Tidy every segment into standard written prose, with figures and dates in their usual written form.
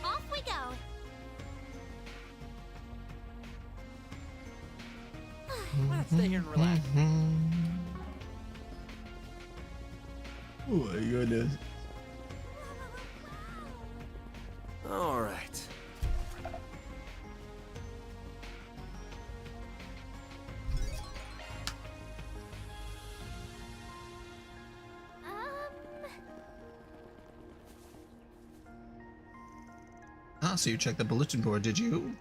Off we go. Let's stay here and relax. Oh my goodness. All right. Ah, so you checked the bulletin board, did you?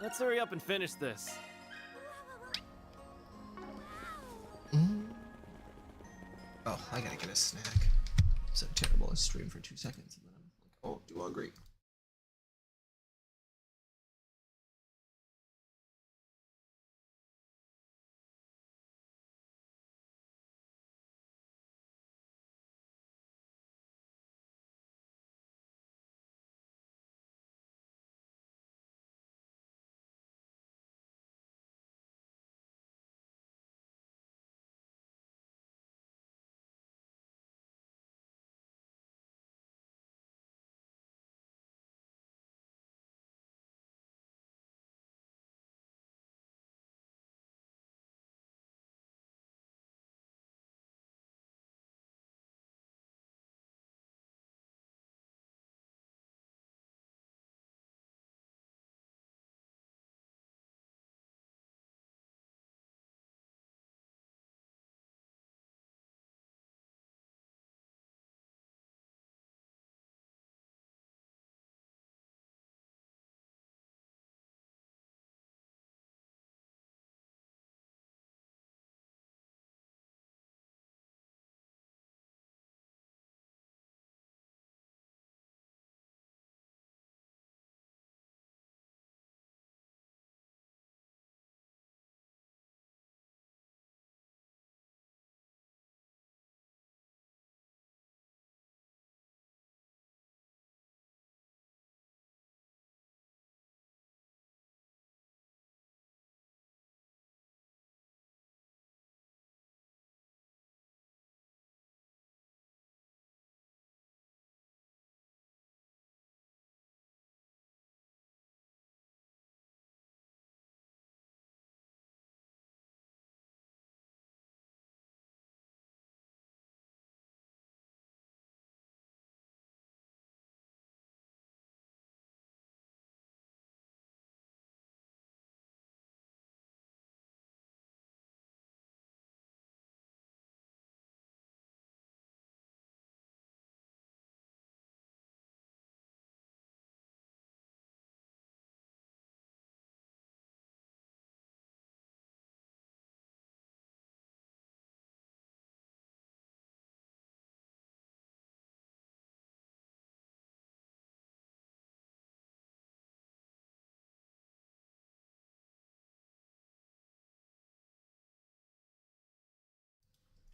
Let's hurry up and finish this. Oh, I gotta get a snack. So terrible. I stream for 2 seconds and then I'm like, oh, too hungry.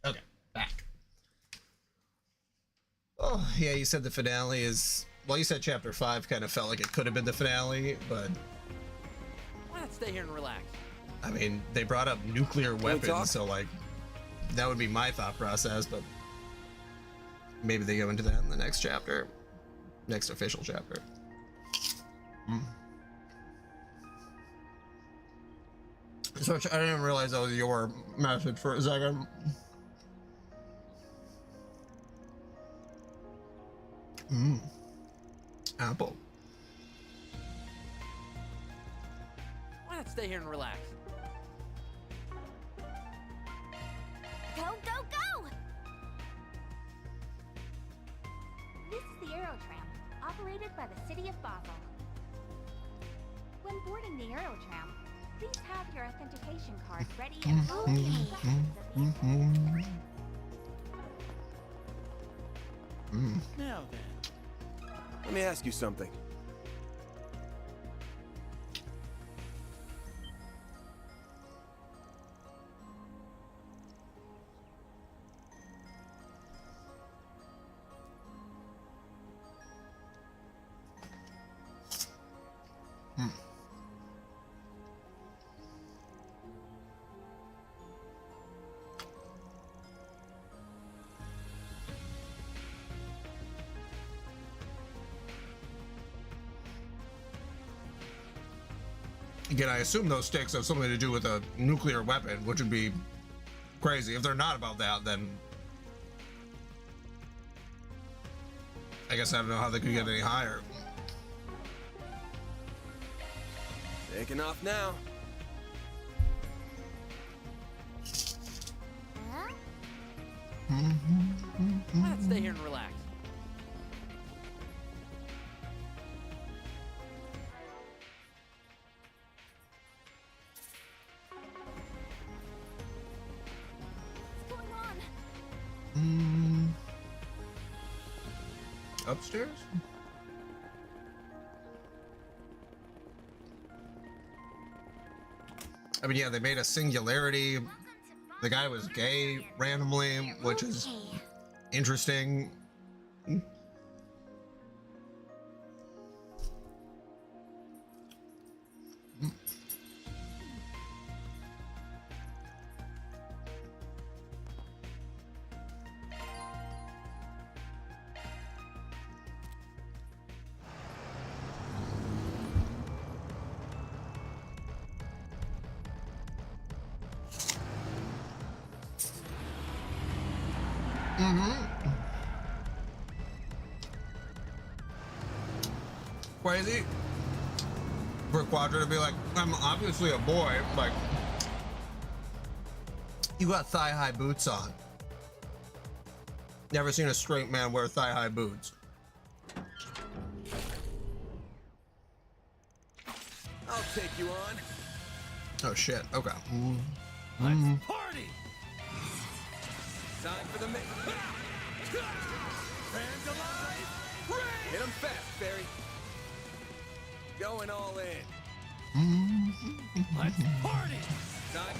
Okay, back. Oh, yeah, you said the finale is... Well, you said chapter 5 kind of felt like it could have been the finale, but... Let's stay here and relax. I mean, they brought up nuclear weapons, so, like, that would be my thought process, but... Maybe they go into that in the next chapter. Next official chapter. So Switch, I didn't realize that was your message for a second. Apple. Why not stay here and relax? Go, go, go! This is the Aerotram, operated by the City of Basel. When boarding the Aerotram, please have your authentication card ready and follow the instructions at the end. Now then. Let me ask you something. Again, I assume those sticks have something to do with a nuclear weapon, which would be crazy. If they're not about that, then I guess I don't know how they could get any higher. Taking off now. Huh? Why not stay here and relax? What's going on? Upstairs? I mean, yeah, they made a singularity. The guy was gay randomly, which is interesting. Crazy for Quadra to be like, I'm obviously a boy, like, you got thigh-high boots on. Never seen a straight man wear thigh-high boots. I'll take you on. Oh shit, okay. Let's party! Time for the main. Fans alive! Hit him fast, Barry. Going all in. Let's party! Time.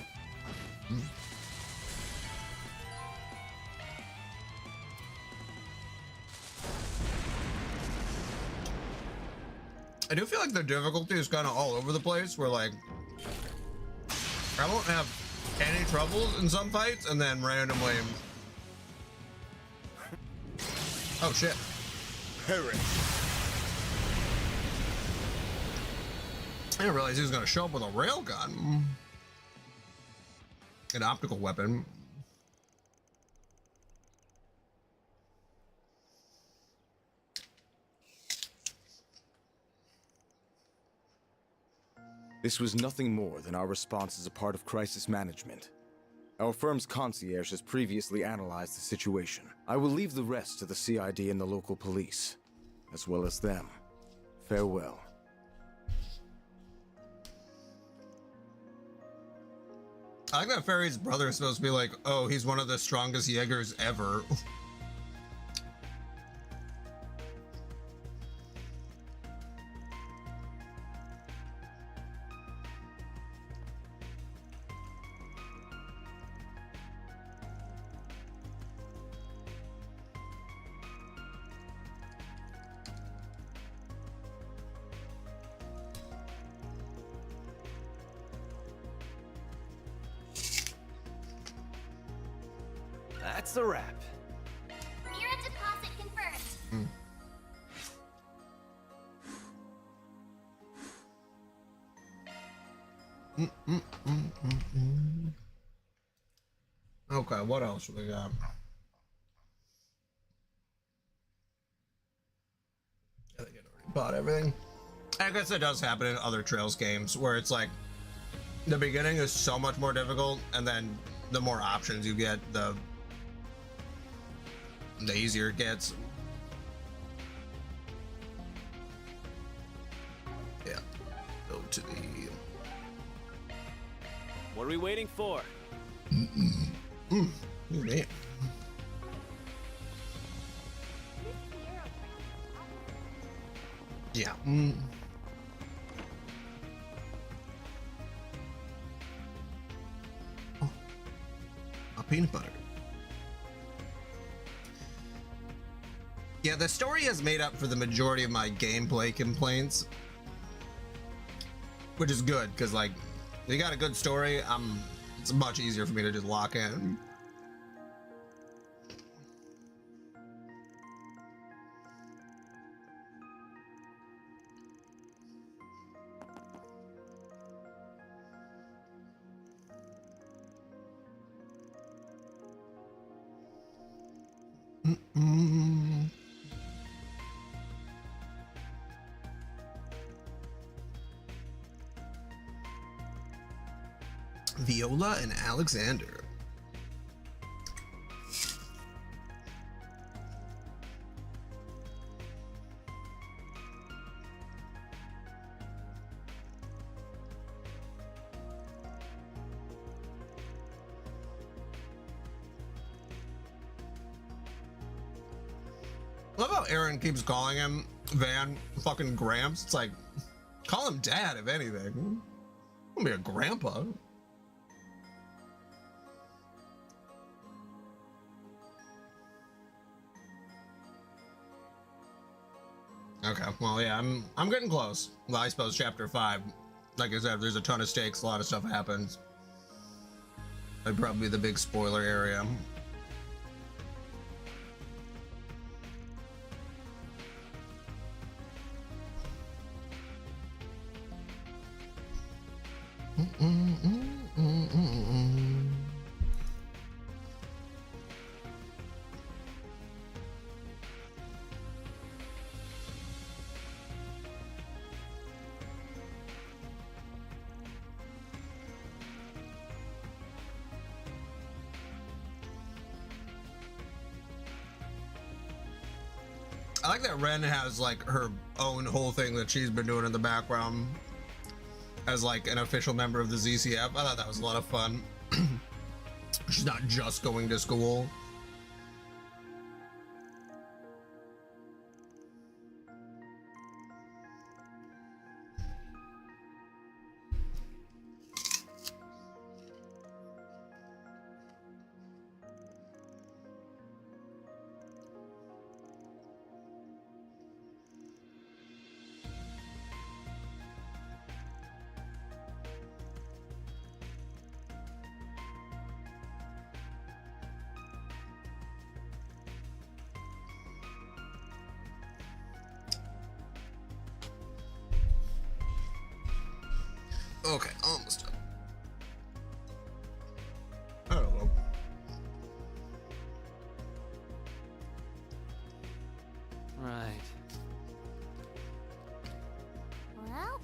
I do feel like the difficulty is kind of all over the place, where like I won't have any troubles in some fights and then randomly, oh shit, Hurry. I didn't realize he was going to show up with a railgun, an optical weapon. This was nothing more than our response as a part of crisis management. Our firm's concierge has previously analyzed the situation. I will leave the rest to the CID and the local police, as well as them. Farewell. I like that Ferry's brother is supposed to be like, oh, he's one of the strongest Jaegers ever. That's a wrap. Mira deposit confirmed. Okay, what else we got? I think I already bought everything. I guess it does happen in other Trails games where it's like the beginning is so much more difficult, and then the more options you get, the easier it gets. Yeah. Go to the. What are we waiting for? Man. This is the Aero Tram. Yeah. Oh. A peanut butter. Yeah, the story has made up for the majority of my gameplay complaints, which is good because, like, if you got a good story, it's much easier for me to just lock in. Viola and Alexander. I love how Aaron keeps calling him Van fucking Gramps. It's like, call him Dad if anything. I'll be a grandpa. Okay, well, yeah, I'm getting close. Well, I suppose chapter 5, like I said, there's a ton of stakes, a lot of stuff happens. That'd probably be the big spoiler area. I like that Ren has like her own whole thing that she's been doing in the background as like an official member of the ZCF. I thought that was a lot of fun. She's not just going to school. Okay, almost done. I don't know. Right. Well,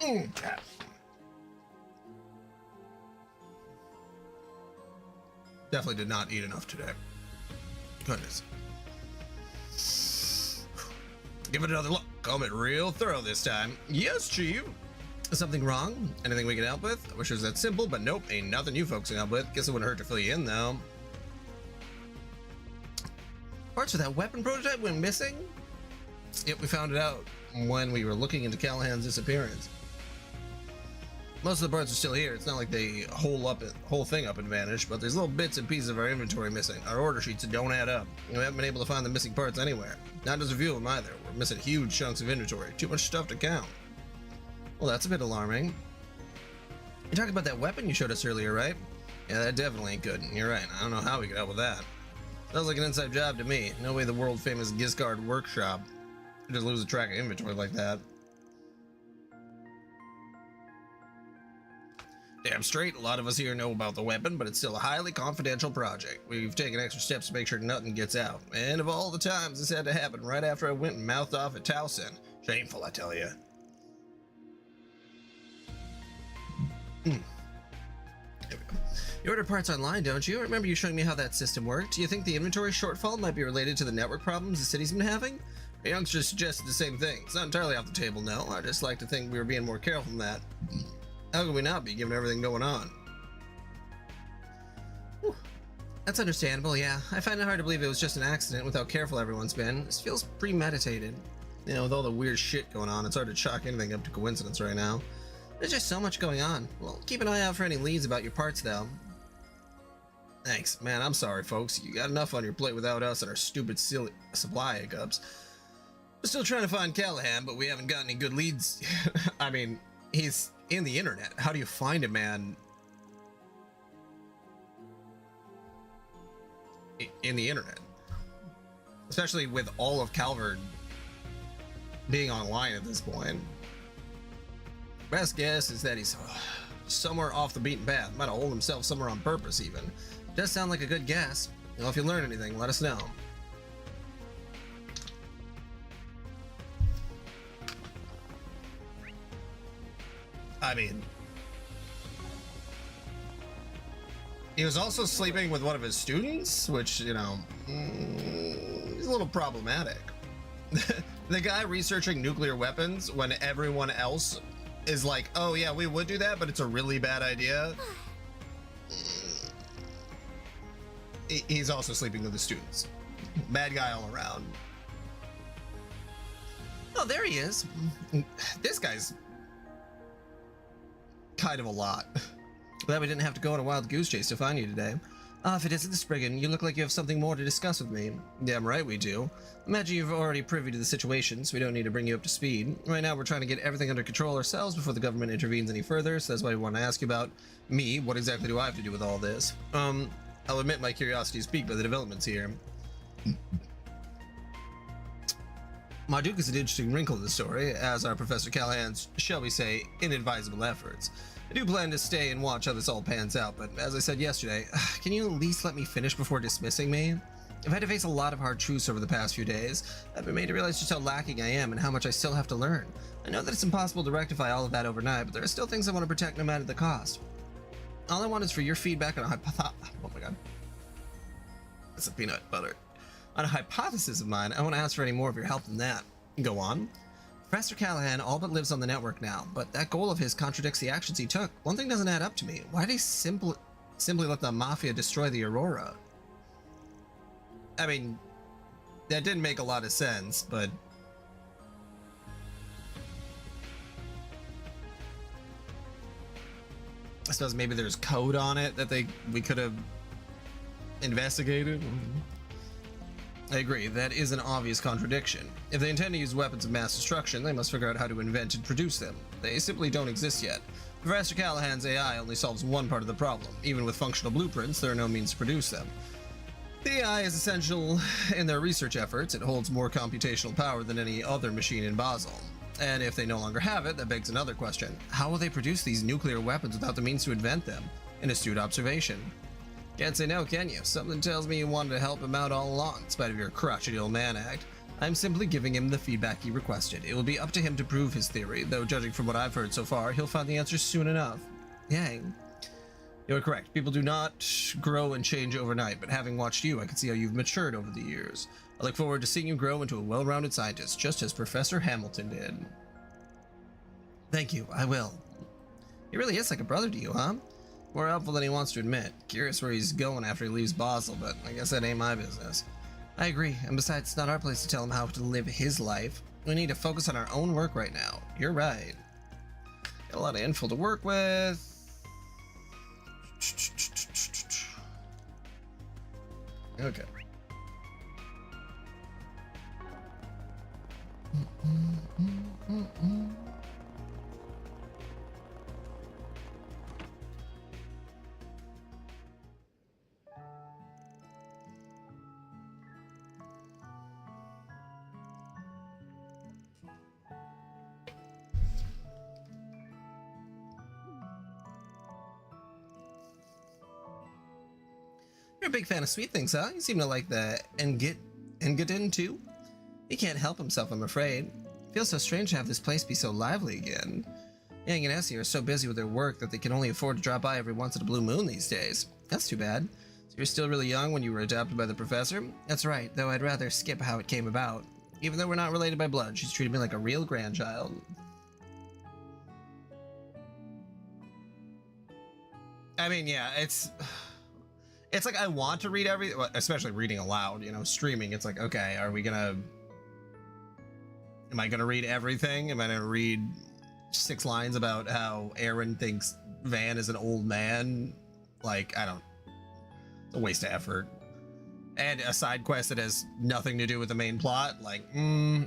Okay. Definitely did not eat enough today. Goodness. Give it another look. Comb it real thorough this time. Yes, Chief. Something wrong? Anything we can help with? I wish it was that simple, but nope, ain't nothing you folks can help with. Guess it wouldn't hurt to fill you in, though. Parts for that weapon prototype went missing? Yep, we found it out when we were looking into Callahan's disappearance. Most of the parts are still here. It's not like they whole thing up and vanished, but there's little bits and pieces of our inventory missing. Our order sheets don't add up. We haven't been able to find the missing parts anywhere. Not just a few of them either. We're missing huge chunks of inventory. Too much stuff to count. Well, that's a bit alarming. You talking about that weapon you showed us earlier, right? Yeah, that definitely ain't good. You're right. I don't know how we could help with that. Sounds like an inside job to me. No way the world famous Giscard workshop could just lose a track of inventory like that. Damn straight, a lot of us here know about the weapon, but it's still a highly confidential project. We've taken extra steps to make sure nothing gets out. And of all the times this had to happen right after I went and mouthed off at Towson. Shameful, I tell you. There we go. You order parts online, don't you? I remember you showing me how that system worked. Do you think the inventory shortfall might be related to the network problems the city's been having? The youngsters suggested the same thing. It's not entirely off the table, no. I just like to think we were being more careful than that. How could we not be, given everything going on? Whew. That's understandable, yeah. I find it hard to believe it was just an accident with how careful everyone's been. This feels premeditated. You know, with all the weird shit going on, it's hard to chalk anything up to coincidence right now. There's just so much going on. Well, keep an eye out for any leads about your parts, though. Thanks. Man, I'm sorry, folks. You got enough on your plate without us and our stupid, silly supply hiccups. We're still trying to find Callahan, but we haven't got any good leads. I mean, he's in the internet. How do you find a man in the internet? Especially with all of Calvert being online at this point. Best guess is that he's somewhere off the beaten path. Might have holed himself somewhere on purpose, even. Does sound like a good guess. Well, if you learn anything, let us know. I mean, he was also sleeping with one of his students, which, you know, is a little problematic. The guy researching nuclear weapons when everyone else is like, oh yeah, we would do that, but it's a really bad idea. He's also sleeping with the students. Bad guy all around. Oh, there he is. This guy's kind of a lot. Glad we didn't have to go on a wild goose chase to find you today. If it isn't the Spriggan, you look like you have something more to discuss with me. Damn right we do. Imagine you've already privy to the situation, so we don't need to bring you up to speed. Right now we're trying to get everything under control ourselves before the government intervenes any further, so that's why we want to ask you about me. What exactly do I have to do with all this? I'll admit my curiosity is piqued by the developments here. Marduk is an interesting wrinkle in the story, as are Professor Callahan's, shall we say, inadvisable efforts. I do plan to stay and watch how this all pans out, but as I said yesterday, can you at least let me finish before dismissing me? I've had to face a lot of hard truths over the past few days. I've been made to realize just how lacking I am and how much I still have to learn. I know that it's impossible to rectify all of that overnight, but there are still things I want to protect no matter the cost. All I want is for your feedback on a oh my god. That's a peanut butter. On a hypothesis of mine, I want to ask for any more of your help than that. Go on. Professor Callahan all but lives on the network now, but that goal of his contradicts the actions he took. One thing doesn't add up to me. Why did he simply let the Mafia destroy the Aurora? I mean, that didn't make a lot of sense, but... I suppose maybe there's code on it that we could have investigated. I agree, that is an obvious contradiction. If they intend to use weapons of mass destruction, they must figure out how to invent and produce them. They simply don't exist yet. Professor Callahan's AI only solves one part of the problem. Even with functional blueprints, there are no means to produce them. The AI is essential in their research efforts. It holds more computational power than any other machine in Basel. And if they no longer have it, that begs another question. How will they produce these nuclear weapons without the means to invent them? An astute observation. Can't say no, can you? Something tells me you wanted to help him out all along, in spite of your crotchety old man act. I'm simply giving him the feedback he requested. It will be up to him to prove his theory, though judging from what I've heard so far, he'll find the answers soon enough. Yang. You're correct. People do not grow and change overnight, but having watched you, I can see how you've matured over the years. I look forward to seeing you grow into a well-rounded scientist, just as Professor Hamilton did. Thank you, I will. He really is like a brother to you, huh? More helpful than he wants to admit. Curious where he's going after he leaves Basel, but I guess that ain't my business. I agree, and besides, it's not our place to tell him how to live his life. We need to focus on our own work right now. You're right. Got a lot of info to work with. Okay. You're a big fan of sweet things, huh? You seem to like the Engadin too. He can't help himself, I'm afraid. It feels so strange to have this place be so lively again. Yang and Essie are so busy with their work that they can only afford to drop by every once in a blue moon these days. That's too bad. So you're still really young when you were adopted by the professor? That's right, though I'd rather skip how it came about. Even though we're not related by blood, she's treated me like a real grandchild. I mean, yeah, it's like I want to read everything, especially reading aloud, you know, streaming. It's like, okay, am I gonna read everything? Am I gonna read 6 lines about how Aaron thinks Van is an old man? Like, I don't, it's a waste of effort. And a side quest that has nothing to do with the main plot, like,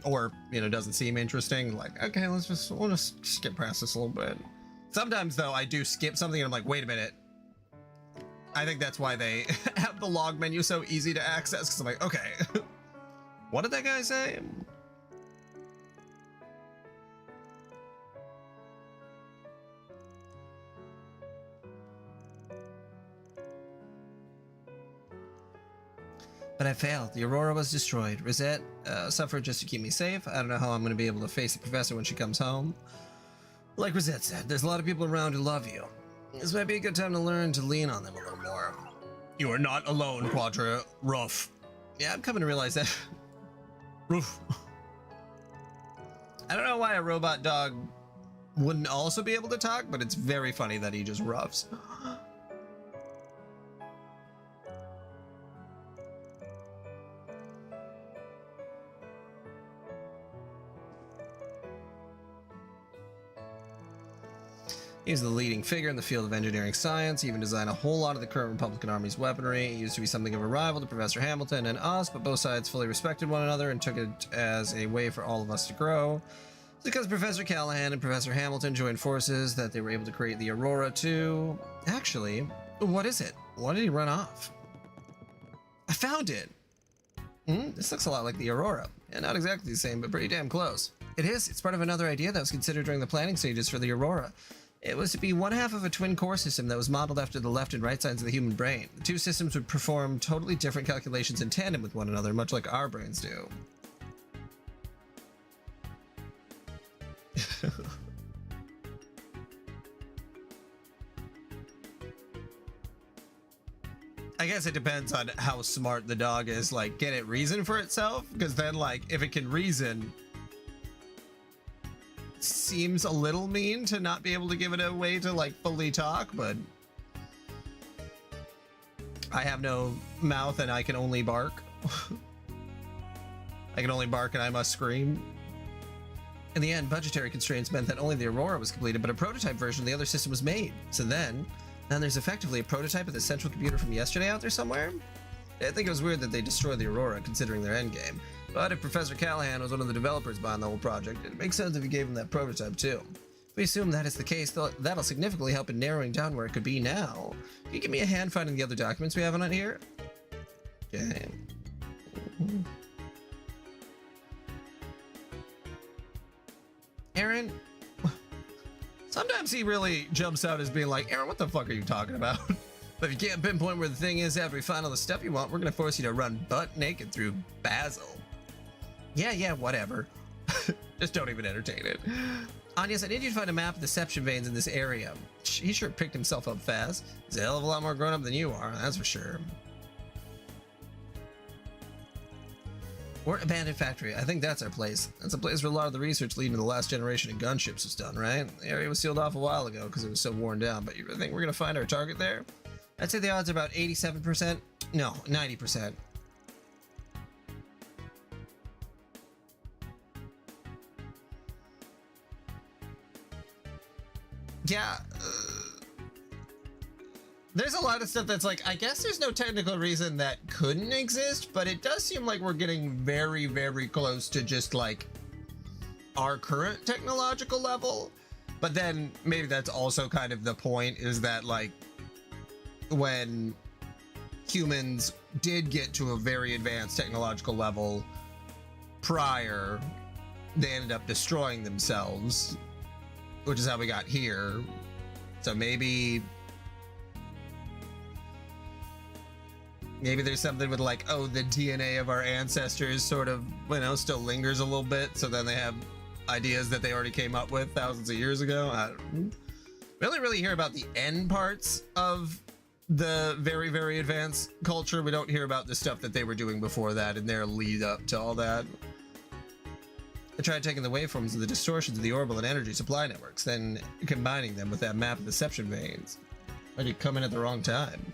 or, you know, doesn't seem interesting. Like, okay, we'll just skip past this a little bit. Sometimes, though, I do skip something and I'm like, wait a minute. I think that's why they have the log menu so easy to access, because I'm like, okay, what did that guy say? But I failed. The Aurora was destroyed. Rosette suffered just to keep me safe. I don't know how I'm going to be able to face the professor when she comes home. Like Rosette said, there's a lot of people around who love you. This might be a good time to learn to lean on them a little more. You are not alone, Quadra. Ruff. Yeah, I'm coming to realize that. Ruff. I don't know why a robot dog wouldn't also be able to talk, but it's very funny that he just ruffs. He's the leading figure in the field of engineering science. He even designed a whole lot of the current Republican Army's weaponry. He used to be something of a rival to Professor Hamilton and us, but both sides fully respected one another and took it as a way for all of us to grow. It's because Professor Callahan and Professor Hamilton joined forces that they were able to create the Aurora too. Actually, what is it? Why did he run off? I found it! This looks a lot like the Aurora. Yeah, not exactly the same, but pretty damn close. It is. It's part of another idea that was considered during the planning stages for the Aurora. It was to be one half of a twin core system that was modeled after the left and right sides of the human brain. The two systems would perform totally different calculations in tandem with one another, much like our brains do. I guess it depends on how smart the dog is. Like, can it reason for itself? Because then, like, if it can reason, seems a little mean to not be able to give it a way to like fully talk, but I have no mouth and I can only bark. I can only bark and I must scream. In the end, budgetary constraints meant that only the Aurora was completed, but a prototype version of the other system was made. So then there's effectively a prototype of the central computer from yesterday out there somewhere. I think it was weird that they destroyed the Aurora considering their endgame. But if Professor Callahan was one of the developers behind the whole project, it makes sense if he gave him that prototype too. If we assume that is the case, that'll significantly help in narrowing down where it could be now. Can you give me a hand finding the other documents we have on here? Okay. Aaron? Sometimes he really jumps out as being like, Aaron, what the fuck are you talking about? But if you can't pinpoint where the thing is after you find all the stuff you want, we're gonna force you to run butt naked through Basil. Yeah, whatever. Just don't even entertain it. Agnes, I need you to find a map of the deception veins in this area. He sure picked himself up fast. He's a hell of a lot more grown up than you are, that's for sure. Or Abandoned Factory. I think that's our place. That's a place where a lot of the research leading to the last generation of gunships was done, right? The area was sealed off a while ago because it was so worn down, but you really think we're gonna find our target there? I'd say the odds are about 87%. No, 90%. Yeah, there's a lot of stuff that's like, I guess there's no technical reason that couldn't exist, but it does seem like we're getting very, very close to just like our current technological level. But then maybe that's also kind of the point, is that like when humans did get to a very advanced technological level prior, they ended up destroying themselves, which is how we got here. So maybe Maybe there's something with like, oh, the DNA of our ancestors sort of, you know, still lingers a little bit. So then they have ideas that they already came up with thousands of years ago. I don't really hear about the end parts of the very, very advanced culture. We don't hear about the stuff that they were doing before that and their lead up to all that. I tried taking the waveforms of the distortions of the orbital and energy supply networks, then combining them with that map of deception veins. Why'd you come in at the wrong time?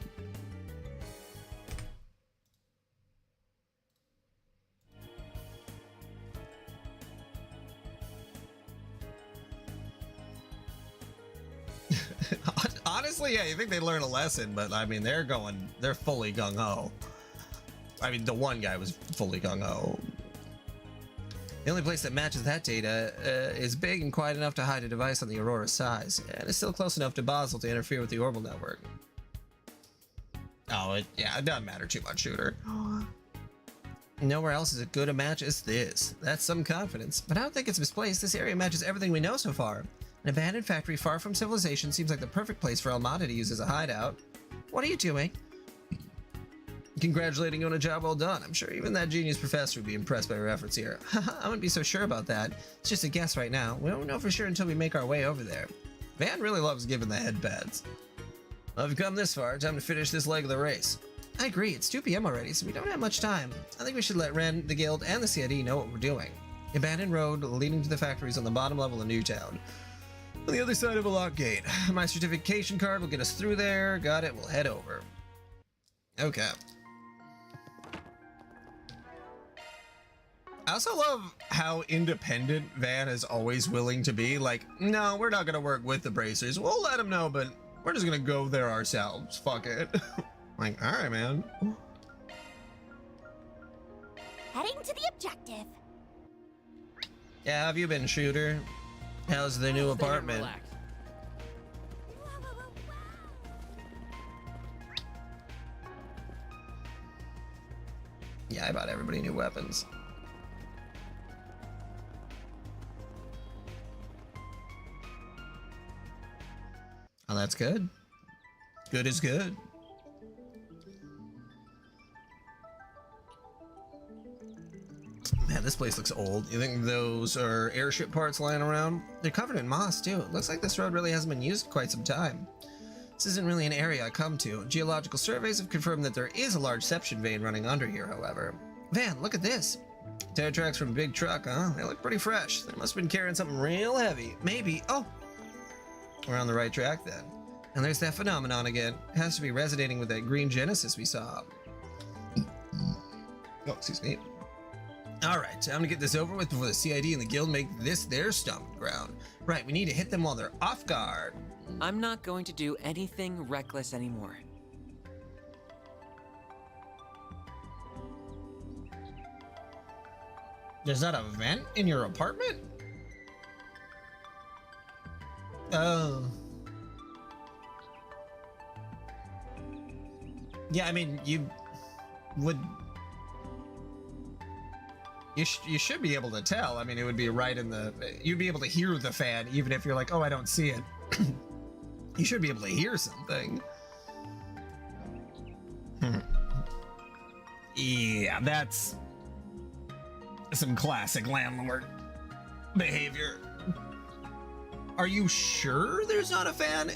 Honestly, yeah, you think they learn a lesson, but I mean, they're fully gung-ho. I mean, the one guy was fully gung-ho. The only place that matches that data is big and quiet enough to hide a device on the Aurora's size, and it's still close enough to Basel to interfere with the orbital network. Oh, it doesn't matter too much, shooter. Nowhere else is as good a match as this. That's some confidence, but I don't think it's misplaced. This area matches everything we know so far. An abandoned factory far from civilization seems like the perfect place for Almada to use as a hideout. What are you doing? Congratulating you on a job well done. I'm sure even that genius professor would be impressed by your efforts here. I wouldn't be so sure about that. It's just a guess right now. We won't know for sure until we make our way over there. Van really loves giving the head pats. Well, we've come this far. Time to finish this leg of the race. I agree. It's 2 p.m. already, so we don't have much time. I think we should let Ren, the guild, and the CID know what we're doing. The abandoned road leading to the factories on the bottom level of Newtown. On the other side of a lock gate. My certification card will get us through there. Got it. We'll head over. Okay. I also love how independent Van is always willing to be. Like, no, we're not going to work with the bracers. We'll let them know, but we're just going to go there ourselves. Fuck it. Like, all right, man. Heading to the objective. Yeah, how have you been, shooter? How's the new Stay and apartment? relax. Yeah, I bought everybody new weapons. Oh, that's good. Good is good. Man, this place looks old. You think those are airship parts lying around? They're covered in moss, too. It looks like this road really hasn't been used in quite some time. This isn't really an area I come to. Geological surveys have confirmed that there is a large seption vein running under here, however. Van, look at this. Tire tracks from a big truck, huh? They look pretty fresh. They must have been carrying something real heavy. Maybe. Oh! We're on the right track, then. And there's that phenomenon again. It has to be resonating with that green Genesis we saw. Oh, excuse me. Alright, time to get this over with before the CID and the guild make this their stomping ground. Right, we need to hit them while they're off guard. I'm not going to do anything reckless anymore. There's not a vent in your apartment? Oh. Yeah, I mean, you would... You should be able to tell. I mean, it would be right in the... You'd be able to hear the fan, even if you're like, oh, I don't see it. You should be able to hear something. Yeah, that's some classic landlord behavior. Are you sure there's not a fan?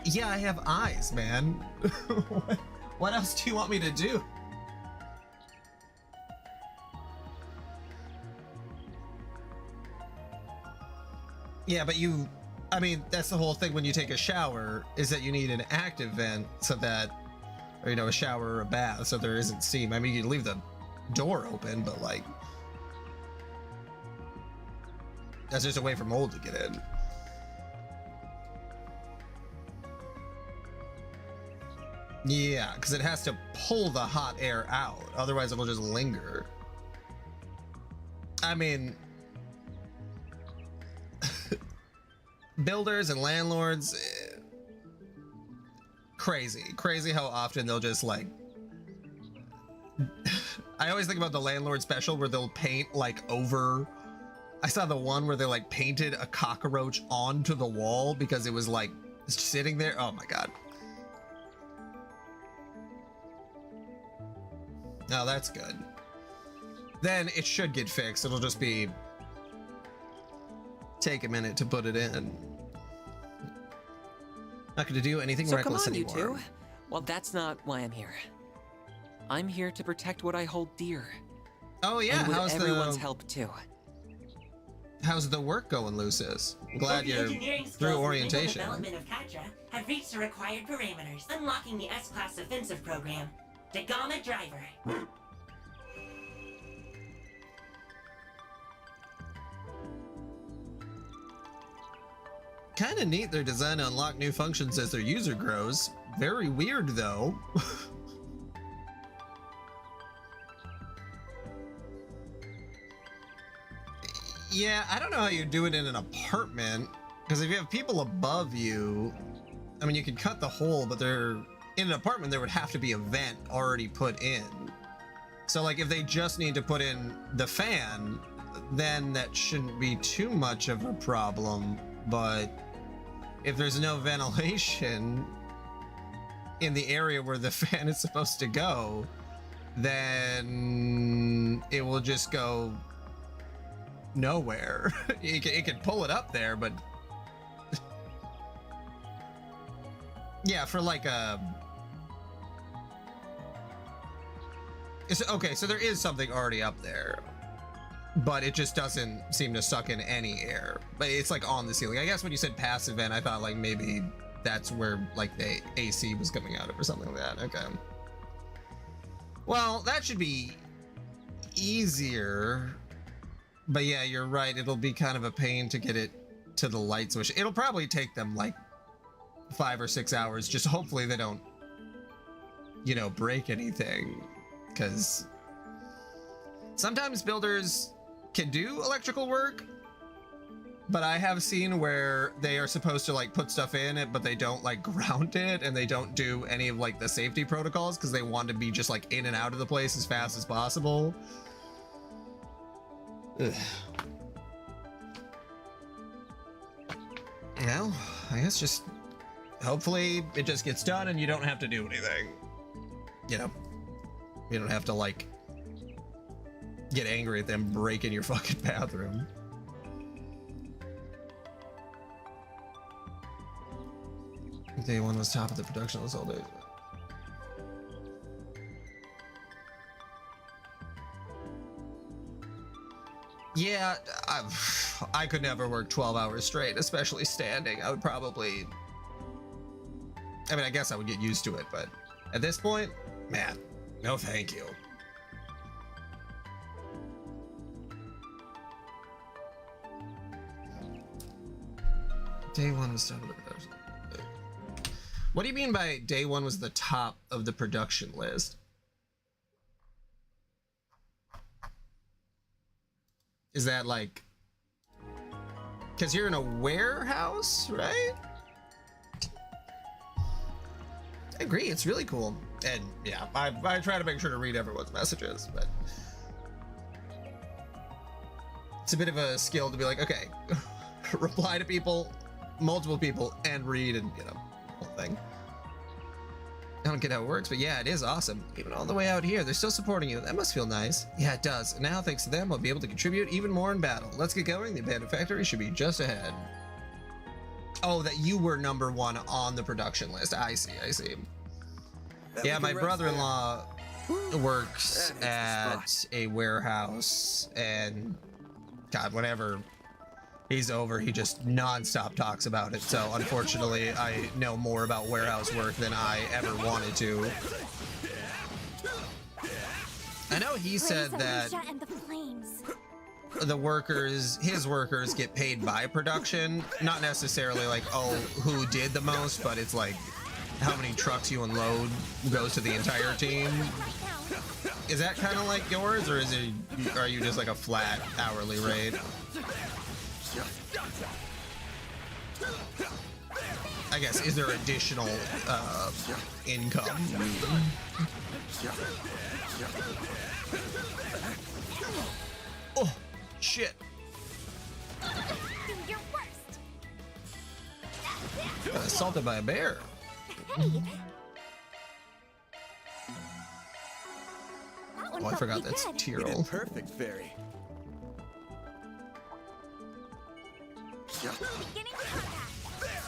Yeah, I have eyes, man. What else do you want me to do? Yeah, but you, I mean, that's the whole thing when you take a shower, is that you need an active vent so that, or, you know, a shower or a bath so there isn't steam. I mean, you can leave the door open, but like, that's just a way for mold to get in. Yeah, because it has to pull the hot air out, otherwise it'll just linger. I mean, builders and landlords, crazy how often they'll just like, I always think about the landlord special where they'll paint like over, I saw the one where they like painted a cockroach onto the wall because it was like sitting there. Oh my god. Now that's good. Then it should get fixed. It'll just be take a minute to put it in. Not going to do anything So come reckless on, you anymore. two. Well, that's not why I'm here. I'm here to protect what I hold dear. Oh yeah, and with how's everyone's the help too. how's the work going, Lucis? I'm glad The you're engineering skills through and legal orientation. development of Katra have reached the required parameters, unlocking the S-Class offensive program. Dagama Driver. Kind of neat their design to unlock new functions as their user grows. Very weird though. Yeah, I don't know how you do it in an apartment, because if you have people above you, I mean, you could cut the hole, but they're in an apartment, there would have to be a vent already put in. So like if they just need to put in the fan, then that shouldn't be too much of a problem. But if there's no ventilation in the area where the fan is supposed to go, then it will just go nowhere. It can pull it up there, but yeah, for like a okay, so there is something already up there, but it just doesn't seem to suck in any air. But it's like on the ceiling. I guess when you said passive vent, I thought like maybe that's where like the AC was coming out of or something like that. Okay. Well, that should be easier. But yeah, you're right. It'll be kind of a pain to get it to the light switch. It'll probably take them like 5 or 6 hours. Just hopefully they don't, you know, break anything. Because sometimes builders can do electrical work, but I have seen where they are supposed to like put stuff in it, but they don't like ground it, and they don't do any of like the safety protocols because they want to be just like in and out of the place as fast as possible. Ugh. Well, I guess just hopefully it just gets done and you don't have to do anything. You know, you don't have to like get angry at them breaking your fucking bathroom. Day one was top of the production list all day. Yeah, I could never work 12 hours straight, especially standing. I would probably, I mean, I guess I would get used to it, but at this point, man, no thank you. Day one was top of the production. What do you mean by day one was the top of the production list? Is that like, because you're in a warehouse, right? I agree, it's really cool. And yeah, I try to make sure to read everyone's messages, but it's a bit of a skill to be like, okay, reply to people, multiple people, and read, and you know, the whole thing. I don't get how it works, but yeah, it is awesome. Even all the way out here, they're still supporting you. That must feel nice. Yeah, it does. And now, thanks to them, I'll be able to contribute even more in battle. Let's get going. The abandoned factory should be just ahead. Oh, that you were number one on the production list. I see, I see. Yeah, my brother-in-law works at a warehouse, and God, whenever he's over, he just non-stop talks about it. So unfortunately, I know more about warehouse work than I ever wanted to. I know he said that the workers, his workers, get paid by production, not necessarily like, oh, who did the most, but it's like how many trucks you unload goes to the entire team. Is that kind of like yours, or is it, are you just like a flat hourly rate? I guess, is there additional income? Oh, shit. Do your worst. Got assaulted by a bear. Hey, that one Oh, I felt forgot pretty that's good. You did Tyrell. perfect, Fairy. Beginning combat.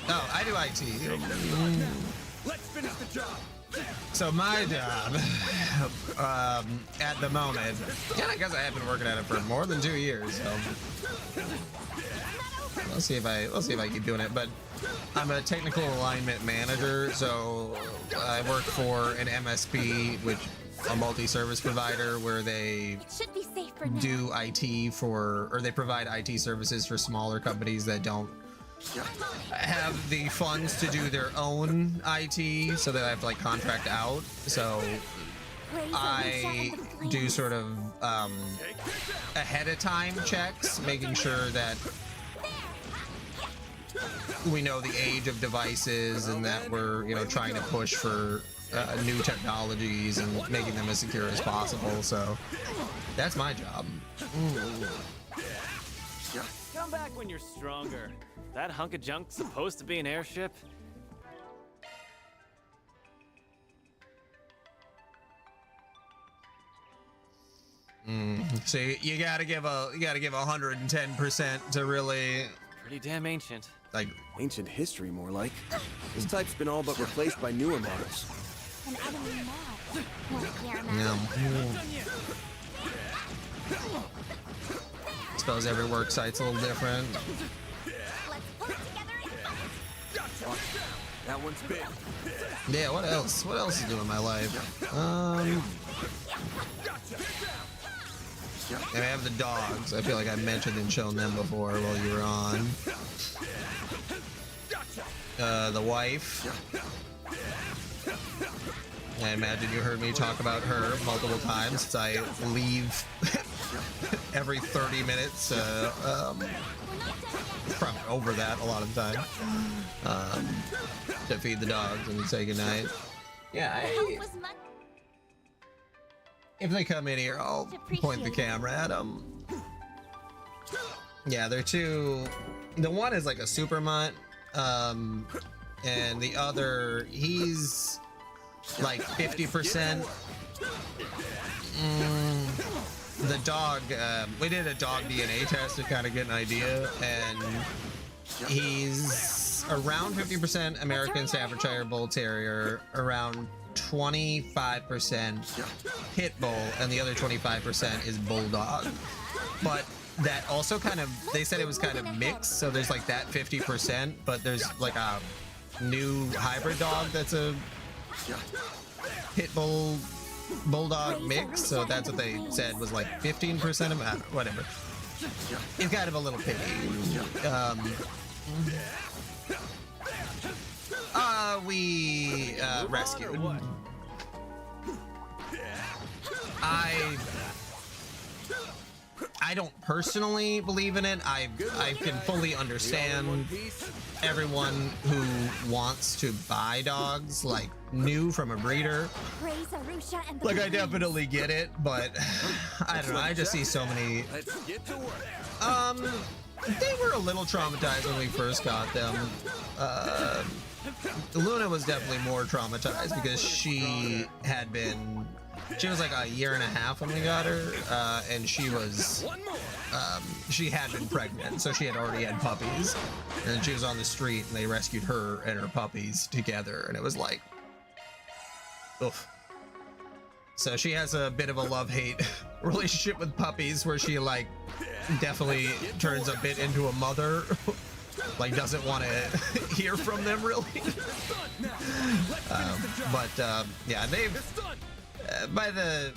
Oh, I do IT. Let's finish the job. So my job, at the moment, and I guess I have been working at it for more than 2 years. So we'll see if I keep doing it. But I'm a technical alignment manager, so I work for an MSP, which a multi-service provider, where they It should be safe for now. do IT or they provide IT services for smaller companies that don't have the funds to do their own IT, so that I have to like contract out. So Praise I Alicia and the flames. do sort of ahead of time checks, making sure that we know the age of devices and that we're trying to push for new technologies and making them as secure as possible. So that's my job. Come back when you're stronger. That hunk of junk's supposed to be an airship? So you gotta give 110% to really Pretty damn ancient. like. Ancient history, more like. This type's been all but replaced by newer models. An enemy mod. Won't care now. Suppose every work site's a little different. Let's pull it together. That one's big. Yeah, what else? What else is doing in my life? And I have the dogs. I feel like I mentioned and shown them before while you were on. The wife. I imagine you heard me talk about her multiple times since I leave every 30 minutes. Probably over that a lot of the time. To feed the dogs and say goodnight. Yeah, Help was much. if they come in here, I'll point the camera at them. Yeah, they're two. The one is like a super mutt, and the other, he's like 50%. The dog, we did a dog DNA test to kind of get an idea, and he's around 50% American Staffordshire Bull Terrier, around 25% Pit Bull, and the other 25% is Bulldog. But that also kind of, they said it was kind of mixed, so there's like that 50%, but there's like a new hybrid dog that's a Pit Bull Bulldog mix, so that's what they said was like 15% of whatever. It's kind of a little picky. We rescued. I don't personally believe in it. I can fully understand everyone who wants to buy dogs like new from a breeder. Praise Arusha and the Like, I flames. definitely get it, but I don't know. I just see so many. Let's get to work. They were a little traumatized when we first got them. Luna was definitely more traumatized because she was like a year and a half when we got her, and she was, she had been pregnant, so she had already had puppies, and she was on the street, and they rescued her and her puppies together, and it was like, oof. So she has a bit of a love-hate relationship with puppies, where she like definitely turns a bit into a mother. Like, doesn't want to hear from them really. Yeah, they've by the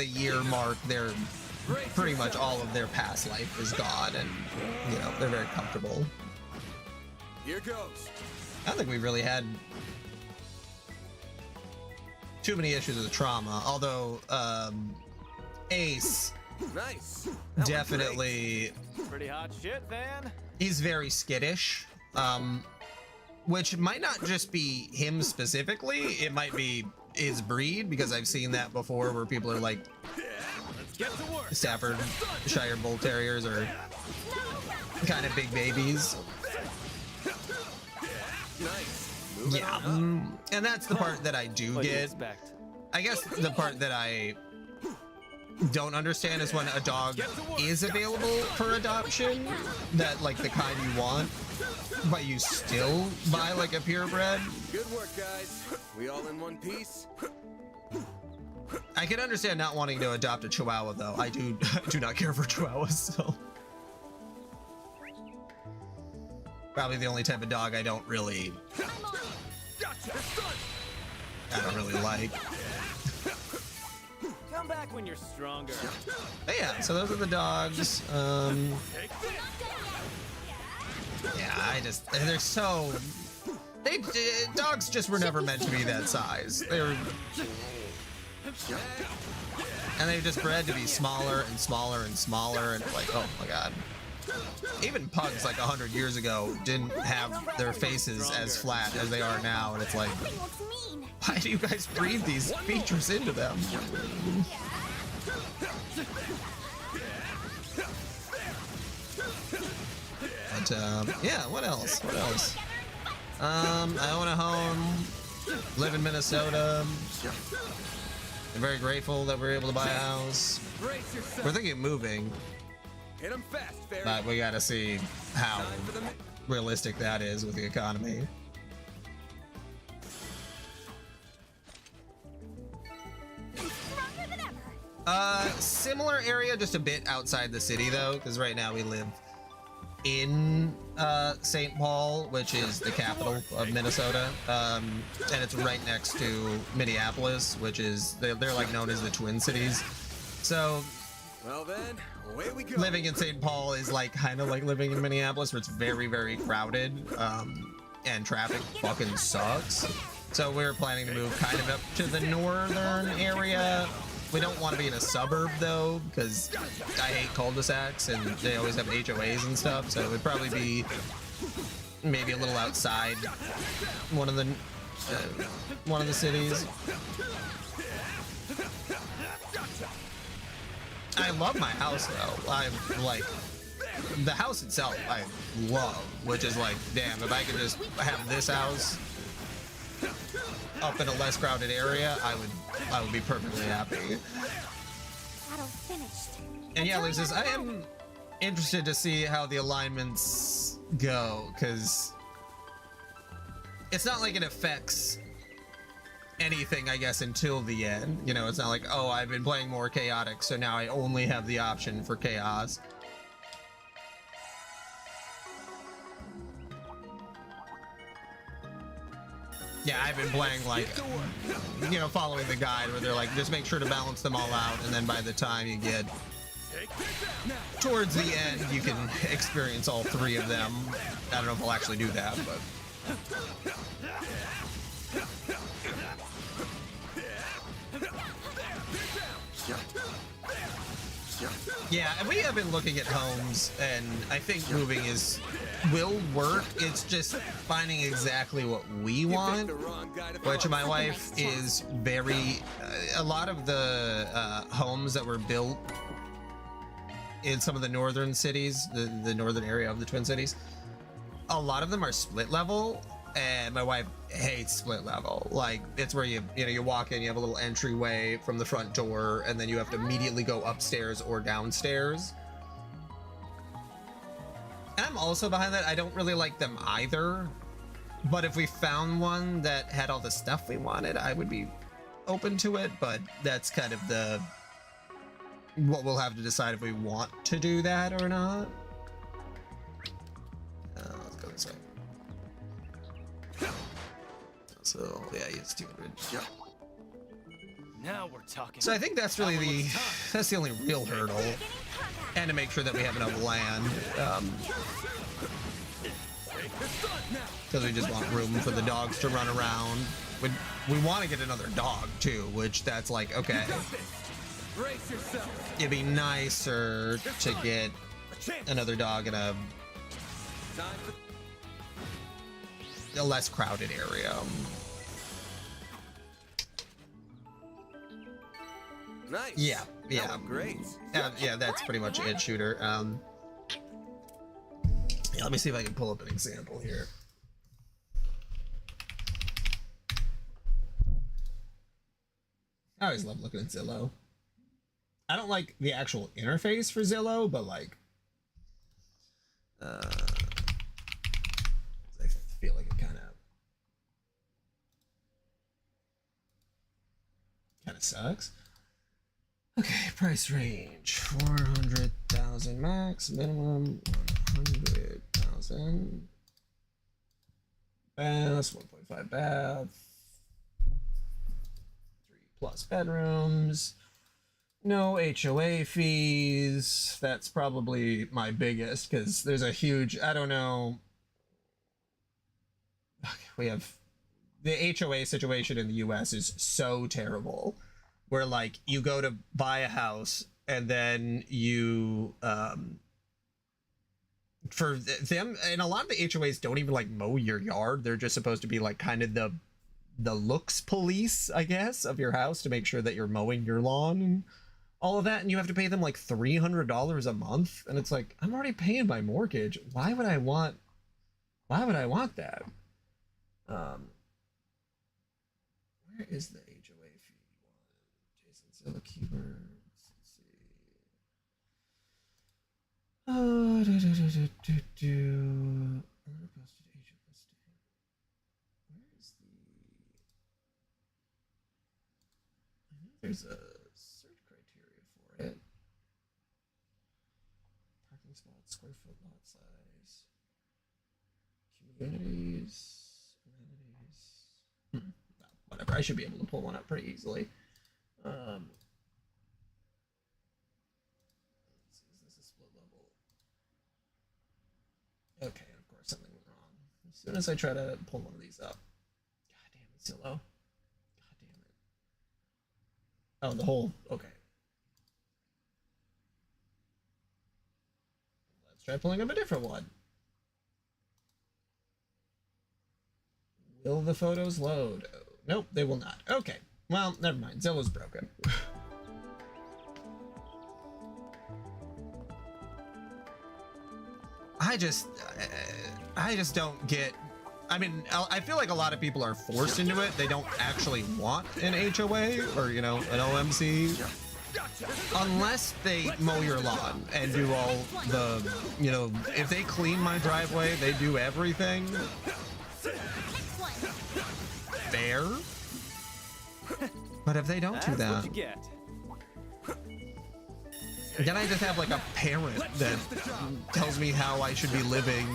year mark, they're pretty much all of their past life is gone, and they're very comfortable. Here goes. I don't think we really had too many issues with trauma, although Ace Nice. definitely, Pretty hot shit, Van. he's very skittish, which might not just be him specifically, it might be his breed, because I've seen that before where people are like, Let's get to work. Staffordshire Bull Terriers are kind of big babies. Nice. Yeah, and that's the part that I do What do you get. expect? I guess the part that I don't understand is when a dog is available for adoption, that like the kind you want, but you still buy like a purebred. Good work, guys. We all in one piece? I can understand not wanting to adopt a Chihuahua, though. I do not care for Chihuahuas, so. Probably the only type of dog I don't really like. Come back when you're stronger. But yeah, so those are the dogs. Yeah, they're so. Dogs just were never meant to be that size. And they've just bred to be smaller and smaller and smaller, and like, oh my god. Even pugs like 100 years ago didn't have their faces as flat as they are now, and it's like, why do you guys breed these features into them? But yeah, what else? I own a home, live in Minnesota. I'm very grateful that we're able to buy a house. We're thinking of moving, Hit 'em fast, Fairy. but we gotta see how realistic that is with the economy. Stronger than ever. Similar area, just a bit outside the city though, because right now we live in St. Paul, which is the capital of Minnesota, and it's right next to Minneapolis, which is they're like known as the Twin Cities. So Well then, away we go. living in St. Paul is like kind of like living in Minneapolis, where it's very, very crowded, and traffic fucking sucks. So we're planning to move kind of up to the northern area. We don't want to be in a suburb though, because I hate cul-de-sacs and they always have HOAs and stuff. So it would probably be maybe a little outside one of the cities. I love my house though. I like the house itself. I love, which is like, damn, if I could just have this house up in a less crowded area, I would be perfectly happy. Battle finished. And yeah, Lucis, I am interested to see how the alignments go, because it's not like it affects anything, I guess, until the end. You know, it's not like, oh, I've been playing more chaotic, so now I only have the option for chaos. Yeah, I've been playing like, you know, following the guide where they're like, just make sure to balance them all out, and then by the time you get towards the end, you can experience all three of them. I don't know if I'll actually do that, but... Yeah, and we have been looking at homes, and I think moving will work. It's just finding exactly what we want, which my wife is very... a lot of the homes that were built in some of the northern cities, the northern area of the Twin Cities, a lot of them are split level, and my wife hates split level. Like, it's where you walk in, you have a little entryway from the front door, and then you have to immediately go upstairs or downstairs. And I'm also behind that. I don't really like them either, but if we found one that had all the stuff we wanted, I would be open to it. But that's kind of what we'll have to decide, if we want to do that or not. Let's go this way. So yeah, it's 200. Yeah. Now we're talking. So I think that's really that's the only real hurdle, and to make sure that we have enough land, because we just want room for the dogs to run around. We want to get another dog too, which that's like, okay, it'd be nicer to get another dog in a less crowded area. Nice. Yeah. Great. Yeah, that's pretty much it, Shooter. Yeah, let me see if I can pull up an example here. I always love looking at Zillow. I don't like the actual interface for Zillow, but like, I feel like it kind of sucks. Okay, price range 400,000 max, minimum 100,000. Baths, 1.5 bath, 3+ bedrooms, no HOA fees. That's probably my biggest, because there's a huge, I don't know. We have the HOA situation in the US is so terrible, where like you go to buy a house and then you for them, and a lot of the HOAs don't even like mow your yard. They're just supposed to be like kind of the looks police, I guess, of your house to make sure that you're mowing your lawn and all of that, and you have to pay them like $300 a month, and it's like, I'm already paying my mortgage. Why would I want that? Where is the HOA fee one? Jason Zilla keywords. Let's see. Posted agent listing. Where is the? I know there's a search criteria for it. Parking spots, square foot, lot size, communities. Whatever, I should be able to pull one up pretty easily. Let's see, is this a split level? Okay, of course something went wrong. As soon as I try to pull one of these up. God damn it, Zillow. God damn it. Oh, the whole, okay. Let's try pulling up a different one. Will the photos load? Oh, nope, they will not. Okay, well, never mind. Zillow's broken. I just don't get. I mean, I feel like a lot of people are forced into it. They don't actually want an HOA or, you know, an OMC. Unless they mow your lawn and do all the, you know, if they clean my driveway, they do everything. Fair. But if they don't do that, then I just have like a parent that tells me how I should be living,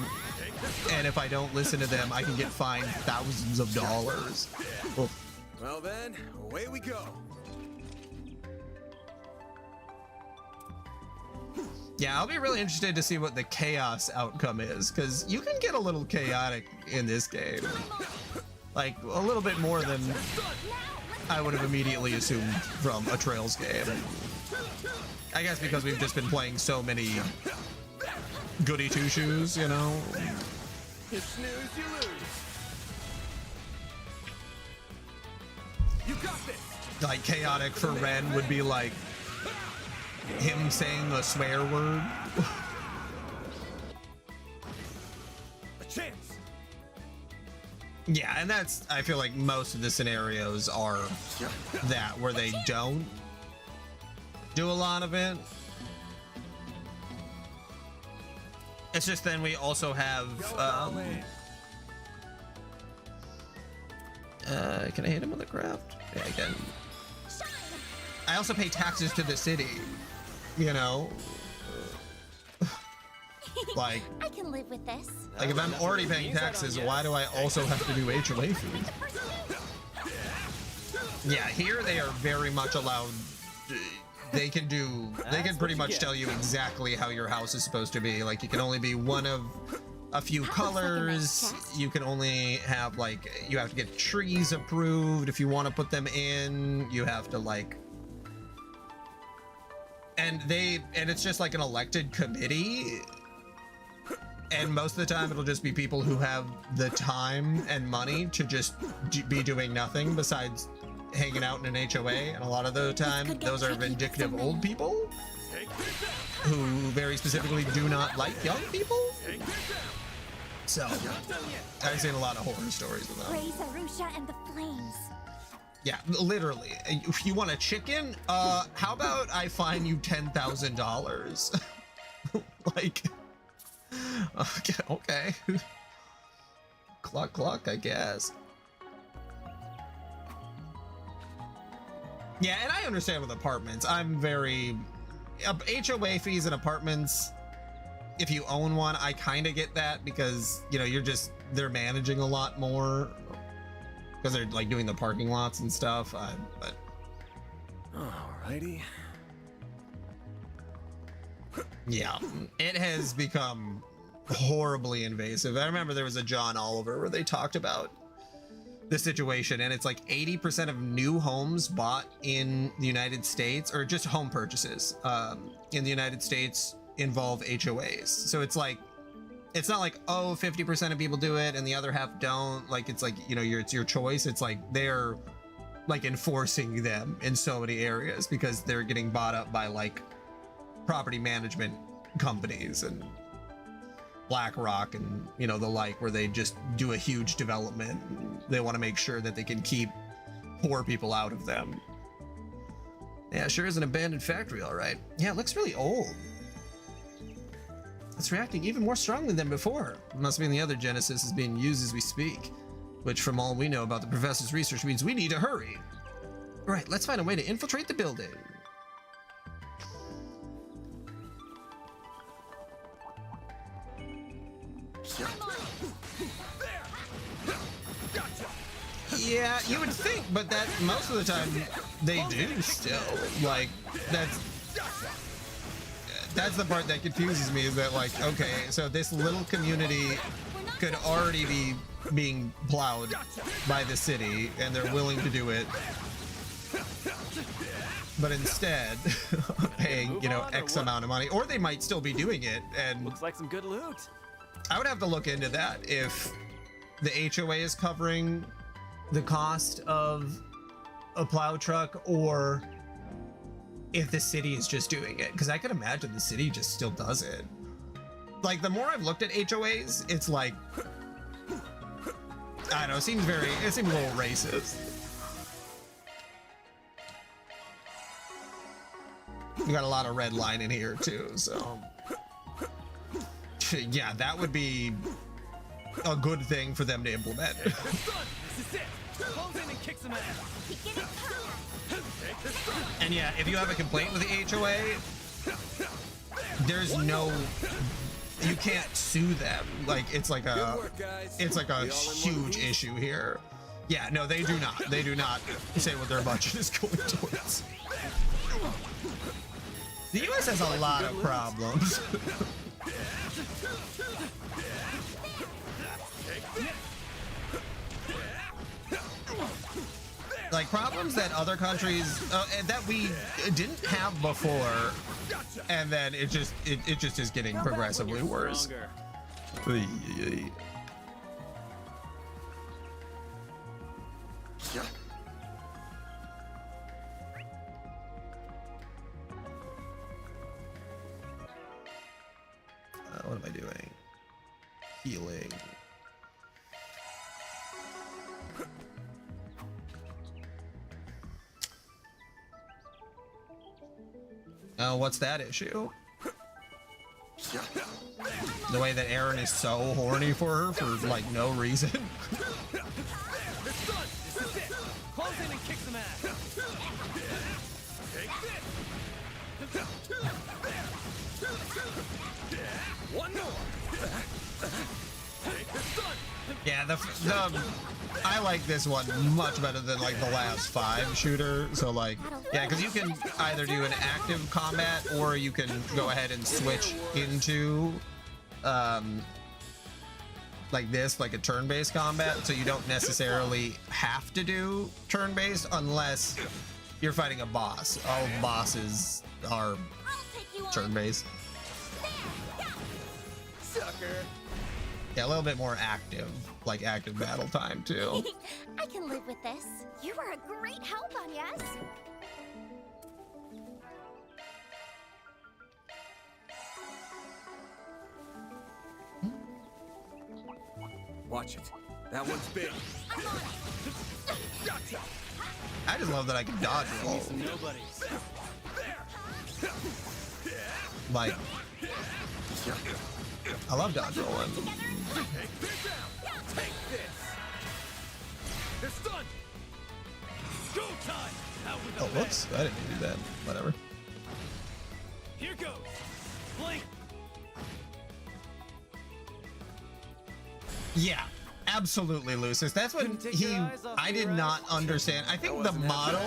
and if I don't listen to them, I can get fined thousands of dollars. Well then, away we go. Yeah, I'll be really interested to see what the chaos outcome is, because you can get a little chaotic in this game. Like, a little bit more than I would have immediately assumed from a Trails game. I guess because we've just been playing so many goody two-shoes, you know? You snooze, you lose. You got this. Like, chaotic for Ren would be like him saying a swear word. A chance. Yeah, and that's, I feel like most of the scenarios are that, where they don't do a lot of it. It's just then we also have, can I hit him with a craft? Yeah, I can. I also pay taxes to the city, you know? Like, I can live with this. like if I'm already paying taxes, why do I also have to do HOA fees? Yeah, here they are very much allowed. They can pretty much tell you exactly how your house is supposed to be. Like, you can only be one of a few colors. You can only have, like, you have to get trees approved. If you want to put them in, you have to, like, and it's just like an elected committee. And most of the time it'll just be people who have the time and money to just be doing nothing besides hanging out in an HOA. And a lot of the time those are vindictive old people who very specifically do not like young people. So I've seen a lot of horror stories with them. Praise Arusha and the flames. Yeah, literally. If you want a chicken, how about I fine you $10,000? Like, okay. Cluck, I guess. Yeah, and I understand with apartments. I'm very HOA fees in apartments. If you own one, I kind of get that because, you know, they're managing a lot more because they're like doing the parking lots and stuff. But Alrighty. yeah, it has become horribly invasive. I remember there was a John Oliver where they talked about the situation, and it's like 80% of new homes bought in the United States, or just home purchases in the United States, involve HOAs. So it's like, it's not like, oh, 50% of people do it and the other half don't. Like, it's like, you know, it's your choice. It's like they're like enforcing them in so many areas because they're getting bought up by like property management companies and BlackRock and, you know, the like, where they just do a huge development. They want to make sure that they can keep poor people out of them. Yeah, sure is an abandoned factory, all right. Yeah, it looks really old. It's reacting even more strongly than before. It must mean the other Genesis is being used as we speak, which from all we know about the professor's research means we need to hurry. Right, let's find a way to infiltrate the building. Yeah, you would think, but that most of the time they do still. Like, that's the part that confuses me, is that like, okay, so this little community could already be being plowed by the city and they're willing to do it, but instead paying, you know, X amount of money, or they might still be doing it. And Looks like some good loot. I would have to look into that, if the HOA is covering the cost of a plow truck or if the city is just doing it, because I can imagine the city just still does it. Like, the more I've looked at HOAs, it's like, I don't know, it seems a little racist. We got a lot of red line in here too, so yeah, that would be a good thing for them to implement. This is it. Close in and kick some ass. And yeah, if you have a complaint with the HOA, there's no, you can't sue them. Like, it's like a huge issue here. Yeah, no, they do not. They do not say what their budget is going towards. The US has a lot of problems. Like, problems that other countries that we didn't have before, and then it just is getting progressively worse. What am I doing? Healing. What's that issue? The way that Aaron is so horny for her for like no reason. Close in and kick some ass. One more. Yeah, I like this one much better than like the last 5 shooter. So like, yeah, because you can either do an active combat or you can go ahead and switch into like this, like a turn-based combat. So you don't necessarily have to do turn-based unless you're fighting a boss. All bosses are turn-based. Sucker. Yeah, a little bit more active, like active battle time too. I can live with this. You were a great help, Agnes. Watch it. That one's big. I just love that I can dodge roll. Nobody's. Like, I love dodge rolling. Take this. They're stunned. Go time. Out with the Oh, whoops! I didn't do that. Whatever. Here goes. Blink. Yeah, absolutely, Lucis. That's what Couldn't take he. your eyes off I me, did right? not understand. I think the model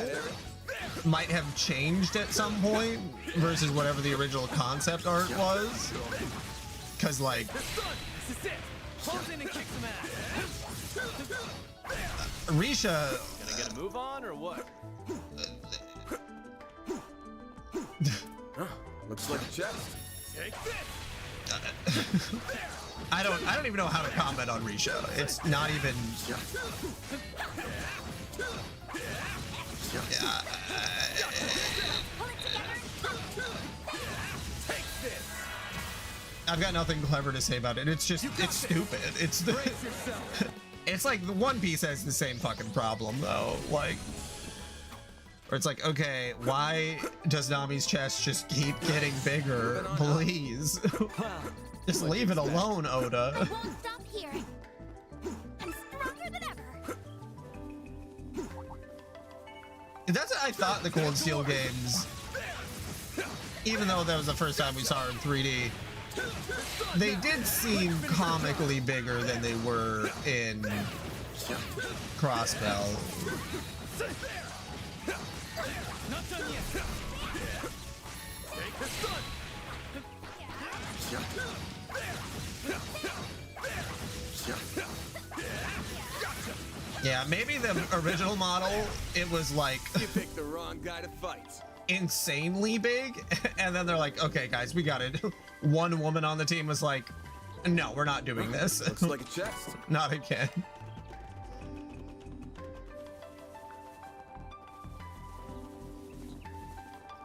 might have changed at some point versus whatever the original concept art was. Cause like, They're stunned. This is it. Close in and kick some ass. Risha. Gonna get a move on or what? Huh, looks like a chest. Take this. I don't even know how to comment on Risha. It's not even. Take this. I've got nothing clever to say about it. It's just, it's stupid. It's the. Brace yourself. It's like the One Piece has the same fucking problem though. Like, where it's like, okay, why does Nami's chest just keep getting bigger? Please, just leave it alone, Oda. I won't stop here. I'm stronger than ever. That's what I thought the Cold Steel games, even though that was the first time we saw her in 3D, they did seem comically bigger than they were in Crossbell. Not done yet. Take the stun. Yeah, maybe the original model, it was like You picked the wrong guy to fight. insanely big, and then they're like, okay guys, we got it. One woman on the team was like, no, we're not doing this. Looks like a chest. Not again.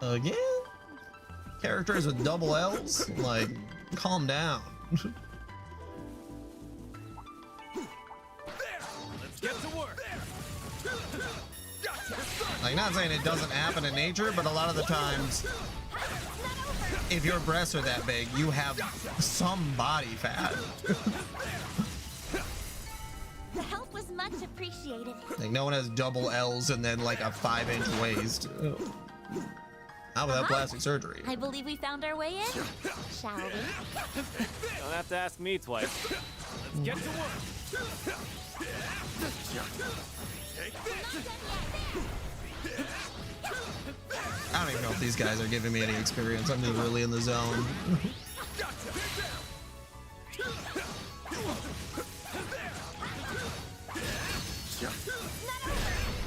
Again? Characters with double L's? Like, calm down. Let's get to work. Like, not saying it doesn't happen in nature, but a lot of the times, if your breasts are that big, you have some body fat. The help was much appreciated. Like, no one has double L's and then like a 5-inch waist. Not without plastic surgery. I believe we found our way in. Shall we? Don't have to ask me twice. Let's get to work. Take this. I don't even know if these guys are giving me any experience. I'm just really in the zone.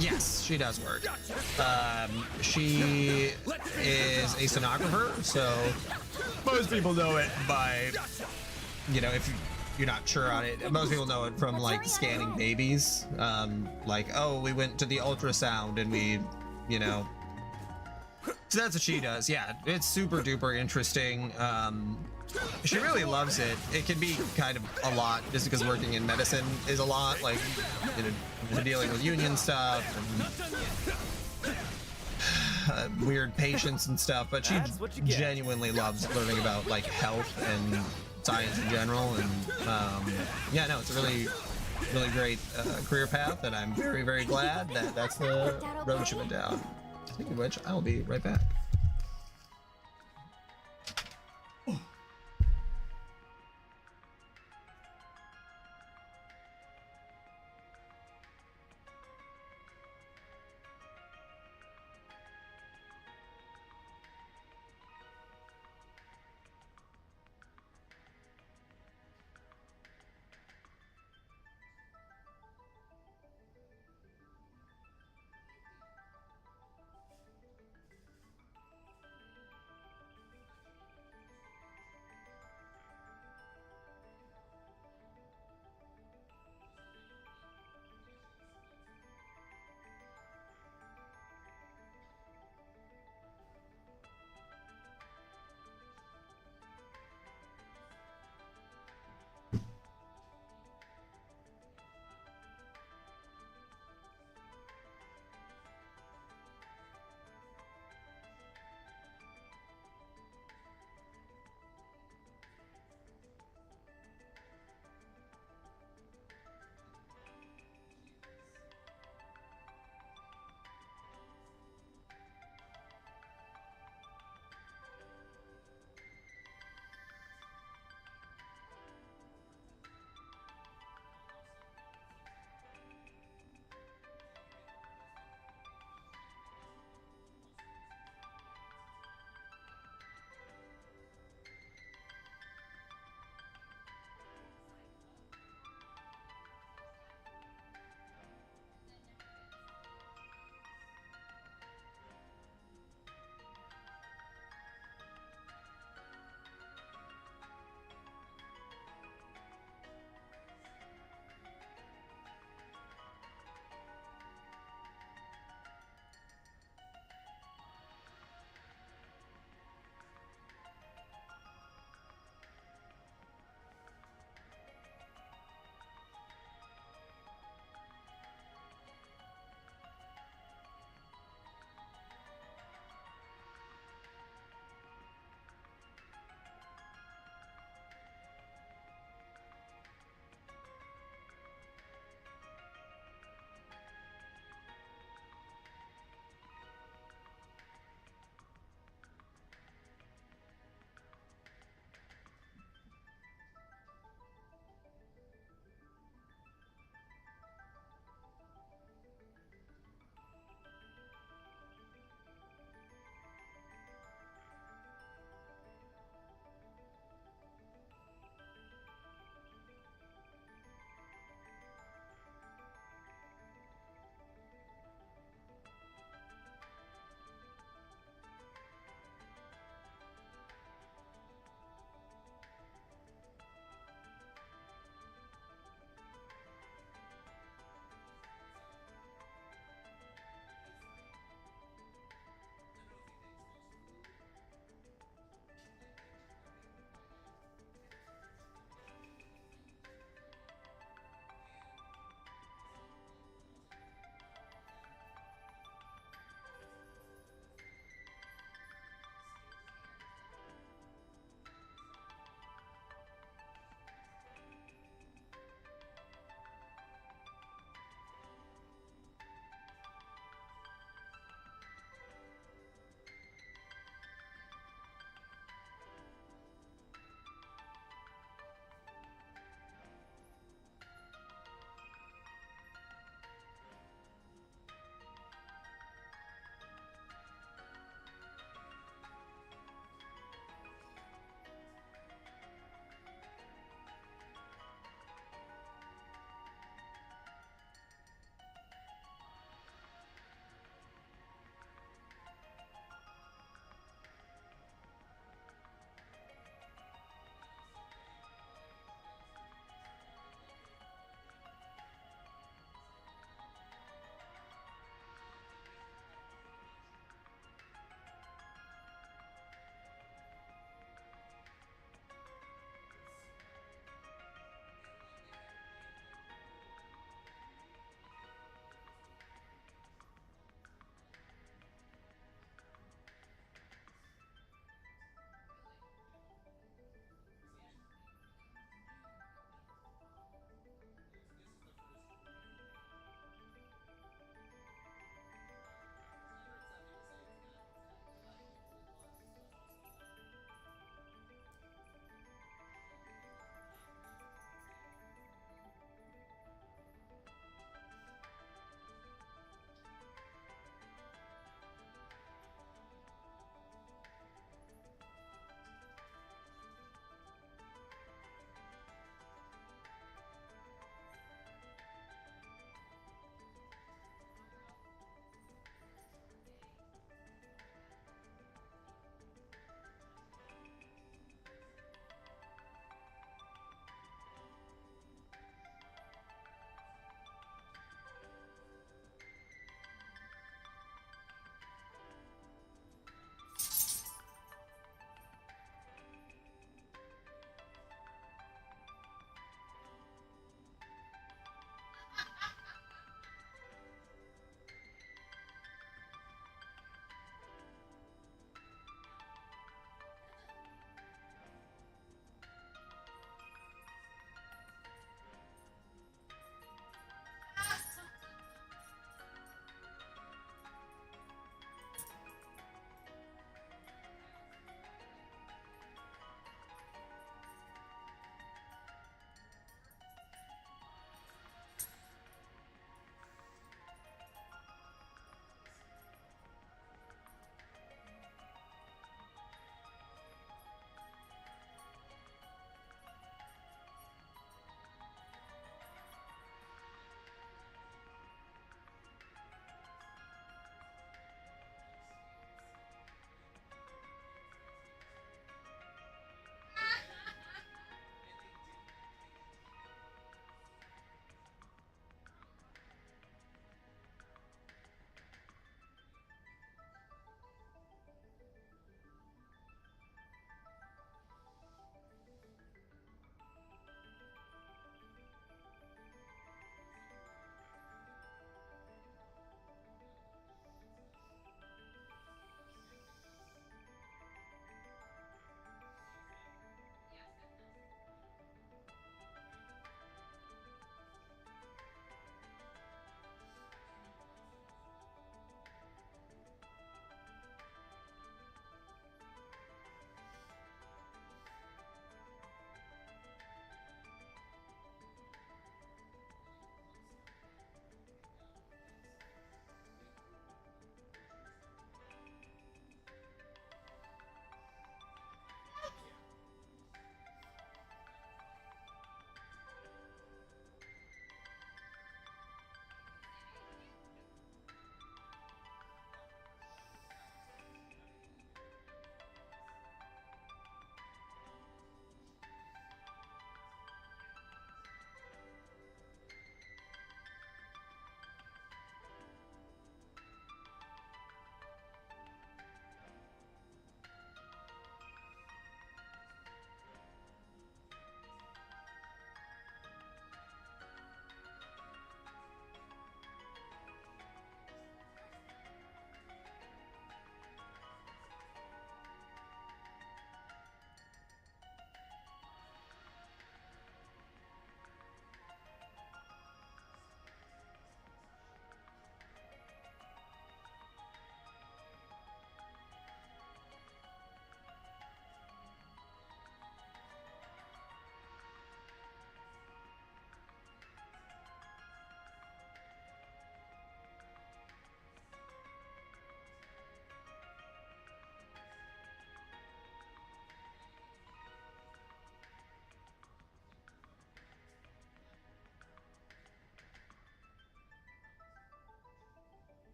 Yes, she does work. She is a sonographer, so most people know it by, you know, if you're not sure on it, most people know it from like scanning babies. Like, oh, we went to the ultrasound and we, you know. So that's what she does. Yeah, it's super duper interesting. She really loves it. It can be kind of a lot just because working in medicine is a lot, like, you know, dealing with union stuff and weird patients and stuff, but she That's what you get. genuinely loves learning about like health and science in general. And yeah, no, it's a really great career path, and I'm very, very glad that that's the road she went down. Speaking of which, I'll be right back.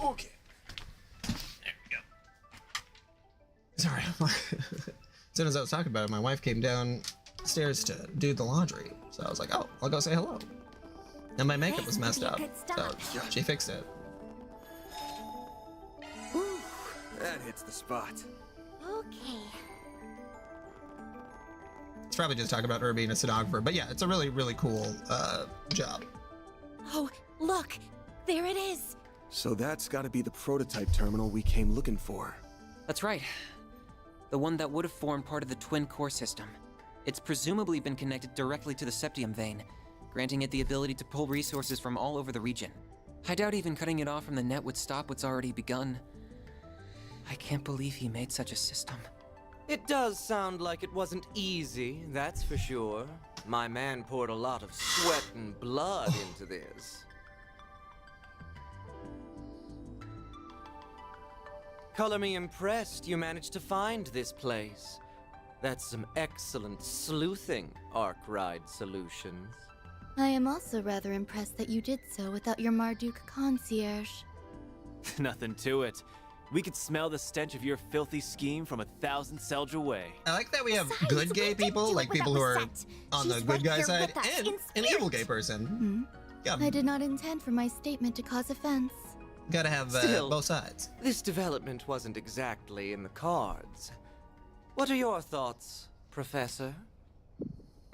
Okay. Sorry. As soon as I was talking about it, my wife came downstairs to do the laundry. So I was like, oh, I'll go say hello. And my makeup was messed up. So she fixed it. Whew, that hits the spot. Okay. It's probably just talking about her being a stenographer. But yeah, it's a really, really cool job. Oh, look! There it is! So that's gotta be the prototype terminal we came looking for. That's right. The one that would have formed part of the twin core system. It's presumably been connected directly to the septium vein, granting it the ability to pull resources from all over the region. I doubt even cutting it off from the net would stop what's already begun. I can't believe he made such a system. It does sound like it wasn't easy, that's for sure. My man poured a lot of sweat and blood into this. Color me impressed you managed to find this place. That's some excellent sleuthing, Arkwright Solutions. I am also rather impressed that you did so without your Marduk concierge. Nothing to it. We could smell the stench of your filthy scheme from 1,000 Selge away. I like that we have Besides, good we gay didn't people, do it like people without who are Lisette. on the She's good right guy here side, with us and in an evil spirit. gay person. Yeah, I did not intend for my statement to cause offense. gotta have Still. both sides. This development wasn't exactly in the cards. What are your thoughts, Professor?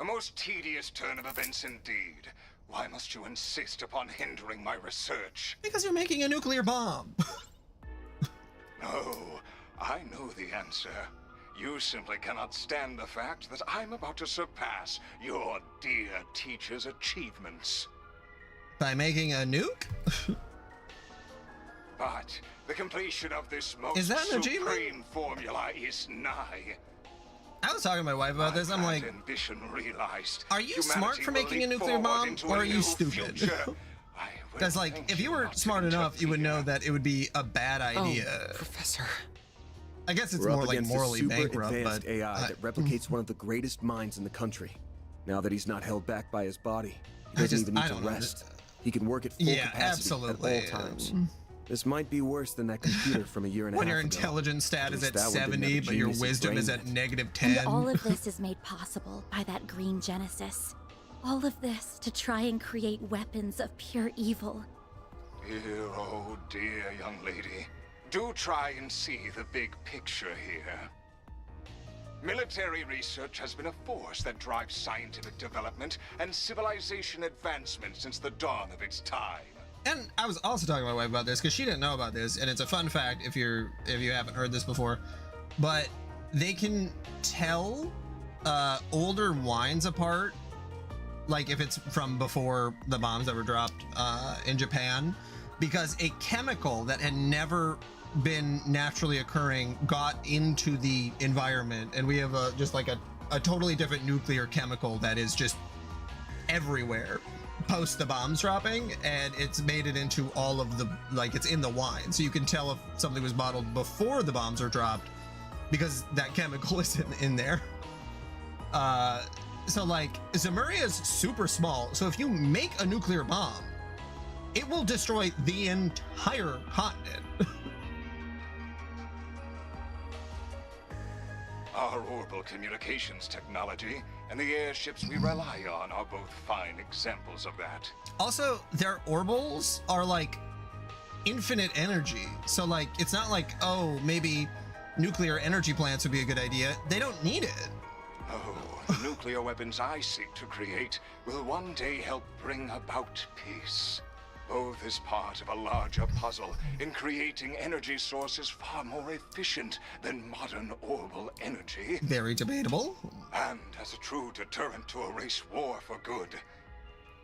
A most tedious turn of events indeed. Why must you insist upon hindering my research? Because you're making a nuclear bomb. No, I know the answer. You simply cannot stand the fact that I'm about to surpass your dear teacher's achievements. By making a nuke? But the completion of this most Is that an achievement? supreme formula is nigh. I was talking to my wife about this. I'm like, ambition realized. are you smart Humanity for will making a leap nuclear forward bomb, into or a are you new stupid? future. I will because like, thank if you were not to smart enough, you would know interfere. that it would be a bad idea. Oh, Professor. I guess it's We're more up like against morally a super bankrupt, advanced but AI that replicates one of the greatest minds in the country. Now that he's not held back by his body, he I doesn't just- even I need to don't know. rest. He can work at full Yeah, capacity absolutely. at all times. This might be worse than that computer from a year and a when half your ago. intelligence stat is least at that one didn't have 70, a but your genius wisdom is brain at net. negative 10. And all of this is made possible by that green Genesis. All of this to try and create weapons of pure evil. Dear, oh dear, young lady. Do try and see the big picture here. Military research has been a force that drives scientific development and civilization advancement since the dawn of its time. And I was also talking to my wife about this because she didn't know about this, and it's a fun fact if you haven't heard this before. But they can tell older wines apart, like if it's from before the bombs that were dropped in Japan, because a chemical that had never been naturally occurring got into the environment, and we have just like a totally different nuclear chemical that is just everywhere post the bombs dropping, and it's made it into all of the, like, it's in the wine, so you can tell if something was bottled before the bombs are dropped because that chemical is in there. So like Zemuria is super small, so if you make a nuclear bomb, it will destroy the entire continent. Our orbital communications technology and the airships we rely on are both fine examples of that. Also, their orbals are like infinite energy. So like, it's not like, oh, maybe nuclear energy plants would be a good idea. They don't need it. Oh, the nuclear weapons I seek to create will one day help bring about peace. Both as part of a larger puzzle in creating energy sources far more efficient than modern orbital energy, Very debatable. and as a true deterrent to a race war for good.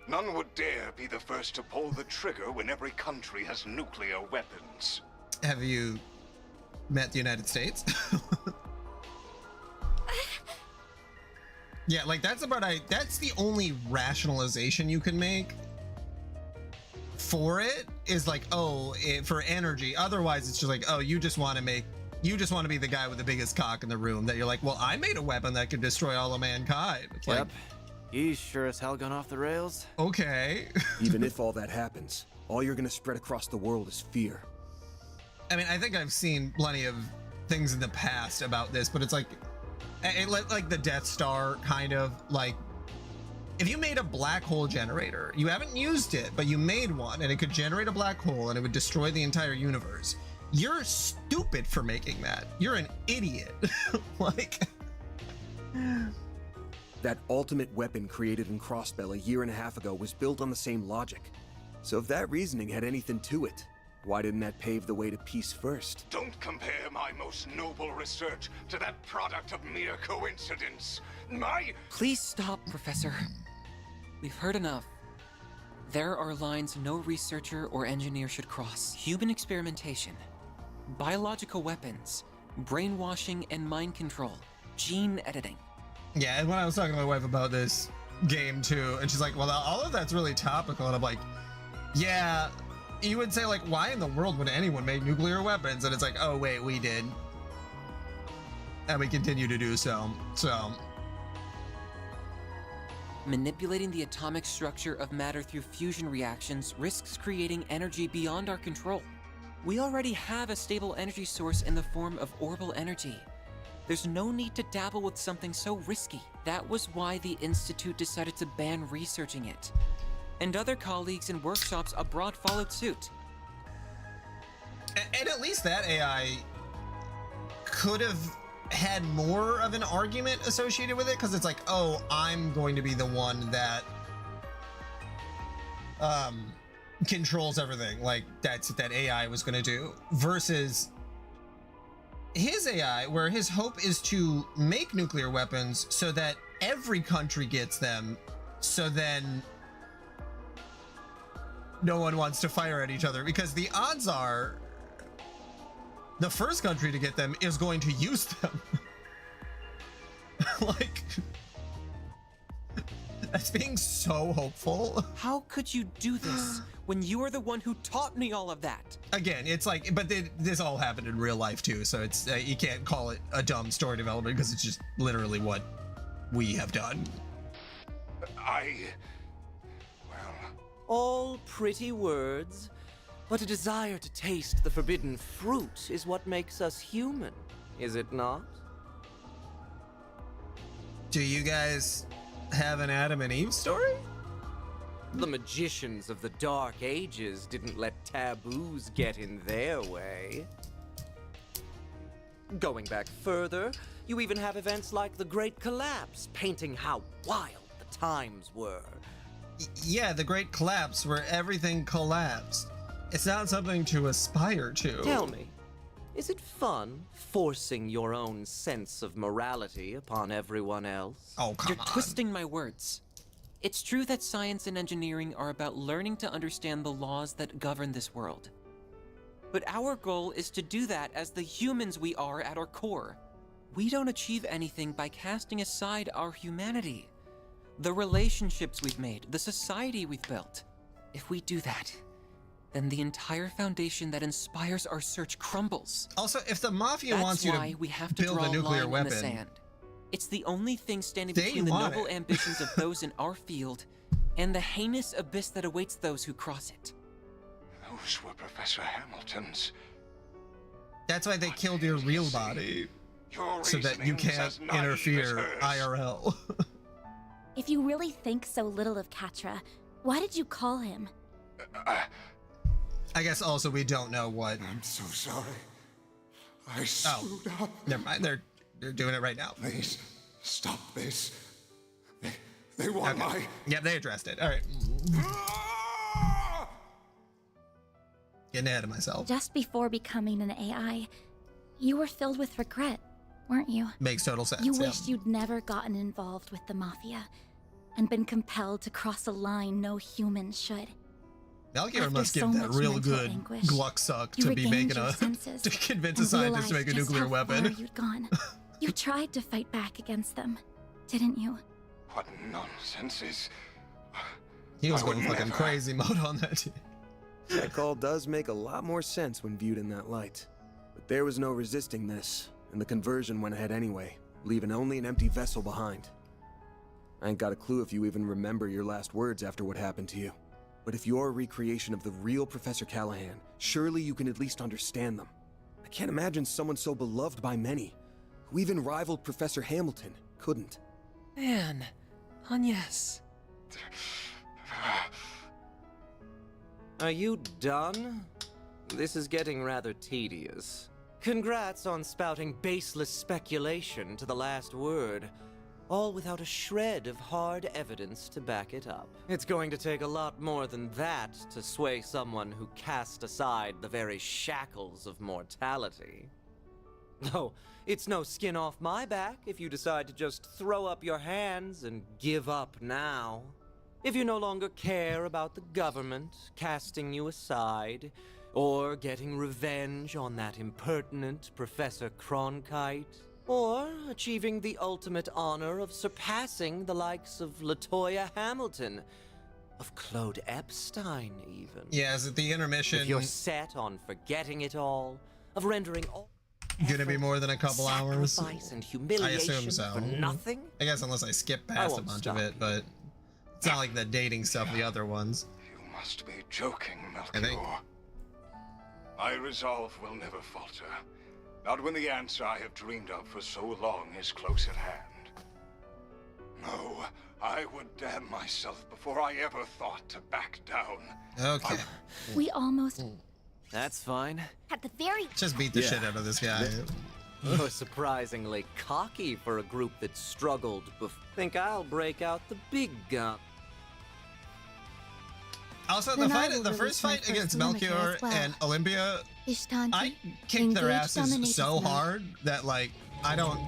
None would dare be the first to pull the trigger when every country has nuclear weapons. Have you met the United States? Yeah, like that's the only rationalization you can make for it, is like, oh, for energy. Otherwise it's just like, oh, you just want to be the guy with the biggest cock in the room, that you're like, well, I made a weapon that could destroy all of mankind. It's Yep. like, He's sure as hell gone off the rails. okay. Even if all that happens, all you're gonna spread across the world is fear. I mean, I think I've seen plenty of things in the past about this, but it's like the Death Star kind of like, if you made a black hole generator, you haven't used it, but you made one and it could generate a black hole and it would destroy the entire universe. You're stupid for making that. You're an idiot. Like, that ultimate weapon created in Crossbell a year and a half ago was built on the same logic. So if that reasoning had anything to it, why didn't that pave the way to peace first? Don't compare my most noble research to that product of mere coincidence. Please stop, Professor. We've heard enough. There are lines no researcher or engineer should cross. Human experimentation, biological weapons, brainwashing and mind control, gene editing. yeah, and when I was talking to my wife about this game too, and she's like, well, all of that's really topical, and I'm like, yeah, you would say, like, why in the world would anyone make nuclear weapons? And it's like, oh wait, we did, and we continue to do so. Manipulating the atomic structure of matter through fusion reactions risks creating energy beyond our control. We already have a stable energy source in the form of orbital energy. There's no need to dabble with something so risky. That was why the Institute decided to ban researching it. And other colleagues in workshops abroad followed suit. And at least that AI could have had more of an argument associated with it, because it's like, oh, I'm going to be the one that controls everything, like that's what that AI was going to do, versus his AI, where his hope is to make nuclear weapons so that every country gets them, so then no one wants to fire at each other, because the odds are the first country to get them is going to use them. Like, that's being so hopeful. How could you do this when you are the one who taught me all of that? Again, it's like, but this all happened in real life too, so it's you can't call it a dumb story development, because it's just literally what we have done. All pretty words, but a desire to taste the forbidden fruit is what makes us human, is it not? Do you guys have an Adam and Eve story? The magicians of the Dark Ages didn't let taboos get in their way. Going back further, you even have events like the Great Collapse, painting how wild the times were. Yeah, the Great Collapse, where everything collapsed. It's not something to aspire to. Tell me, is it fun forcing your own sense of morality upon everyone else? Oh, come on. You're twisting my words. It's true that science and engineering are about learning to understand the laws that govern this world. But our goal is to do that as the humans we are at our core. We don't achieve anything by casting aside our humanity, the relationships we've made, the society we've built. If we do that, then the entire foundation that inspires our search crumbles. Also, if the Mafia wants you to we have to build draw a nuclear line weapon, in the sand. It's the only thing standing They between the want noble it. ambitions of those in our field and the heinous abyss that awaits those who cross it. Those were Professor Hamilton's. that's why they killed your real body, Your so that you reasoning's can't as naive as interfere hers. IRL. If you really think so little of Catra, why did you call him? I guess also we don't know what. I'm so sorry. I screwed up. Never mind. They're doing it right now. Please, stop this. They want Okay. Yep, they addressed it. All right. my... Getting ahead of myself. Just before becoming an AI, you were filled with regret, weren't you? Makes total sense. You yeah. wished you'd never gotten involved with the Mafia and been compelled to cross a line no human should. Melchior After must give so that much real mental good anguish, Gluck suck you to be regained making your a senses to convince a and scientist to make a realized nuclear just how weapon. far you'd gone. You tried to fight back against them, didn't you? What nonsense is... He was I would going fucking never. crazy mode on that. That call does make a lot more sense when viewed in that light. But there was no resisting this, and the conversion went ahead anyway, leaving only an empty vessel behind. I ain't got a clue if you even remember your last words after what happened to you. But if you're a recreation of the real Professor Callahan, surely you can at least understand them. I can't imagine someone so beloved by many, who even rivaled Professor Hamilton, couldn't. Man, Agnes. Are you done? This is getting rather tedious. Congrats on spouting baseless speculation to the last word, all without a shred of hard evidence to back it up. It's going to take a lot more than that to sway someone who cast aside the very shackles of mortality. Though, it's no skin off my back if you decide to just throw up your hands and give up now. If you no longer care about the government casting you aside, or getting revenge on that impertinent Professor Cronkite, or achieving the ultimate honor of surpassing the likes of LaToya Hamilton, of Claude Epstein even. Yeah, is it the intermission If you're set on forgetting it all, of rendering all gonna be more than a couple hours? sacrifice and I humiliation assume so. for nothing? I guess unless I skip past a won't bunch stop of it, but it's not like the dating stuff, the other ones. You must be joking, I think. Melchior. My resolve will never falter. Not when the answer I have dreamed of for so long is close at hand. No, I would damn myself before I ever thought to back down. Okay. We almost That's fine. at the very Just beat the shit out of this guy. You're surprisingly cocky for a group that struggled Think I'll break out the big gun. Also, Then I the will first release my fight first against mimicker Melchior as well. and Olympia, Ishtanti, I kicked their engage asses dominatus so mode. hard that, like, I don't...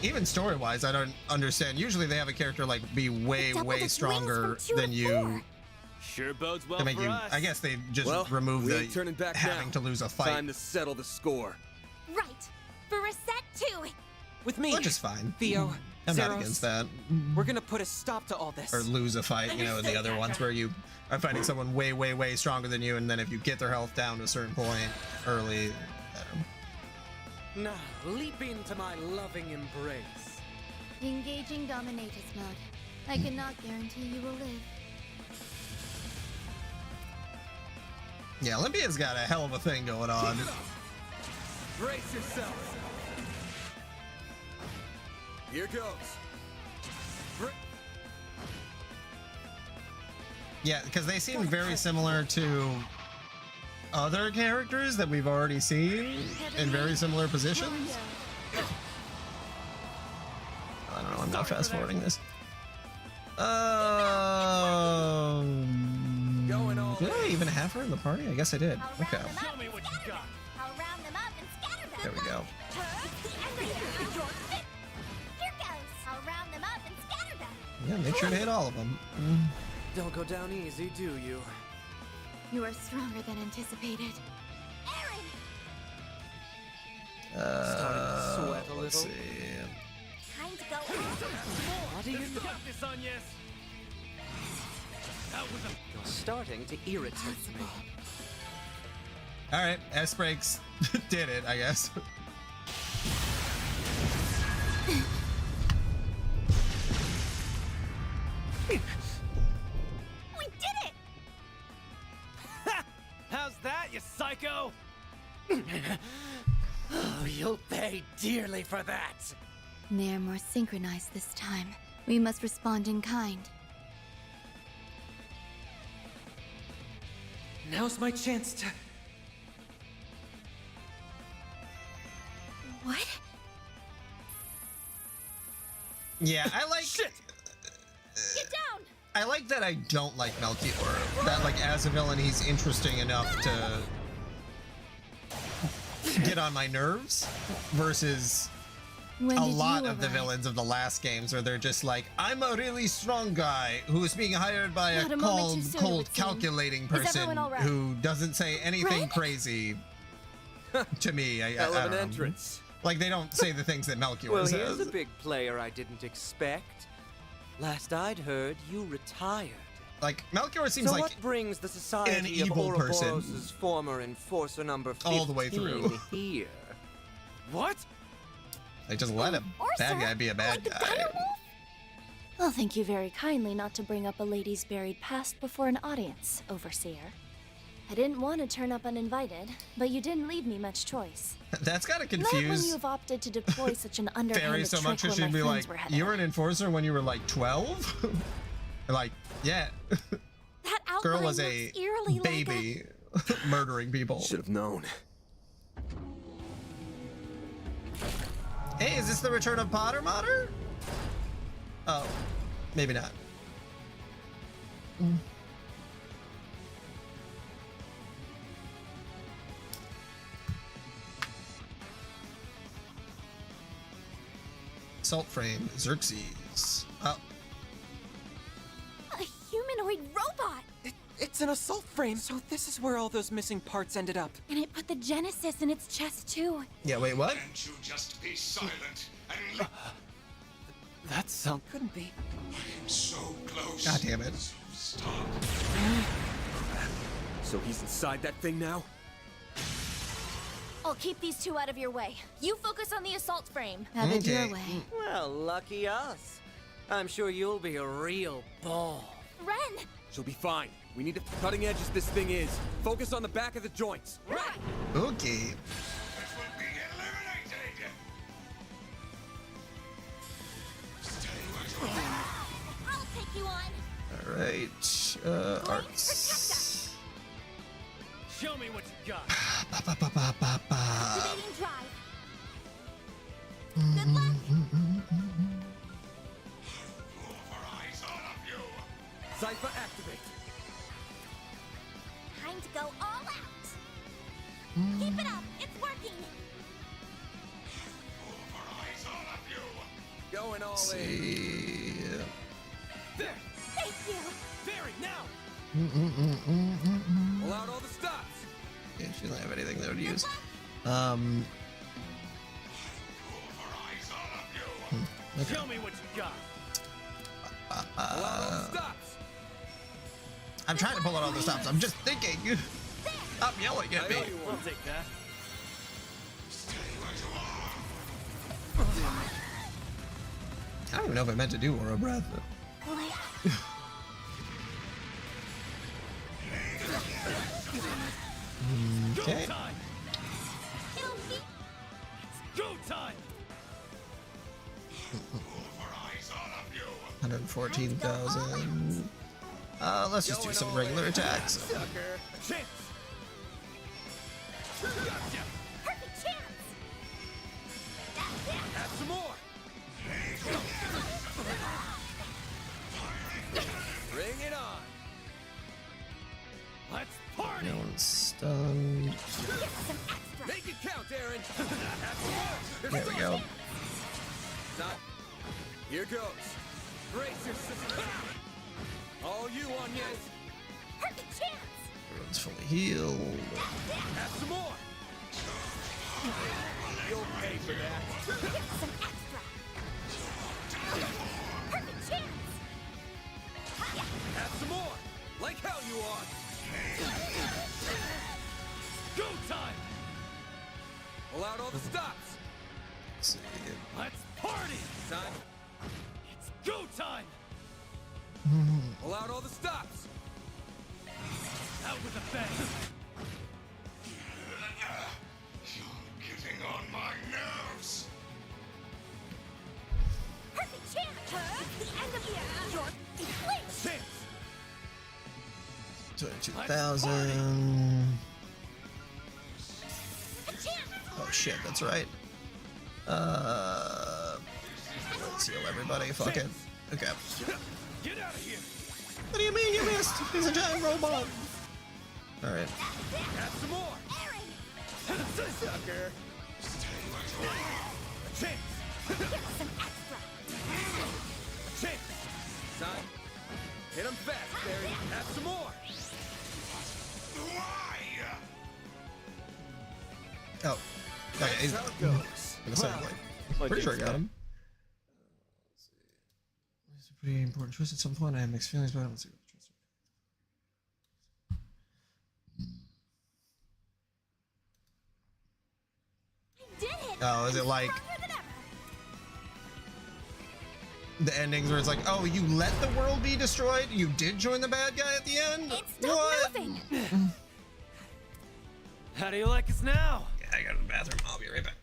Even story-wise, I don't understand. Usually they have a character, like, be way, double way the thrills stronger from 2 than to you... 4. Sure bodes well To make for you... us. I guess they just Well, remove we the ain't turning back having now. to lose a fight. Time to settle the score. right for reset 2. With me, Which is fine. Theo, I'm not Zeros, against that. We're gonna put a stop to all this. Or lose a fight, you know, the other ones where you are fighting someone way, way, way stronger than you, and then if you get their health down to a certain point early, Now, leap into my loving embrace. Engaging dominatus mode. I cannot guarantee you will live. yeah, Olympia's got a hell of a thing going on. Brace yourself. Here goes. Yeah, because they seem very similar to other characters that we've already seen in very similar positions. I don't know, I'm not fast forwarding this. Did I even have her in the party? I guess I did. Okay. Show me what you got. I'll round them up and scatter them. There we go. Here goes. I'll round them up and scatter them. Yeah, make sure to hit all of them. Don't go down easy, do you? You are stronger than anticipated. Aaron, Starting to sweat a Let's little. see. time to go on. What do you know? This on, yes. You're starting to irritate me. All right, S breaks did it, I guess. We did it. How's that, you psycho? Oh, you'll pay dearly for that. They are more synchronized this time. We must respond in kind. Now's my chance to. What? Yeah, I like. Get down. I like that I don't like Melchior. That, like, as a villain, he's interesting enough to get on my nerves versus When a did lot you of the arrive? villains of the last games where they're just like, I'm a really strong guy who is being hired by Not a a moment cold, too soon, it cold would seem. calculating Is person everyone all right? who doesn't say anything Right? crazy to me. I Hell of don't an know. entrance. Like, they don't say the things that Melchior Well, says. here's a big player I didn't expect. Last I'd heard, you retired. Like, Melchior seems So like what brings the Society an of evil person. Ouroboros' former enforcer number 15 All the way through. here? What? Like, just let a Or, bad sir, guy be a bad like the guy. direwolf? I'll thank you very kindly not to bring up a lady's buried past before an audience, Overseer. I didn't want to turn up uninvited, but you didn't leave me much choice. That's gotta Not when confuse you've opted to deploy such an Fairy underhanded so much trick because where she'd my be friends like, were headed. you were an enforcer when you were like 12? Like, yeah. That Girl outline was looks a eerily baby murdering people. Should have known. Hey, is this the return of Potter Mater? Oh, maybe not. Salt frame, Xerxes. Oh, A humanoid robot! It's an assault frame, so this is where all those missing parts ended up. And it put the Genesis in its chest too. yeah, wait, what? Can't you just be silent and That sound couldn't be. I'm so close. God damn it. So stop. So he's inside that thing now? I'll keep these two out of your way. You focus on the assault frame. Have it your Okay. way. Well, lucky us. I'm sure you'll be a real ball. Ren! She'll be fine. We need to cutting edge as this thing is. Focus on the back of the joints. Okay. It will be eliminated. Stay where you are. I'll take you on. Alright. Arts. Show me what you got. Ba, ba, ba, ba, ba, ba. Activating drive. Good luck. Pulverize all of you. Cypher activate. Time to go all out. Keep it up. It's working. Pulverize all of you. Going all Let's in. see. There. Thank you. Very now. Pull out all the stops. Yeah, she doesn't have anything there to use. Pulverize all of you. Okay. Show me what you got. Pull out all the stops. I'm trying to pull out all the stops. I'm just thinking. Stop yelling at me. I know you I'll want. take that. Stay where you are. I don't even know if I meant to do Aura Breath. Okay. Go time. It's go time. Pulverize all of you. 114,000. Let's just do some regular attacks. Sucker. A chance. Perfect chance. Have some more. Bring it on. Let's party. No one's stunned. Make it count, Aaron. Have some more. There's There we go. Stop. Here goes. Brace your system. All you, Onions. Perfect chance. Everyone's fully healed. Have some more. You'll pay for that. Some extra. Perfect chance. Have some more. Like hell you are. Go time. Pull out all the stops. Let's see. Let's party. Time. It's go time. Pull out all the stops. Out with a bang. You're getting on my nerves. Perfect chance. The end of your flinch. Chance. 22,000. A chance. Oh shit, that's right. Let's heal everybody. Fuck it. Okay. Get out of here. What do you mean you missed? He's a giant robot. Alright. Have some more. Sucker. A chance. Some extra. A chance. Son. Hit him fast, Barry. Have some more. Why? Oh. Okay, he's That's how it goes. gonna say, like, pretty sure I got him. It's a pretty important choice at some point. I have mixed feelings, but I don't see what the choice I did it. Oh, is it like Stronger than ever. the endings where it's like, oh, you let the world be destroyed? You did join the bad guy at the end? It stopped moving. How do you like us now? Yeah, I gotta go to the bathroom. I'll be right back.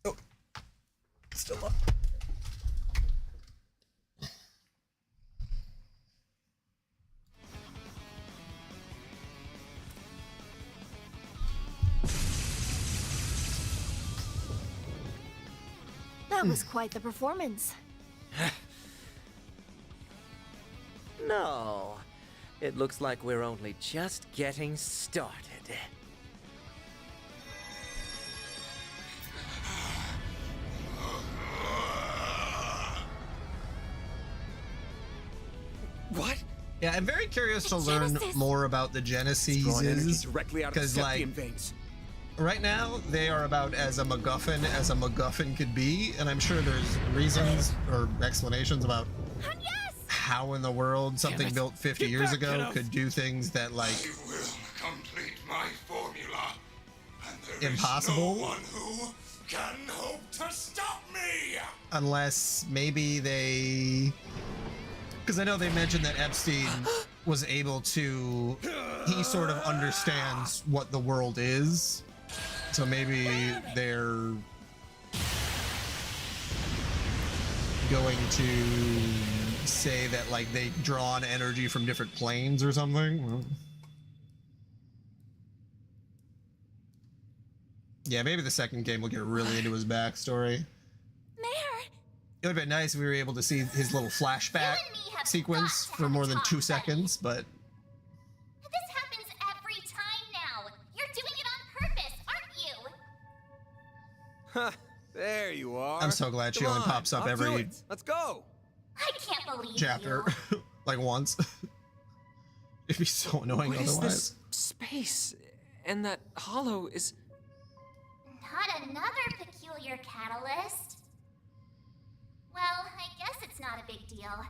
Oh, still up. That was quite the performance. No. It looks like we're only just getting started. What? Yeah, I'm very curious to learn more about the Genesees, directly out of the because like Septium veins. right now they are about as a MacGuffin could be, and I'm sure there's reasons or explanations about how in the world something built 50 years ago could do things that like I will complete my formula, and there impossible. is no one who can hope to stop me. Unless maybe they, because I know they mentioned that Epstein was able to, he sort of understands what the world is, so maybe they're going to say that like they draw on energy from different planes or something. Yeah, maybe the second game will get really into his backstory. Mayor! It would have been nice if we were able to see his little flashback sequence for more than 2 seconds, but This happens every time now. You're doing it on purpose, aren't you? Huh, there you are. I'm so glad she Come only on, pops up up to every it. Let's go. I can't believe chapter, you. like once. It'd be so annoying What is otherwise. this space? And that hollow is... Not another peculiar catalyst. Well, I guess it's not a big deal.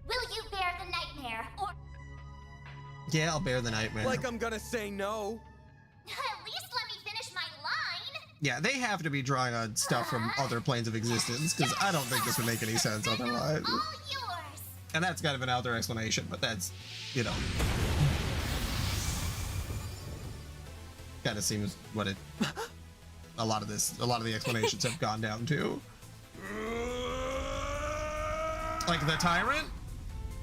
Will you bear the nightmare, or Yeah, I'll bear the nightmare. Like I'm gonna say no. at least let me finish my line? Yeah, they have to be drawing on stuff from other planes of existence, because I don't think this would make any sense otherwise. All yours. And that's kind of an out there explanation, but that's, you know, kind of seems what it. A lot of the explanations have gone down to. Like the tyrant,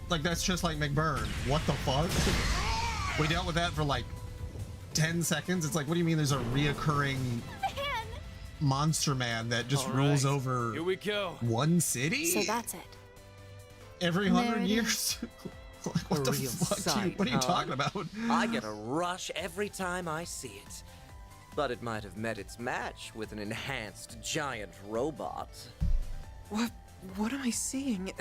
like that's just like McBurn. What the fuck? We dealt with that for like 10 seconds. It's like, what do you mean? There's a reoccurring Man! monster man that just All rules right, over Here we go. one city So that's it. every There 100 it years. Like, what A the real fuck? sight, What are you huh? talking about? I get a rush every time I see it. But it might have met its match with an enhanced giant robot. What am I seeing?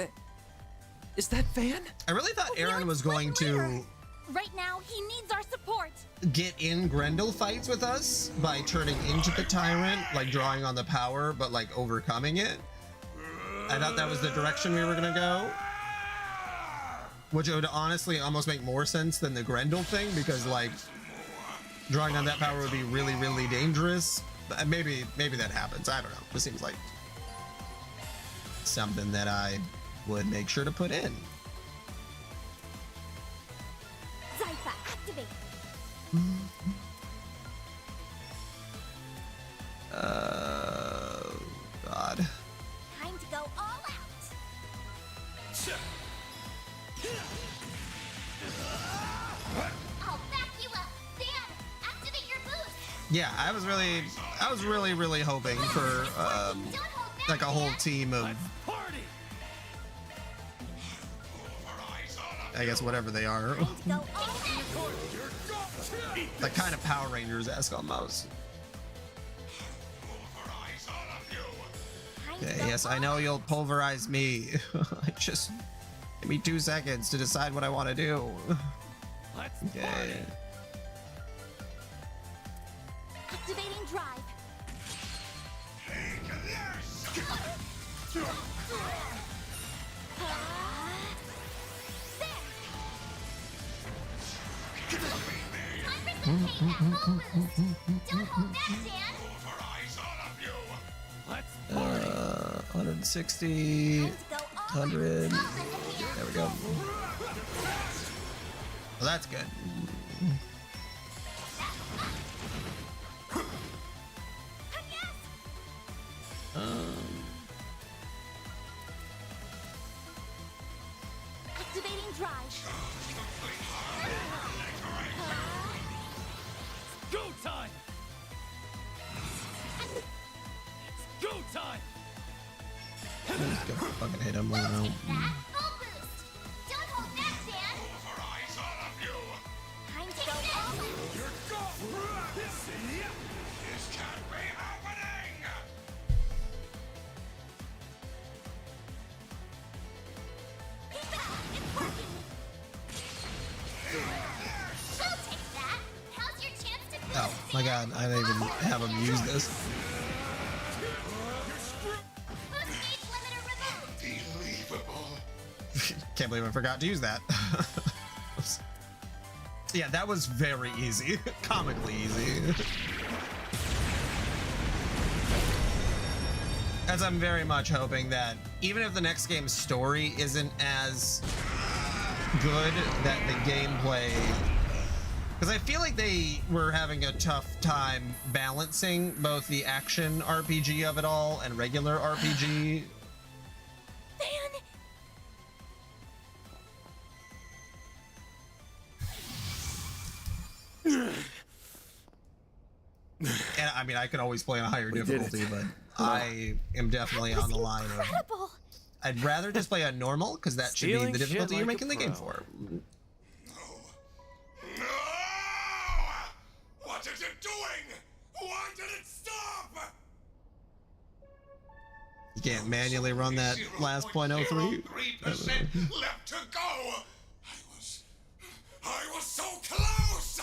Is that Van? I really thought Aaron was going to Right now, he needs our support. get in Grendel fights with us by turning into the tyrant, like drawing on the power, but like overcoming it. I thought that was the direction we were gonna go. Which would honestly almost make more sense than the Grendel thing, because like drawing on that power would be really, really dangerous. But maybe that happens. I don't know. This seems like something that I would make sure to put in. Zypha, activate. God. Time to go all out. I'll back you up. Dan, activate your boost. Yeah, I was really hoping for like a whole team of, I guess whatever they are, Time to go all out. like kind of Power Rangers-esque almost. Time to Okay, go yes, I all know out. you'll pulverize me. Just give me 2 seconds to decide what I want to do. Okay. Activating drive. Time for some pain at full boost. Don't hold back, Dan. 160, Time to go all 100. I'll lend a hand. There we go. Well, that's good. Activating drive. Go time! Go time! Just gonna fucking hit him. We'll I don't know. take that. Full boost. Don't hold back, Dan. Time to go all out. Keep it up. It's working. We'll take that. How's your chance to boost, Oh my god, I didn't even have him use this. Boost gauge limiter removed. Can't believe I forgot to use that. Yeah, that was very easy. Comically easy. As I'm very much hoping that even if the next game's story isn't as good, that the gameplay, because I feel like they were having a tough time balancing both the action RPG of it all and regular RPG. Van. And I mean, I could always play on a higher We did difficulty, it. but I am definitely on the line of Incredible. I'd rather just play on normal, because that should be Stealing the difficulty shit you're like a making the game pro. for. No! What is it doing? Why did it stop? You can't manually run that last 0.03. 0.03% left to go. I was so close.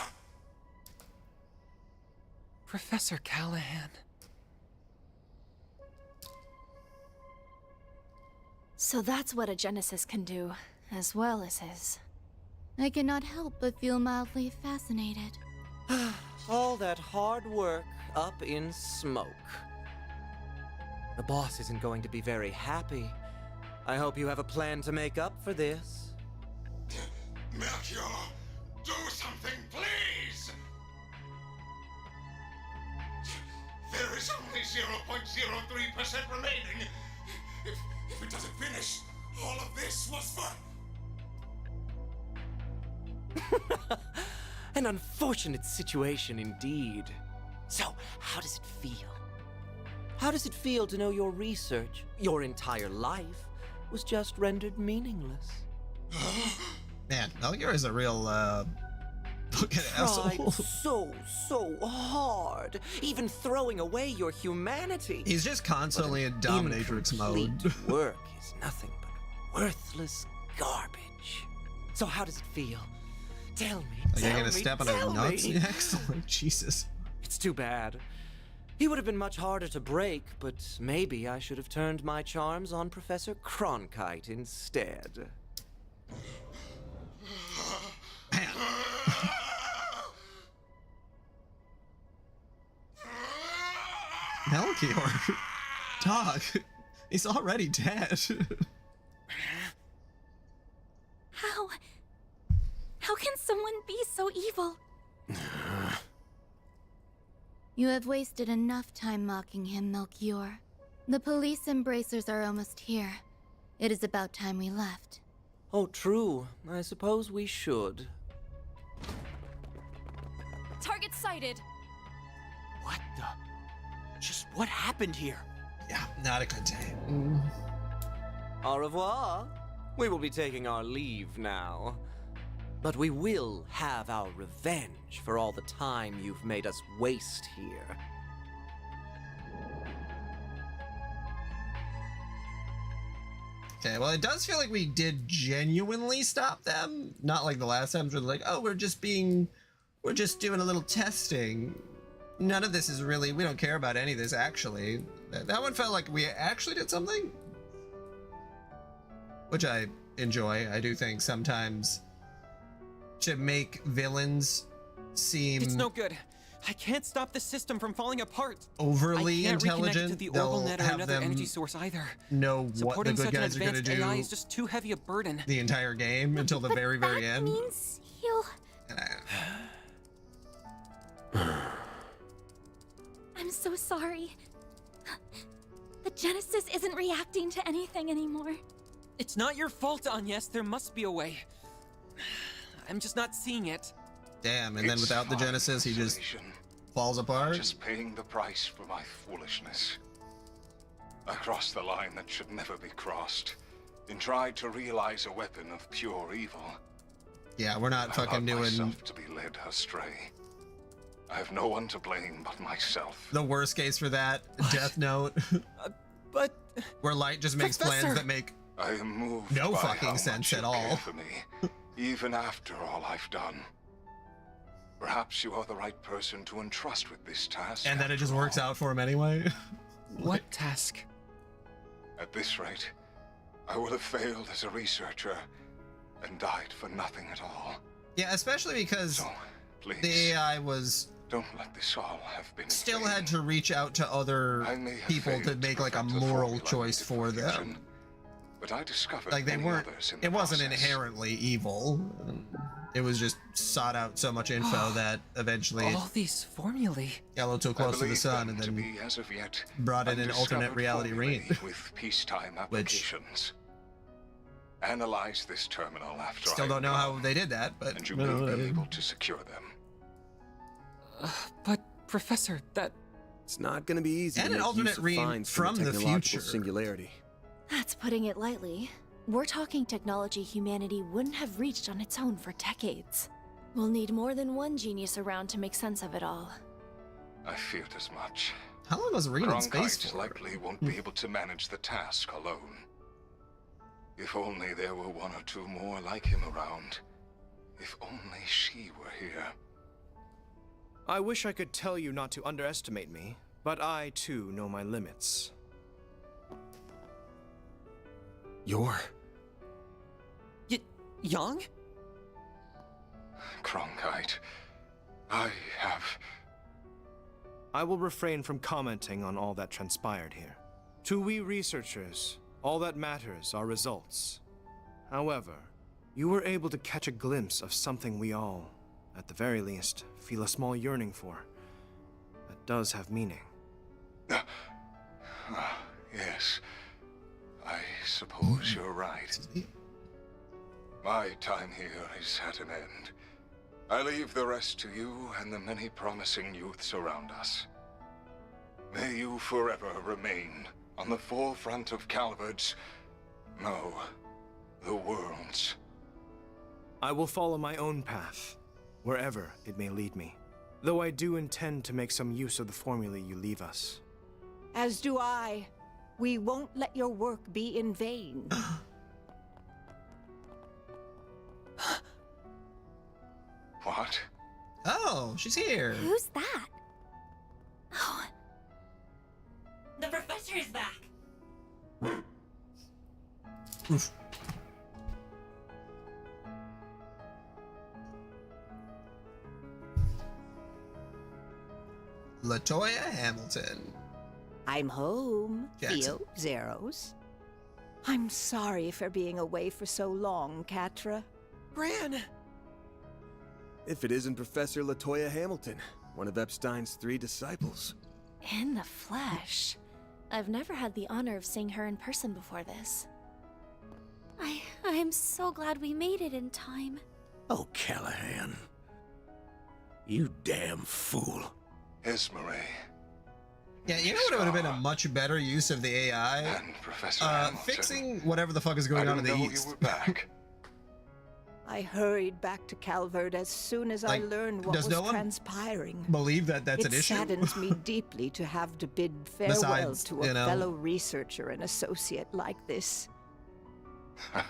Professor Callahan. So that's what a Genesis can do, as well as his. I cannot help but feel mildly fascinated. All that hard work up in smoke. The boss isn't going to be very happy. I hope you have a plan to make up for this. Melchior, do something, please. There is only 0.03% remaining. If it doesn't finish, all of this was for... An unfortunate situation indeed. So, how does it feel? How does it feel to know your research, your entire life, was just rendered meaningless? Man, Melchior is a real, fucking asshole. so hard, even throwing away your humanity. He's just constantly in dominatrix mode. Incomplete work is nothing but worthless garbage. So how does it feel? Tell me. Like, you're gonna step on his nuts next? Like, Jesus. It's too bad. He would have been much harder to break, but maybe I should have turned my charms on Professor Cronkite instead. Melchior. Dog. He's already dead. How can someone be so evil? You have wasted enough time mocking him, Melchior. The police embracers are almost here. It is about time we left. Oh, true. I suppose we should. Target sighted. What the? Just what happened here? Yeah, not a good day. Au revoir. We will be taking our leave now. But we will have our revenge for all the time you've made us waste here. Okay, well, it does feel like we did genuinely stop them. Not like the last times where they're like, oh, we're just doing a little testing. None of this is really, we don't care about any of this, actually. That one felt like we actually did something. Which I enjoy. I do think sometimes to make villains seem... It's no good. I can't stop the system from falling apart. Overly I can't intelligent. reconnect it to the orbital net or have another them energy source either. know what the Supporting good such an guys are going to advanced do AI is just too heavy a burden. the entire game until the very, very that end. means he'll... I'm so sorry. The Genesis isn't reacting to anything anymore. It's not your fault, Agnes. There must be a way. I'm just not seeing it. Damn, and then It's without the fine, Genesis, he just Isolation. falls apart. Just paying the price for my foolishness. I crossed the line that should never be crossed, and tried to realize a weapon of pure evil. Yeah, we're not I fucking allowed doing myself to be led astray. I have no one to blame but myself. the worst case for that. Death Note, But where Light just makes Professor! plans that make I am moved no by fucking how sense much you at all. care for me, even after all I've done. Perhaps you are the right person to entrust with this task. and then it just after works all. out for him anyway. what task? At this rate, I would have failed as a researcher and died for nothing at all. Yeah, especially because So, please, the AI was don't let this all have been in still vain. had to reach out to other I may have people to failed make like a perfect the moral formula choice needed for them. fusion, But I discovered Like they many weren't. others in the It wasn't process. inherently evil. It was just sought out so much info that eventually it All these formulae. got a little too I close to the believe sun, them and to then be, as of yet, brought in an alternate undiscovered reality formulae ring. with peacetime Which- applications. Analyze this terminal after still I don't know am how gone, they did that, but and you will be able to secure them. But Professor, that It's not going to be easy And to an make alternate use of read finds from the the technological future. singularity. That's putting it lightly. We're talking technology humanity wouldn't have reached on its own for decades. We'll need more than one genius around to make sense of it all. I feared as much. how long was Reed in space Cronkite for? likely won't be able to manage the task alone. If only there were one or two more like him around. If only she were here. I wish I could tell you not to underestimate me, but I too know my limits. You're... Young? Cronkite, I have... I will refrain from commenting on all that transpired here. To we researchers, all that matters are results. However, you were able to catch a glimpse of something we all, at the very least, feel a small yearning for. That does have meaning. Yes, I suppose you're right. My time here is at an end. I leave the rest to you and the many promising youths around us. May you forever remain on the forefront of Calvard's, no, the world's. I will follow my own path, wherever it may lead me. Though I do intend to make some use of the formulae you leave us. As do I. We won't let your work be in vain. What? Oh, she's here. Who's that? Oh, The professor is back. Oof. Latoya Hamilton. I'm home, Jackson. Theo Zeros. I'm sorry for being away for so long, Catra. Bran! If it isn't Professor Latoya Hamilton, one of Epstein's 3 disciples. In the flesh. I've never had the honor of seeing her in person before this. I'm so glad we made it in time. Oh, Callahan. You damn fool. Esmeralda. Yeah, you know what would have been a much better use of the AI? And Professor Hamilton. Fixing whatever the fuck is going on in the I east. you were back. I hurried back to Calvard as soon as I learned what does was no one transpiring. believe that that's it an issue? saddens me deeply to have to bid farewell Besides, to a you know. fellow researcher and associate like this. I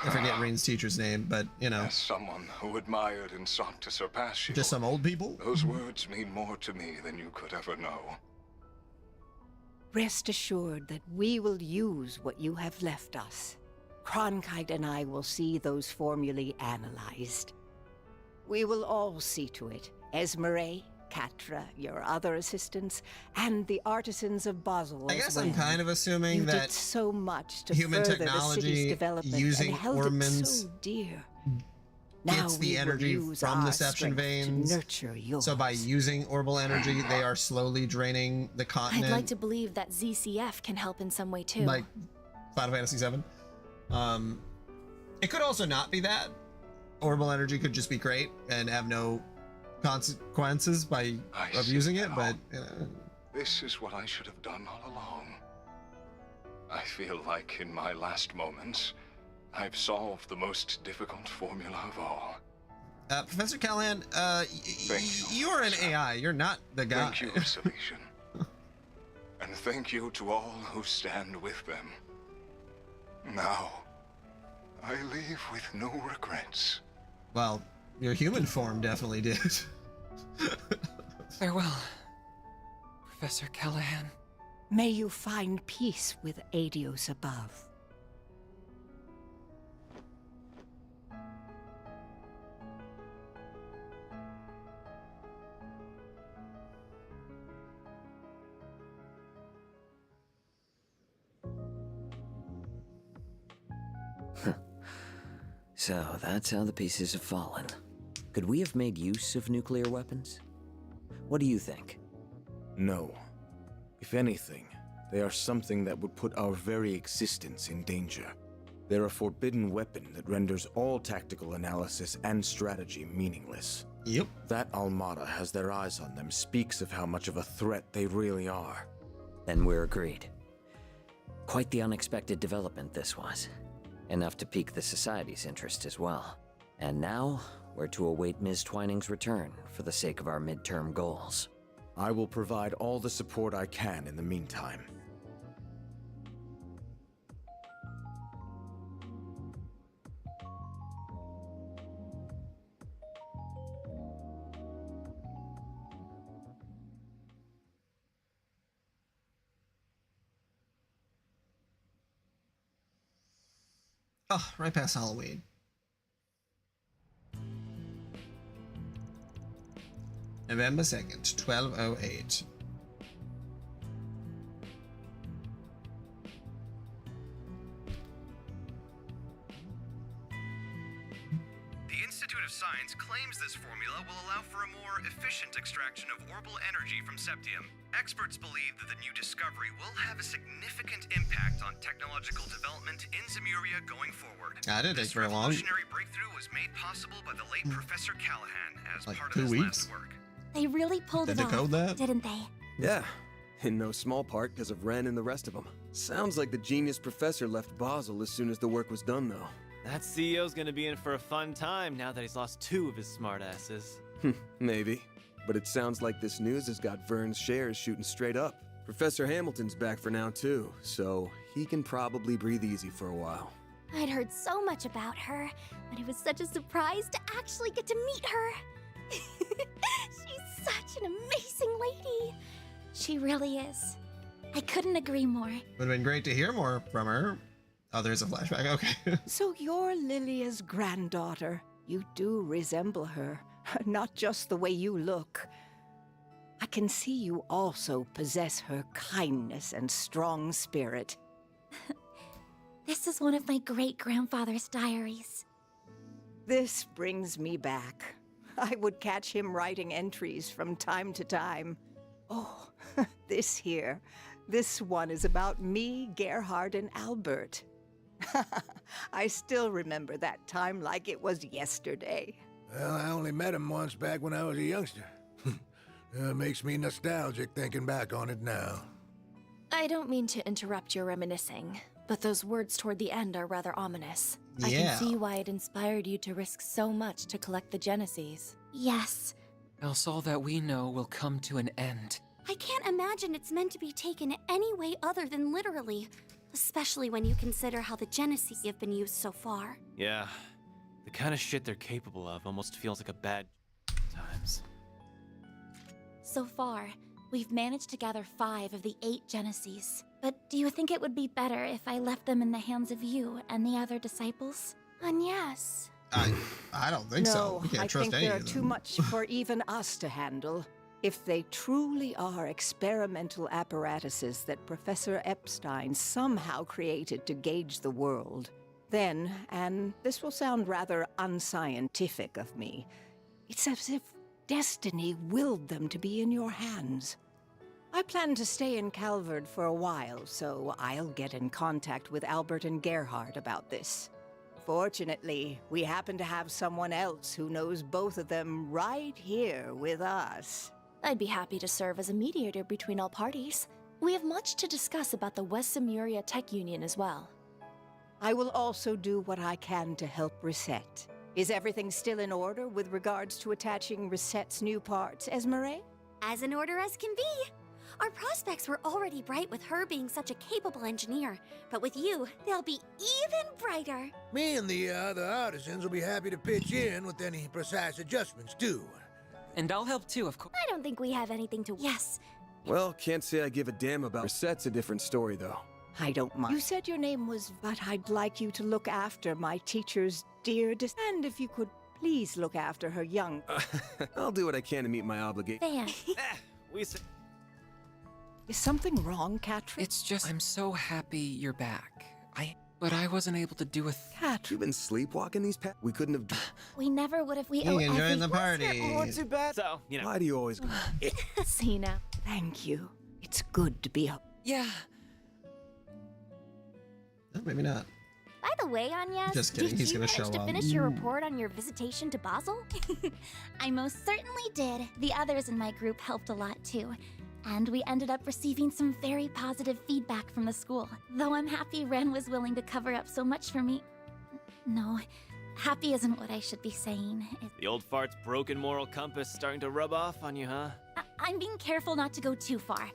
forget Rain's teacher's name, but, you know. As someone who admired and sought to surpass you. Just some old people? Those words mean more to me than you could ever know. Rest assured that we will use what you have left us. Cronkite and I will see those formulae analyzed. We will all see to it. Esmeralda, Catra, your other assistants, and the artisans of Basel. I guess I'm kind of assuming you that did so much to human further the technology city's development using and held Ormans it so dear. Now gets the we will energy use from our deception strength to veins. nurture yours. So by using orbital energy, they are slowly draining the continent. I'd like to believe that ZCF can help in some way too. Like Final Fantasy VII. It could also not be that. Orbital energy could just be great and have no consequences of using it, but This is what I should have done all along. I feel like in my last moments, I've solved the most difficult formula of all. Professor Callahan, you are an AI. You're not the guy. Thank you, Salesian. And thank you to all who stand with them. Now, I leave with no regrets. Well, your human form definitely did. Farewell, Professor Callahan. May you find peace with Adios above. So that's how the pieces have fallen. Could we have made use of nuclear weapons? What do you think? No. If anything, they are something that would put our very existence in danger. They're a forbidden weapon that renders all tactical analysis and strategy meaningless. Yep. That Armada has their eyes on them speaks of how much of a threat they really are. Then we're agreed. Quite the unexpected development this was. Enough to pique the Society's interest as well. And now, we're to await Ms. Twining's return for the sake of our midterm goals. I will provide all the support I can in the meantime. Oh, right past Halloween. November 2nd, 1208. The Institute of Science claims this formula will allow for a more efficient extraction of orbital energy from Septium. Experts believe that the new discovery will have a significant impact on technological development in Zemuria going forward. That didn't take This very long. revolutionary breakthrough was made possible by the late Professor Callahan as Like part 2 of his weeks? last work. They really pulled Did it they code off, that? didn't they? Yeah, in no small part because of Ren and the rest of them. Sounds like the genius professor left Basel as soon as the work was done, though. That CEO's gonna be in for a fun time now that he's lost 2 of his smartasses. Maybe. But it sounds like this news has got Vern's shares shooting straight up. Professor Hamilton's back for now, too, so he can probably breathe easy for a while. I'd heard so much about her, but it was such a surprise to actually get to meet her. She's such an amazing lady. She really is. I couldn't agree more. Would have been great to hear more from her. Oh, there's a flashback. Okay. So you're Lilia's granddaughter. You do resemble her, not just the way you look. I can see you also possess her kindness and strong spirit. This is one of my great-grandfather's diaries. This brings me back. I would catch him writing entries from time to time. Oh, this here. This one is about me, Gerhard, and Albert. I still remember that time like it was yesterday. Well, I only met him once back when I was a youngster. Makes me nostalgic thinking back on it now. I don't mean to interrupt your reminiscing, but those words toward the end are rather ominous. I Yeah. can see why it inspired you to risk so much to collect the Genesees. Yes. Else all that we know will come to an end. I can't imagine it's meant to be taken any way other than literally, especially when you consider how the Genesees have been used so far. Yeah, the kind of shit they're capable of almost feels like a bad times. So far, we've managed to gather 5 of the 8 Genesees. But do you think it would be better if I left them in the hands of you and the other disciples? And yes. I don't think so. We can't I trust think any they're of them. too much for even us to handle. If they truly are experimental apparatuses that Professor Epstein somehow created to gauge the world, then, and this will sound rather unscientific of me, it's as if destiny willed them to be in your hands. I plan to stay in Calvard for a while, so I'll get in contact with Albert and Gerhard about this. Fortunately, we happen to have someone else who knows both of them right here with us. I'd be happy to serve as a mediator between all parties. We have much to discuss about the West Simuria Tech Union as well. I will also do what I can to help Reset. Is everything still in order with regards to attaching Reset's new parts, Esmeralda? As in order as can be. Our prospects were already bright with her being such a capable engineer, but with you, they'll be even brighter. Me and the other artisans will be happy to pitch in with any precise adjustments, too. And I'll help too, of course. I don't think we have anything to... Yes. Well, can't say I give a damn about Reset's a different story, though. I don't mind. You said your name was, but I'd like you to look after my teacher's dear and if you could please look after her young... I'll do what I can to meet my obligation. Fan. We said... Is something wrong, Katrin? It's just, I'm so happy you're back. But I wasn't able to do a Katrin. You've been sleepwalking these past... We couldn't have... We never would have... We You owe enjoying every... the party? Oh, too bad. So, you know. Why do you always... Cena. Thank you. It's good to be up. Yeah. No, maybe not. By the way, Anya, Just kidding, did he's you gonna manage show to up. finish your report on your visitation to Basel? I most certainly did. The others in my group helped a lot too. And we ended up receiving some very positive feedback from the school. Though I'm happy Ren was willing to cover up so much for me. No, happy isn't what I should be saying. The old fart's broken moral compass starting to rub off on you, huh? I'm being careful not to go too far.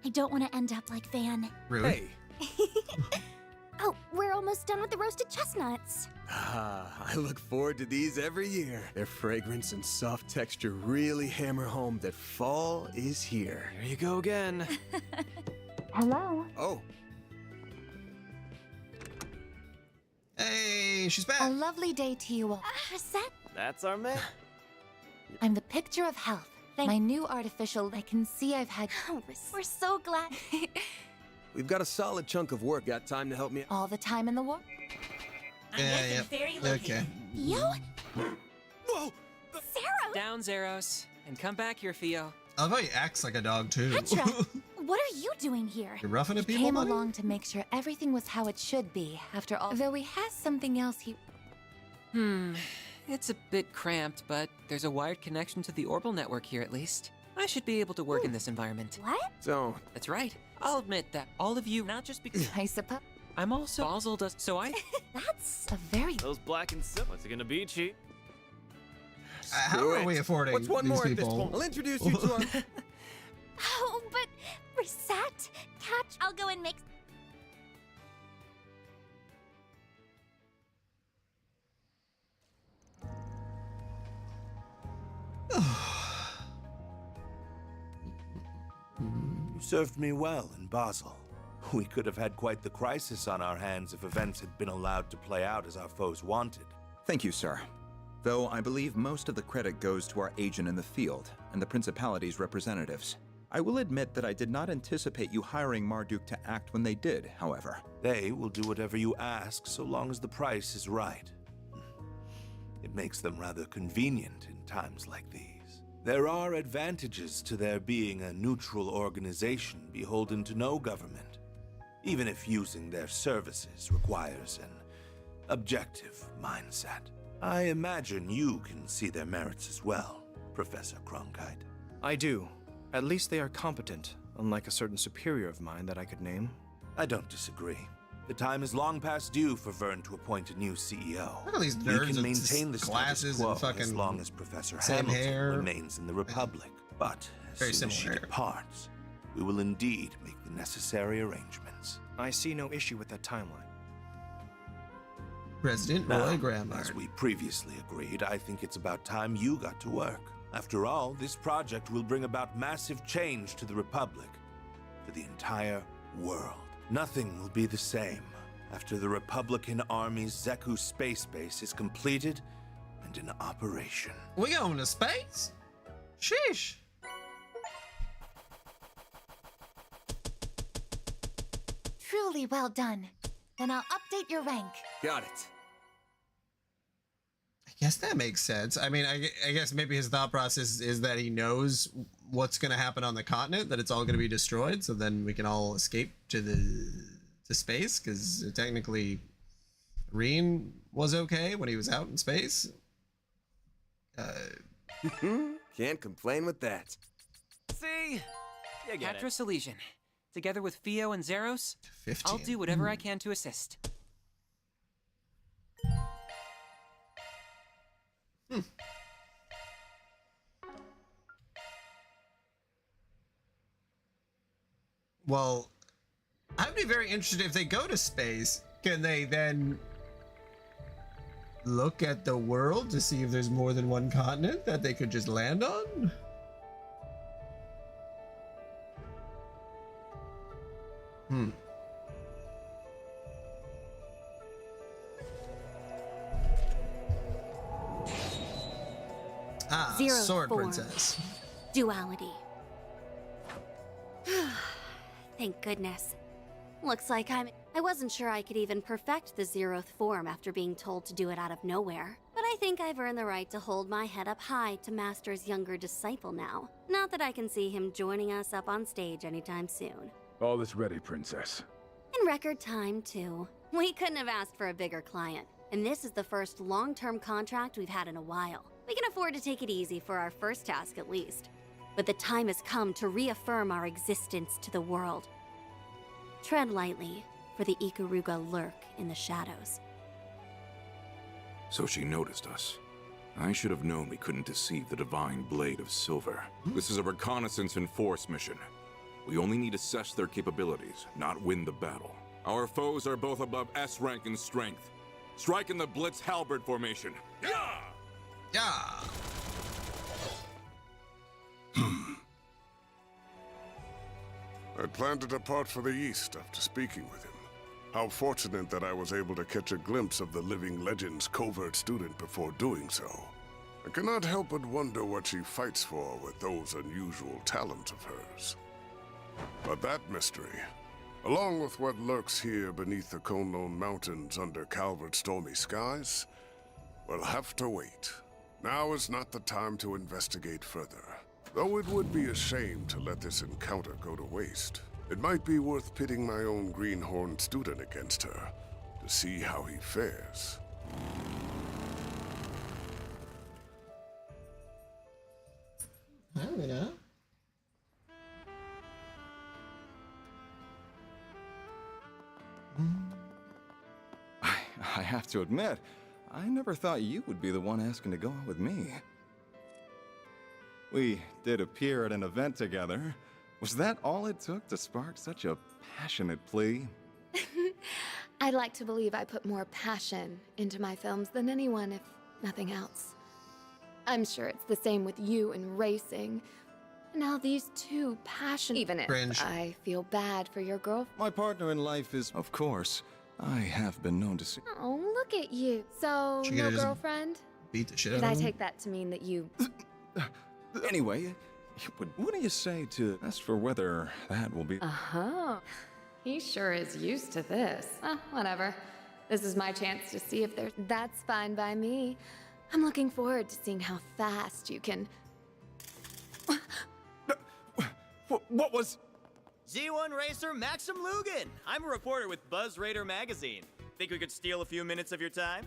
I don't want to end up like Van. Rude. Hey. Oh, we're almost done with the roasted chestnuts. I look forward to these every year. Their fragrance and soft texture really hammer home that fall is here. Here you go again. Hello. Oh. Hey, she's back. A lovely day to you all. Reset? That's our man. I'm the picture of health. My new artificial, I can see I've had... We're so glad. We've got a solid chunk of work. Got time to help me? All the time in the world. Yeah, yeah. Okay. Yo? Whoa! Sarah! Down, Zeros. And come back here, Theo. I love how he acts like a dog, too. Petra, what are you doing here? You're roughing at people, Came buddy? along to make sure everything was how it should be, after all. Though he has something else he... It's a bit cramped, but there's a wired connection to the orbital network here at least. I should be able to work in this environment. What? So, That's right. I'll admit that all of you, not just because I suppose. I'm also Basel does, so I. That's a very. Those black and silver. What's it gonna be, cheap? How Screw are it. we affording What's one these more at this people? point? I'll introduce you to our... Oh, but reset, catch. I'll go and make. You served me well in Basel. We could have had quite the crisis on our hands if events had been allowed to play out as our foes wanted. Thank you, sir. Though I believe most of the credit goes to our agent in the field and the Principality's representatives. I will admit that I did not anticipate you hiring Marduk to act when they did, however. They will do whatever you ask so long as the price is right. It makes them rather convenient in times like these. There are advantages to their being a neutral organization beholden to no government, even if using their services requires an objective mindset. I imagine you can see their merits as well, Professor Cronkite. I do. At least they are competent, unlike a certain superior of mine that I could name. I don't disagree. The time is long past due for Vern to appoint a new CEO. Look at these We nerds can with maintain the glasses status quo and fucking as long as Professor same Hamilton hair. remains in the Republic. But as Very soon as she similar hair. departs, we will indeed make the necessary arrangements. I see no issue with that timeline. President Now, Roy Grammar. as we previously agreed, I think it's about time you got to work. After all, this project will bring about massive change to the Republic, for the entire world. Nothing will be the same after the Republican Army's Zeku space base is completed and in operation. We going to space? Sheesh. Truly well done. Then I'll update your rank. Got it. I guess that makes sense. I mean, I guess maybe his thought process is that he knows what's going to happen on the continent, that it's all going to be destroyed, so then we can all escape to space, because technically Reen was okay when he was out in space. Can't complain with that. See? You get it. Patros Elysian. Together with Fio and Zeros, 15. I'll do whatever I can to assist. Well, I'd be very interested if they go to space. Can they then look at the world to see if there's more than one continent that they could just land on? Ah, Zero Sword form. Princess. Duality. Thank goodness. Looks like I wasn't sure I could even perfect the zeroth form after being told to do it out of nowhere. But I think I've earned the right to hold my head up high to Master's younger disciple now. Not that I can see him joining us up on stage anytime soon. All is ready, Princess. In record time, too. We couldn't have asked for a bigger client. And this is the first long-term contract we've had in a while. We can afford to take it easy for our first task at least. But the time has come to reaffirm our existence to the world. Tread lightly, for the Ikaruga lurk in the shadows. So she noticed us. I should have known we couldn't deceive the Divine Blade of Silver. This is a reconnaissance and force mission. We only need to assess their capabilities, not win the battle. Our foes are both above S rank in strength. Strike in the Blitz Halberd formation. Yeah! Yeah. I plan to depart for the east after speaking with him. How fortunate that I was able to catch a glimpse of the living legend's covert student before doing so. I cannot help but wonder what she fights for with those unusual talents of hers. But that mystery, along with what lurks here beneath the Conlone Mountains under Calvert's stormy skies, will have to wait. Now is not the time to investigate further. Though it would be a shame to let this encounter go to waste, it might be worth pitting my own greenhorn student against her to see how he fares. know. I have to admit, I never thought you would be the one asking to go out with me. We did appear at an event together. Was that all it took to spark such a passionate plea? I'd like to believe I put more passion into my films than anyone, if nothing else. I'm sure it's the same with you and racing. Now these two passion. Even if Cringe. I feel bad for your girl. My partner in life is, of course, I have been known to see. Oh, look at you. So, She no gonna just girlfriend? Beat the shit Did out I of him. take that to mean that you... Anyway, what do you say to as for whether that will be? Uh-huh. He sure is used to this. Whatever. This is my chance to see if there's... That's fine by me. I'm looking forward to seeing how fast you can... What was... Z1 Racer Maxim Lugan. I'm a reporter with Buzz Raider magazine. Think we could steal a few minutes of your time?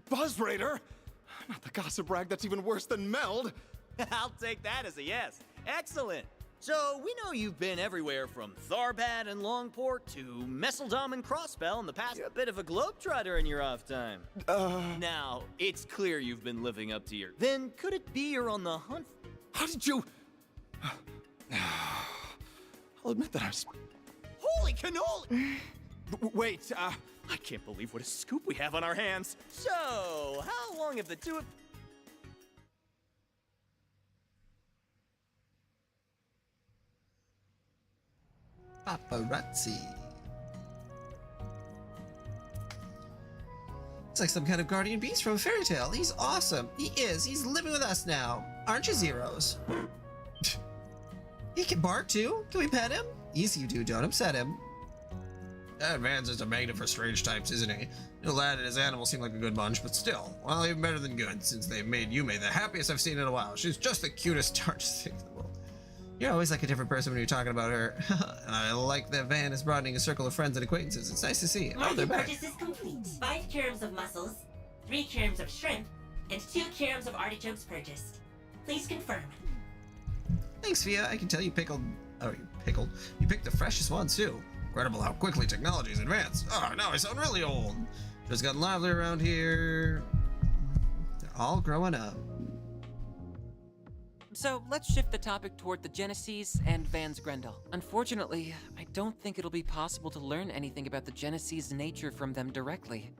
Buzz Raider? Not the gossip rag that's even worse than Meld. I'll take that as a yes. Excellent. So, we know you've been everywhere from Tharbad and Longport to Messeldom and Crossbell in the past. You're a bit of a globetrotter in your off time. Now, it's clear you've been living up to your... Then, could it be you're on the hunt? How did you... I'll admit that I was... Holy cannoli! Wait, I can't believe what a scoop we have on our hands. So, how long have the two of... Paparazzi. It's like some kind of guardian beast from a fairy tale. He's awesome. He is. He's living with us now. Aren't you, Zeros? He can bark too. Can we pet him? Easy you do. Don't upset him. That man's just a magnet for strange types, isn't he? The lad and his animals seem like a good bunch, but still, well, even better than good, since they've made Yume the happiest I've seen in a while. She's just the cutest darndest thing in the world. You're always like a different person when you're talking about her. I like that Van is broadening a circle of friends and acquaintances. It's nice to see. Oh, they're back. Purchase is complete. 5 kilograms of mussels, 3 kilograms of shrimp, and 2 kilograms of artichokes purchased. Please confirm. Thanks, Fia. I can tell you pickled. Oh, you pickled. You picked the freshest ones, too. Incredible how quickly technology is advanced. Oh, now I sound really old. Just gotten lively around here. They're all growing up. So let's shift the topic toward the Genesees and Van's Grendel. Unfortunately, I don't think it'll be possible to learn anything about the Genesees' nature from them directly.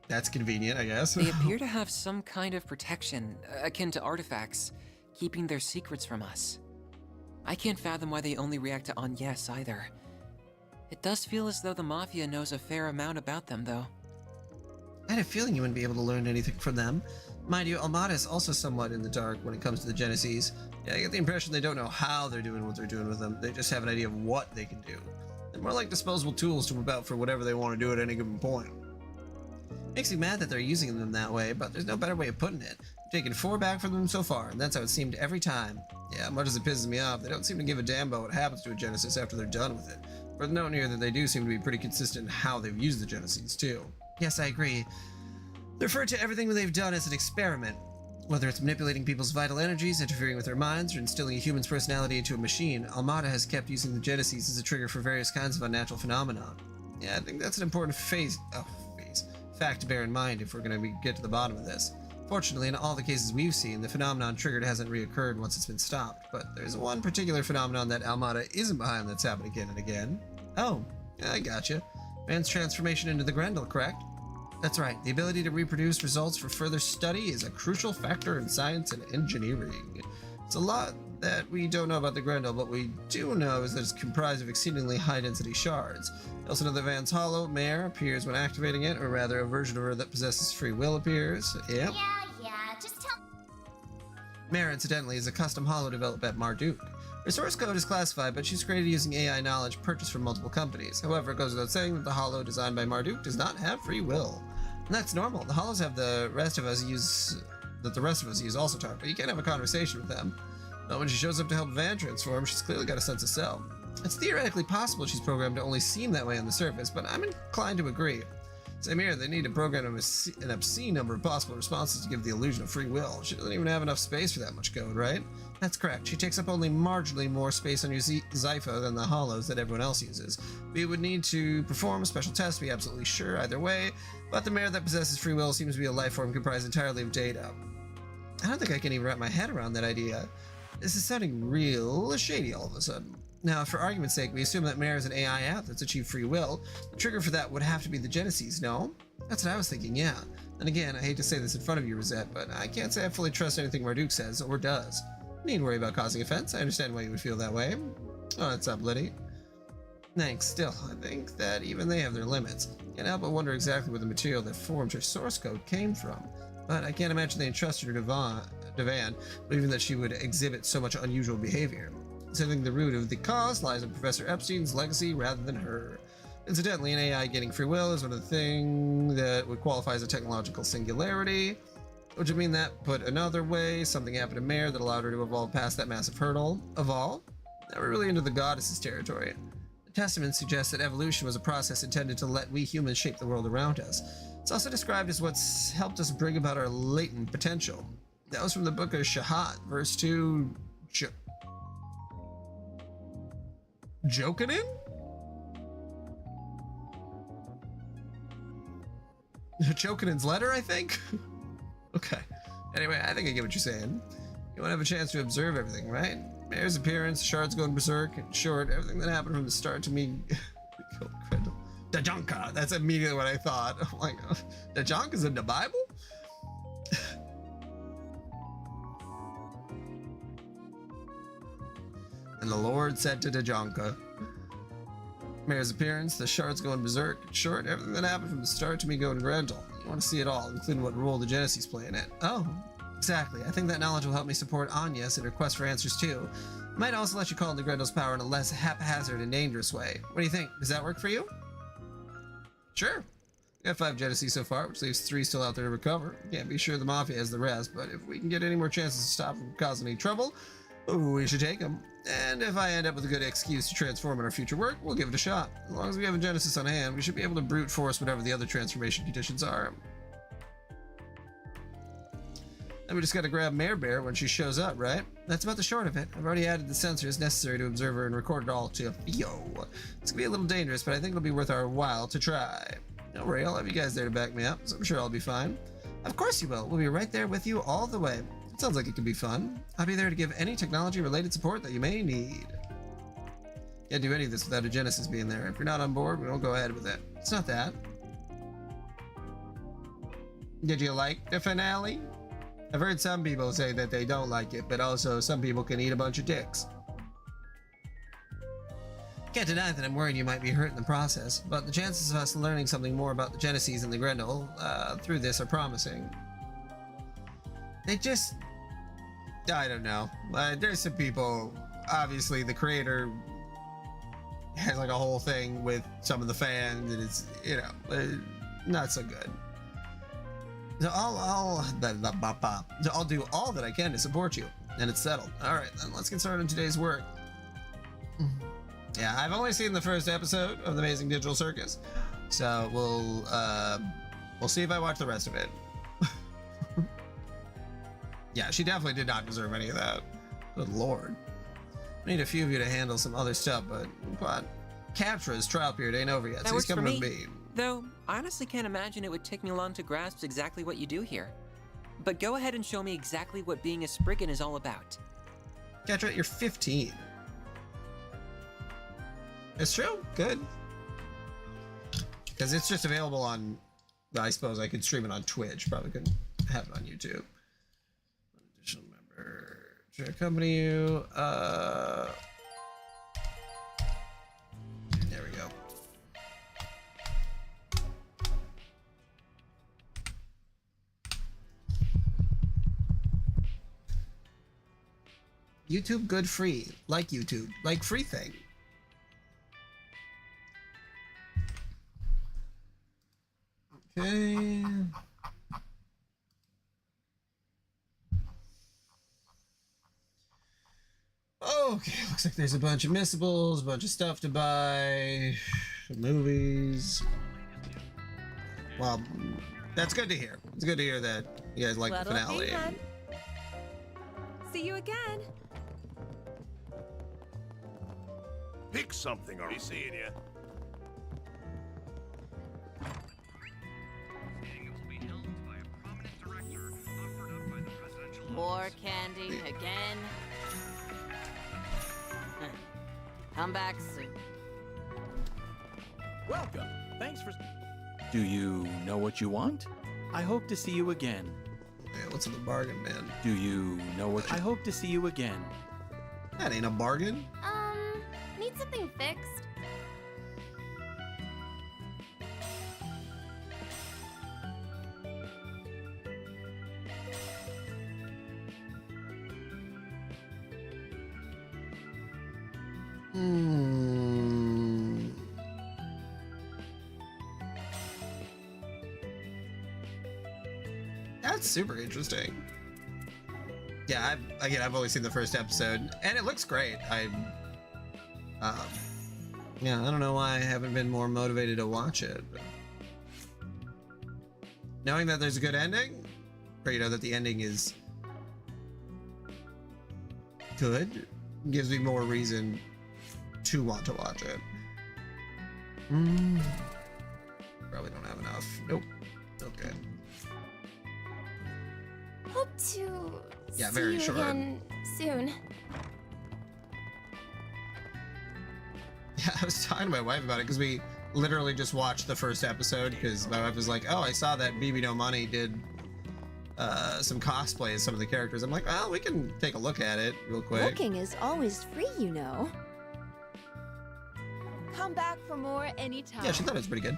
That's convenient, I guess. They appear to have some kind of protection, akin to artifacts, keeping their secrets from us. I can't fathom why they only react to on yes either. It does feel as though the Mafia knows a fair amount about them, though. I had a feeling you wouldn't be able to learn anything from them. Mind you, Almada is also somewhat in the dark when it comes to the Genesees. Yeah, I get the impression they don't know how they're doing what they're doing with them. They just have an idea of what they can do. They're more like disposable tools to whip out for whatever they want to do at any given point. Makes me mad that they're using them that way, but there's no better way of putting it. I've taken 4 back from them so far, and that's how it seemed every time. Yeah, much as it pisses me off, they don't seem to give a damn about what happens to a Genesis after they're done with it. Worth noting here that they do seem to be pretty consistent in how they've used the Genesees, too. Yes, I agree. They refer to everything that they've done as an experiment. Whether it's manipulating people's vital energies, interfering with their minds, or instilling a human's personality into a machine, Almada has kept using the Genesees as a trigger for various kinds of unnatural phenomena. Yeah, I think that's an important fact to bear in mind if we're going to get to the bottom of this. Fortunately, in all the cases we've seen, the phenomenon triggered hasn't reoccurred once it's been stopped, but there's one particular phenomenon that Almada isn't behind that's happened again and again. Oh, I gotcha. Van's transformation into the Grendel, correct? That's right. The ability to reproduce results for further study is a crucial factor in science and engineering. It's a lot that we don't know about the Grendel, but we do know is that it's comprised of exceedingly high-density shards. We also know that Van's hollow, Mare, appears when activating it, or rather a version of her that possesses free will appears. Yep. Yeah, just tell... Mare, incidentally, is a custom hollow developed at Marduk. Her source code is classified, but she's created using AI knowledge purchased from multiple companies. However, it goes without saying that the hollow designed by Marduk does not have free will. And that's normal. The hollows have the rest of us use also talk, but you can't have a conversation with them. But when she shows up to help Van transform, she's clearly got a sense of self. It's theoretically possible she's programmed to only seem that way on the surface, but I'm inclined to agree. Same here, they need to program an obscene number of possible responses to give the illusion of free will. She doesn't even have enough space for that much code, right? That's correct. She takes up only marginally more space on your Zypho than the hollows that everyone else uses. We would need to perform a special test to be absolutely sure either way, but the mare that possesses free will seems to be a life form comprised entirely of data. I don't think I can even wrap my head around that idea. This is sounding real shady all of a sudden. Now, for argument's sake, we assume that Mare is an AI app that's achieved free will. The trigger for that would have to be the Genesis, no? That's what I was thinking, yeah. And again, I hate to say this in front of you, Rosette, but I can't say I fully trust anything Marduk says or does. You needn't worry about causing offense. I understand why you would feel that way. Oh, that's up, Liddy. Thanks. Still, I think that even they have their limits. Can't help but wonder exactly where the material that formed her source code came from. But I can't imagine they entrusted her to Devan, believing that she would exhibit so much unusual behavior. So I think the root of the cause lies in Professor Epstein's legacy rather than her. Incidentally, an AI getting free will is one of the things that would qualify as a technological singularity, which would mean that, put another way, something happened to Mare that allowed her to evolve past that massive hurdle. Evolve? Now we're really into the goddesses' territory. The Testament suggests that evolution was a process intended to let we humans shape the world around us. It's also described as what's helped us bring about our latent potential. That was from the book of Shahat, verse 2. Jokenin? Jokenin's letter, I think? Okay. Anyway, I think I get what you're saying. You won't have a chance to observe everything, right? Mare's appearance, the shards going berserk, in short, everything that happened from the start to me. Dajanka, that's immediately what I thought. I'm like, Dajanka's in the Bible? And the Lord said to Dajanka, Mare's appearance, the shards going berserk, in short, everything that happened from the start to me going Grendel. You want to see it all, including what role the Genesis play in it. Oh, exactly. I think that knowledge will help me support Anya's in her quest for answers too. It might also let you call into Grendel's power in a less haphazard and dangerous way. What do you think? Does that work for you? Sure. We got 5 Genesis so far, which leaves 3 still out there to recover. Can't be sure the Mafia has the rest, but if we can get any more chances to stop from causing any trouble, we should take them. And if I end up with a good excuse to transform in our future work, we'll give it a shot. As long as we have a Genesis on hand, we should be able to brute force whatever the other transformation conditions are. And we just gotta grab Mare Bear when she shows up, right? That's about the short of it. I've already added the sensors necessary to observe her and record it all to video. It's gonna be a little dangerous, but I think it'll be worth our while to try. Don't worry, I'll have you guys there to back me up, so I'm sure I'll be fine. Of course you will. We'll be right there with you all the way. It sounds like it could be fun. I'll be there to give any technology-related support that you may need. Can't do any of this without a Genesis being there. If you're not on board, we won't go ahead with it. It's not that. Did you like the finale? I've heard some people say that they don't like it, but also some people can eat a bunch of dicks. Can't deny that I'm worried you might be hurt in the process, but the chances of us learning something more about the Genesis and the Grendel through this are promising. They just... I don't know. There's some people... Obviously, the creator has like a whole thing with some of the fans, and it's, you know, not so good. So I'll do all that I can to support you, and it's settled. All right, then let's get started on today's work. Yeah, I've only seen the first episode of The Amazing Digital Circus, so we'll see if I watch the rest of it. Yeah, she definitely did not deserve any of that. Good lord. I need a few of you to handle some other stuff, but Capra's trial period ain't over yet, so he's coming with me. Though, I honestly can't imagine it would take me long to grasp exactly what you do here. But go ahead and show me exactly what being a Spriggan is all about. Catra, you're 15. It's true. Good. Because it's just available on... I suppose I could stream it on Twitch. Probably couldn't have it on YouTube. Additional member to accompany you. There we go. YouTube good free. Like YouTube. Like free thing. Okay. Okay, looks like there's a bunch of missables, a bunch of stuff to buy, movies. Well, that's good to hear. It's good to hear that you guys like the What'll finale. be, hun? See you again. Pick something or be seeing you. More candy again. Come back soon. Welcome. Thanks for... Do you know what you want? I hope to see you again. Yeah, what's in the bargain, man? Do you know what I hope to see you again. That ain't a bargain. Need something fixed? That's super interesting. Yeah, I've only seen the first episode, and it looks great. Yeah, I don't know why I haven't been more motivated to watch it. But knowing that there's a good ending, or you know that the ending is good, gives me more reason to want to watch it. Probably don't have enough. Nope. Okay. Hope to Yeah, see very you short. again soon. Yeah, I was talking to my wife about it because we literally just watched the first episode because my wife was like, oh, I saw that BB No Money did some cosplay of some of the characters. I'm like, well, we can take a look at it real quick. Looking is always free, you know. Come back for more anytime. Yeah, she thought it was pretty good.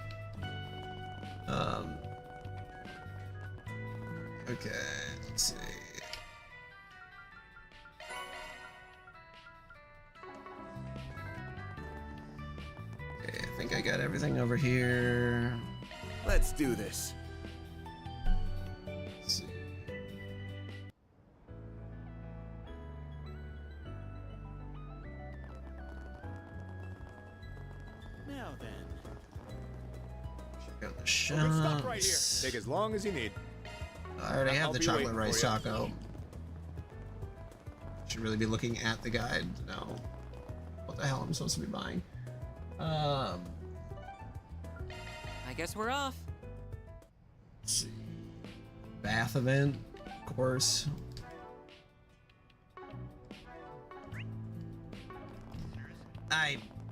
Okay, let's see. Okay, I think I got everything over here. Let's do this. Let's see. Now then. Got the We're gonna stop right here. shots. Take as long as you need. I already have I'll the be chocolate waiting rice for you. taco. Should really be looking at the guide to know what the hell I'm supposed to be buying. I guess we're off. Let's see. Bath event, of course.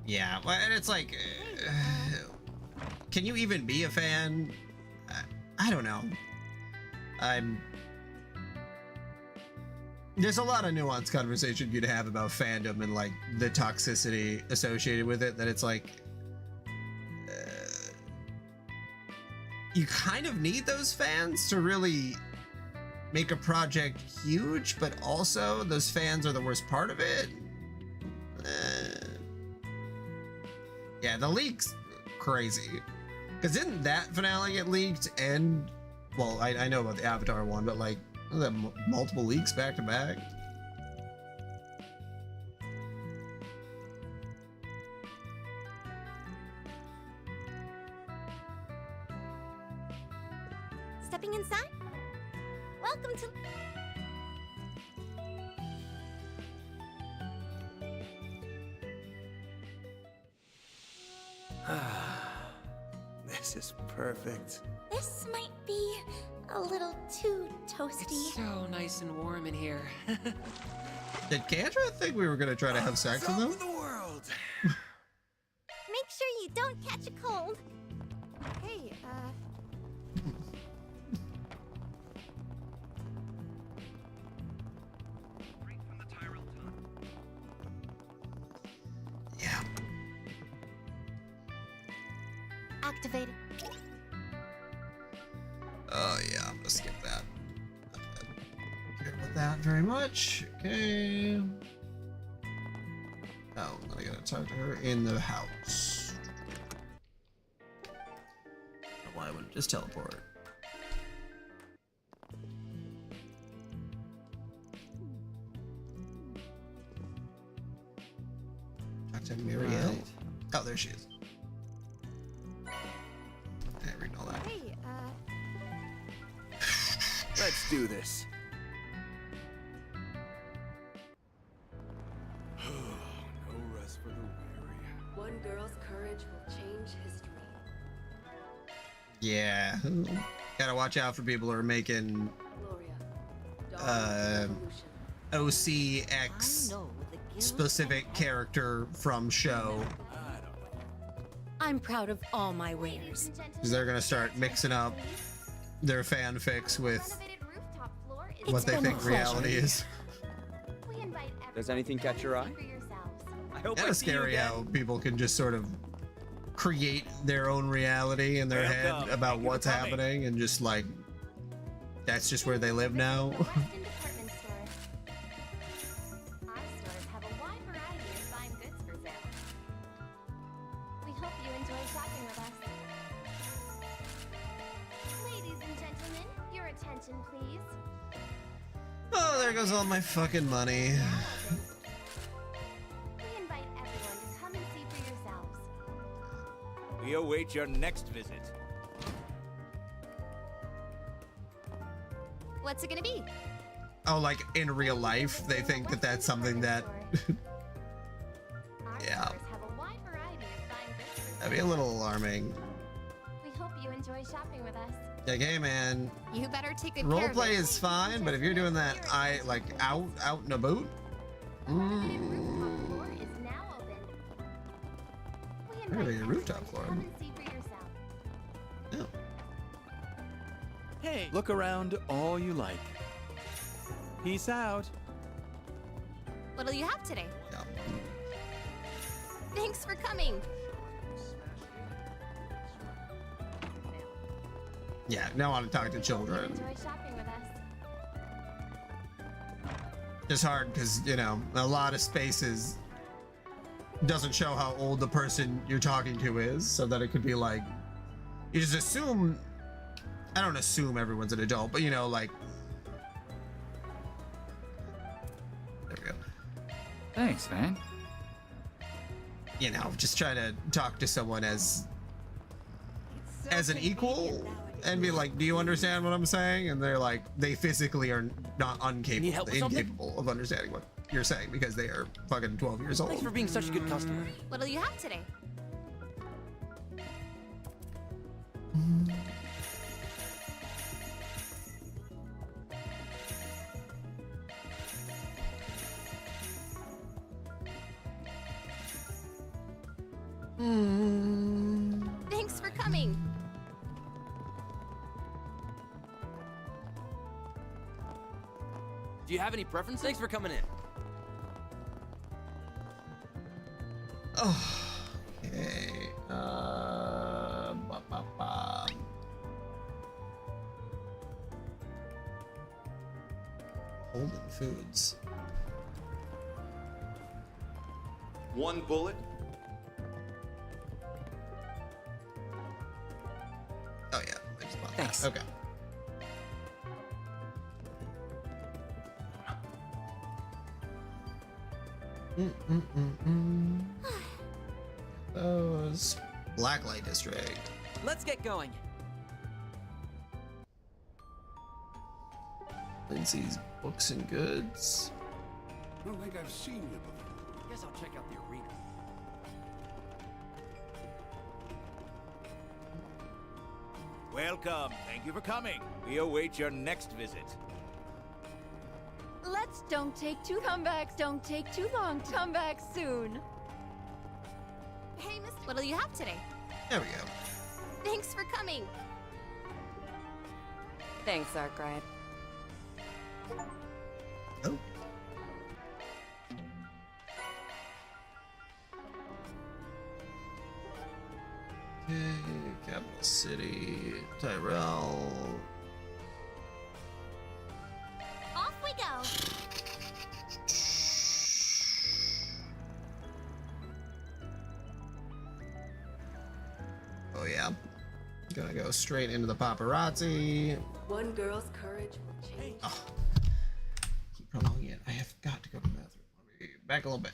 Yeah, well, and it's like, can you even be a fan? I don't know. There's a lot of nuanced conversation you'd have about fandom and like the toxicity associated with it, that it's like, you kind of need those fans to really make a project huge, but also those fans are the worst part of it. Yeah, the leaks, crazy. Because didn't that finale get leaked? And, well, I know about the Avatar one, but like, multiple leaks back to back. Stepping inside? Welcome to... This is perfect. This might be a little too toasty. It's so nice and warm in here. Did Kendra think we were gonna try to have sex with him? The world. Make sure you don't catch a cold. Hey, Yeah. activated. Oh yeah, I'm gonna skip that. Not care about that very much. Okay. Oh, then I gotta talk to her in the house. Why wouldn't it just teleport? Talk to Muriel. Right. Oh, there she is. I didn't read all that. Hey, Let's do this. No rest for the weary. One girl's courage will change history. Yeah. Gotta watch out for people who are making OCX specific character from show. I'm proud of all my wares. Because they're gonna start mixing up their fanfics with what they think reality is. Does anything catch your eye? I hope Kind of scary how people can just sort of create their own reality in their head about what's happening and just like that's just where they live now. Oh, there goes all my fucking money. We await your next visit. What's it gonna be? Oh, like in real life, they think that that's something that. Yeah. That'd be a little alarming. We hope you enjoy shopping with us. Like, hey man, You better take good care of roleplay it. is fine, but if you're doing that, out and about. Maybe a rooftop floor. Yeah. Hey, look around all you like. Peace out. What'll you have today? Thanks for coming. Yeah, now I want to talk to children. Enjoy shopping with us. It's hard because, you know, a lot of spaces doesn't show how old the person you're talking to is, so that it could be like, you just assume, I don't assume everyone's an adult, but you know, like, there we go. Thanks, man. You know, just try to talk to someone as an equal and be like, do you understand what I'm saying? And they're like, they physically are not incapable of understanding what you're saying because they are fucking 12 years old. Thanks for being such a good customer. What'll you have today? Thanks for coming. Do you have any preference? Thanks for coming in. Okay. Holden Foods. One bullet. Oh yeah, I just bought Thanks. that. Okay. Those Blacklight District. Let's get going. Lindsay's Books and Goods. I don't think I've seen you before. Guess I'll check out the arena. Welcome. Thank you for coming. We await your next visit. Let's don't take too come back. Don't take too long. Come back soon. Hey, Mister. What'll you have today? There we go. Thanks for coming. Thanks, Arkwright. Oh. Okay, Capital City, Tyrell. Off we go. Oh yeah. Gonna go straight into the paparazzi. One girl's courage will change. Oh. Keep prolonging it. I have got to go to the bathroom. Let me back a little bit.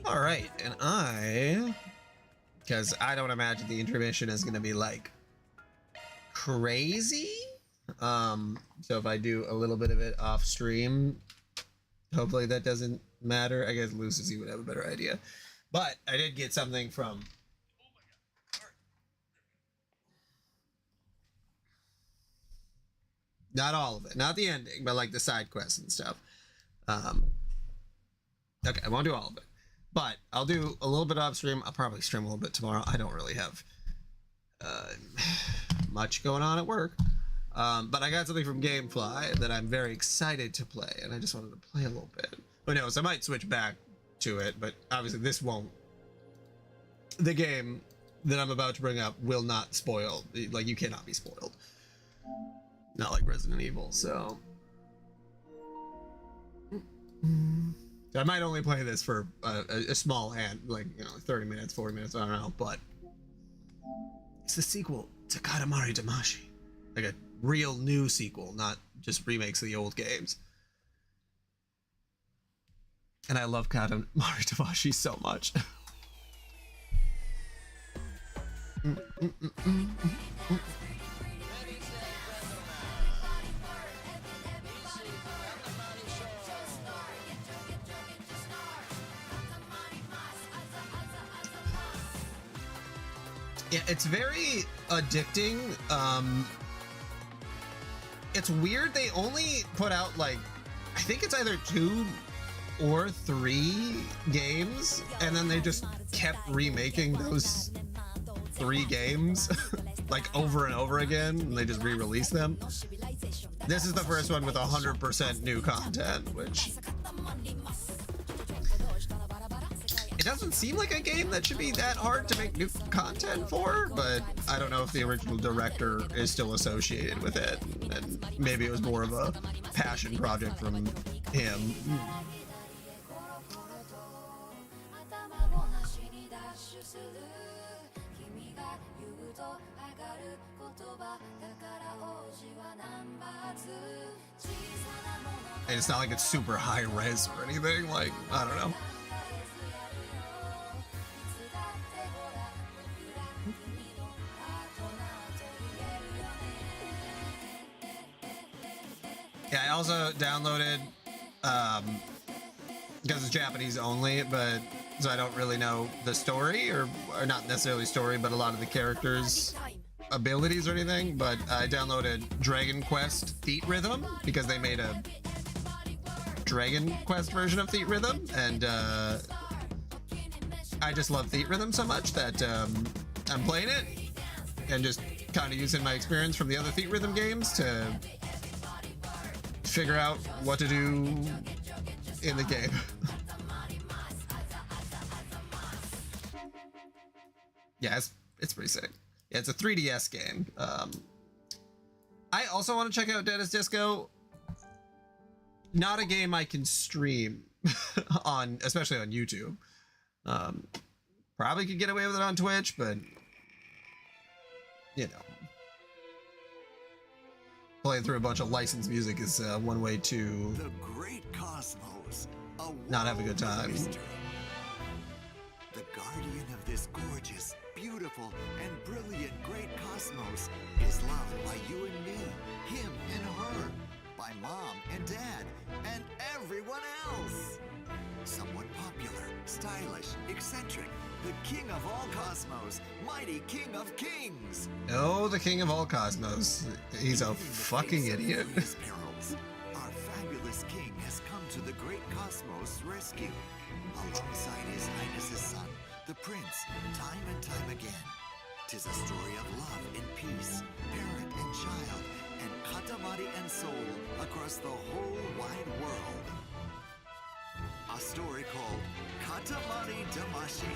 All right, and because I don't imagine the intermission is going to be like crazy. So if I do a little bit of it off stream, hopefully that doesn't matter. I guess Lucy would have a better idea. But I did get something from not all of it, not the ending, but like the side quests and stuff. Okay, I won't do all of it, but I'll do a little bit off stream. I'll probably stream a little bit tomorrow. I don't really have much going on at work. But I got something from Gamefly that I'm very excited to play, and I just wanted to play a little bit. Who knows, I might switch back to it, but obviously this won't. The game that I'm about to bring up will not spoil. Like, you cannot be spoiled. Not like Resident Evil, so... I might only play this for a small hand, like, 30 minutes, 40 minutes, I don't know, but... It's the sequel to Katamari Damacy. Like a real new sequel, not just remakes of the old games. And I love Katamari Damacy so much. Yeah, it's very addicting. It's weird they only put out like, I think it's either 2 or 3 games, and then they just kept remaking those 3 games like over and over again, and they just re-release them. This is the first one with 100% new content, which it doesn't seem like a game that should be that hard to make new content for, but I don't know if the original director is still associated with it, and maybe it was more of a passion project from him. And it's not like it's super high res or anything, like, I don't know. Yeah, I also downloaded, because it's Japanese only, but so I don't really know the story, or not necessarily story, but a lot of the characters' abilities or anything, but I downloaded Dragon Quest Theat Rhythm because they made a Dragon Quest version of Theat Rhythm, and I just love Theat Rhythm so much that I'm playing it and just kind of using my experience from the other Theat Rhythm games to figure out what to do in the game. Yeah, it's pretty sick. Yeah, it's a 3DS game. I also want to check out Dennis Disco. Not a game I can stream on, especially on YouTube. Probably could get away with it on Twitch, but you know, playing through a bunch of licensed music is one way to the great cosmos, not have a good time. The guardian of this gorgeous, beautiful, and brilliant great cosmos is loved by you and me, him and her, by mom and dad, and everyone else. Somewhat popular, stylish, eccentric, the king of all cosmos, mighty king of kings. Oh, the king of all cosmos. He's a fucking idiot. Perils, our fabulous king has come to the great cosmos' rescue, alongside his highness's son, the prince, time and time again. 'Tis a story of love and peace, parent and child, and katamari and soul across the whole wide world. A story called Katamari Damacy.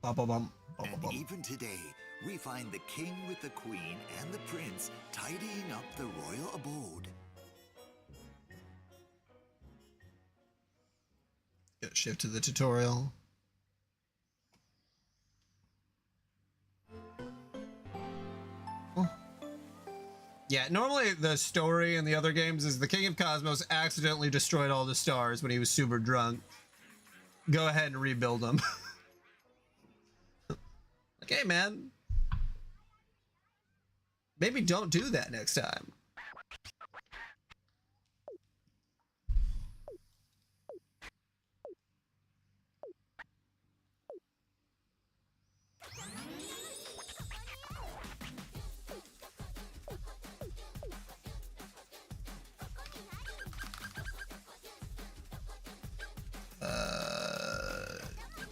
And even today, we find the king with the queen and the prince tidying up the royal abode. Shift to the tutorial. Yeah, normally the story in the other games is the King of Cosmos accidentally destroyed all the stars when he was super drunk. Go ahead and rebuild them. Okay, man. Maybe don't do that next time.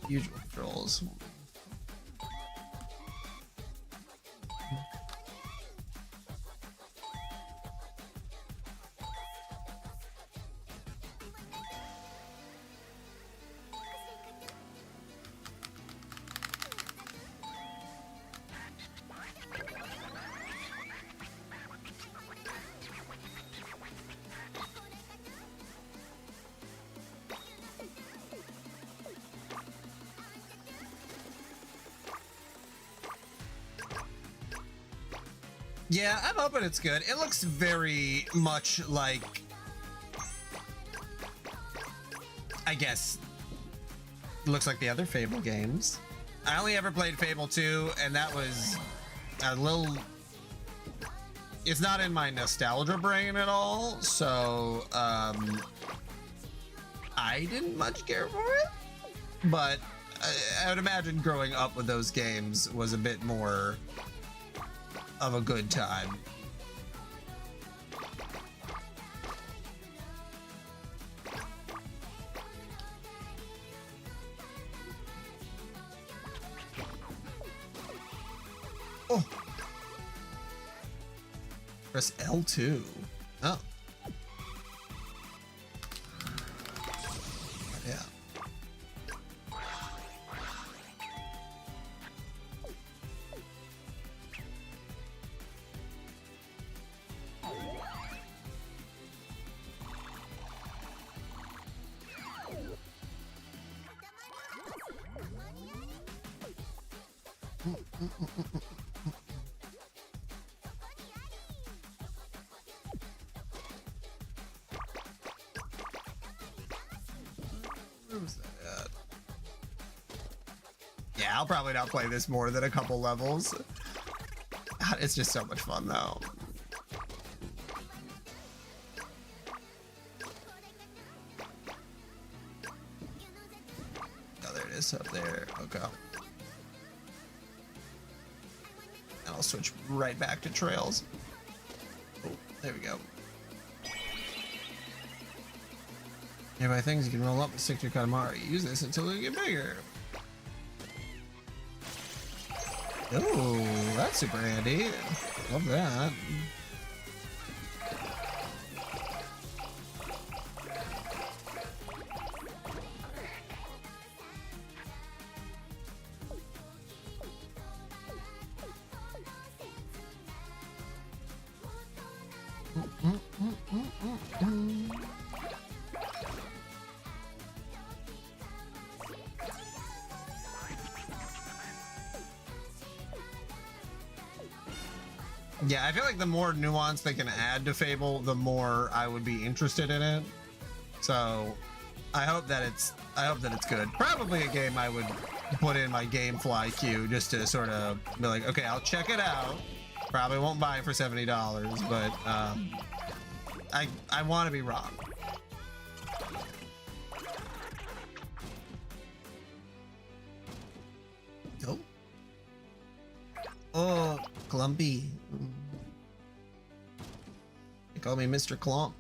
Usual controls. Yeah, I'm hoping it's good. It looks very much like, I guess, looks like the other Fable games. I only ever played Fable 2, and that was a little... It's not in my nostalgia brain at all, so I didn't much care for it. But I would imagine growing up with those games was a bit more of a good time. Oh. Press L2. Oh. Yeah. Where was that at? Yeah, I'll probably not play this more than a couple levels. God, it's just so much fun though. Oh, there it is up there. Okay. And I'll switch right back to trails. Oh, there we go. Nearby things you can roll up and stick to your Katamari. Use this until they get bigger. Oh, that's super handy. Love that. Yeah, I feel like the more nuance they can add to Fable, the more I would be interested in it. So I hope that it's good. Probably a game I would put in my GameFly queue just to sort of be like, okay, I'll check it out. Probably won't buy it for $70, but I want to be wrong. Oh. Oh, Clumpy. They call me Mr. Clump.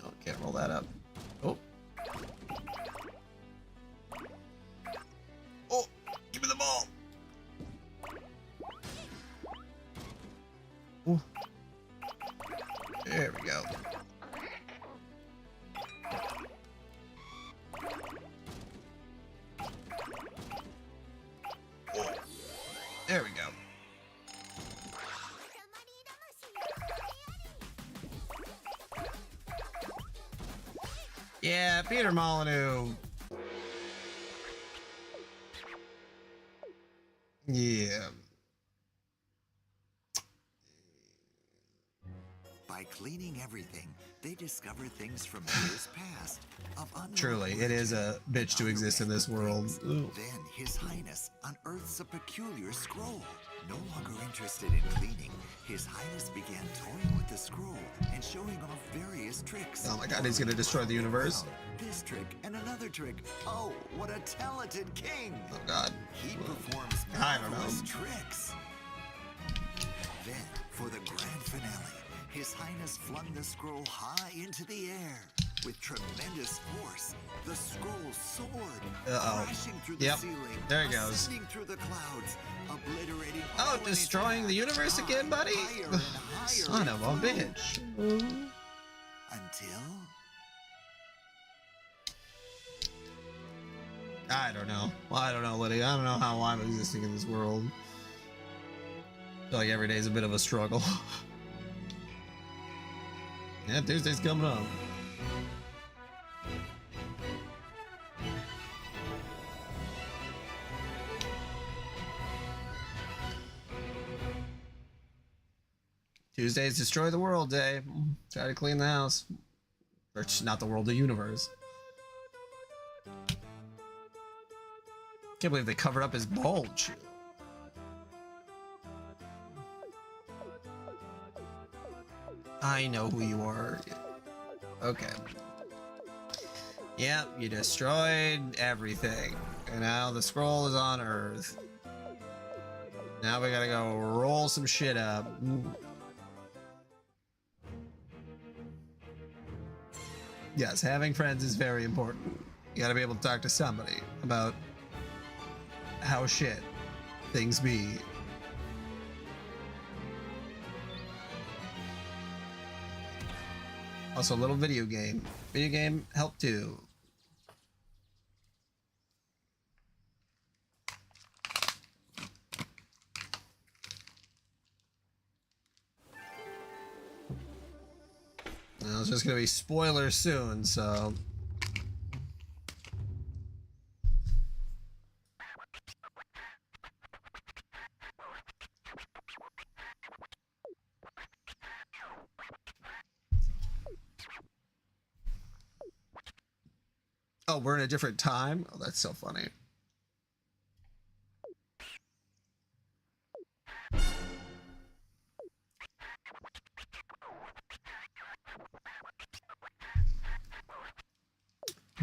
Oh, can't roll that up. Oh. Oh, give me the ball. Ooh. There we go. Oh. There we go. Yeah, Peter Molyneux. Yeah. by cleaning everything, they discover things from years past. Truly, it is a bitch to exist in this world. Ooh. Then His Highness unearths a peculiar scroll. No longer interested in cleaning, His Highness began toying with the scroll and showing off various tricks. Oh my god, he's gonna destroy the universe. This trick and another trick. Oh, what a talented king! Oh god. He performs I don't know. marvelous tricks. Then, for the grand finale, His Highness flung the scroll high into the air. With tremendous force, the scroll soared, crashing through the ceiling, there it goes. ascending through the clouds, obliterating Oh, destroying the universe again, buddy? Son of a bitch. Until... I don't know. Well, I don't know, Liddy. I don't know how I'm existing in this world. I feel like every day's a bit of a struggle. Yeah, Tuesday's coming up. Tuesday's Destroy the World Day. Try to clean the house. Or not the world, the universe. Can't believe they covered up his bulge. I know who you are. Okay. Yep, you destroyed everything. And now the scroll is on Earth. Now we gotta go roll some shit up. Yes, having friends is very important. You gotta be able to talk to somebody about how shit things be. Also, a little video game. Video game help too. Now it's just gonna be spoilers soon, so. Oh, we're in a different time? Oh, that's so funny.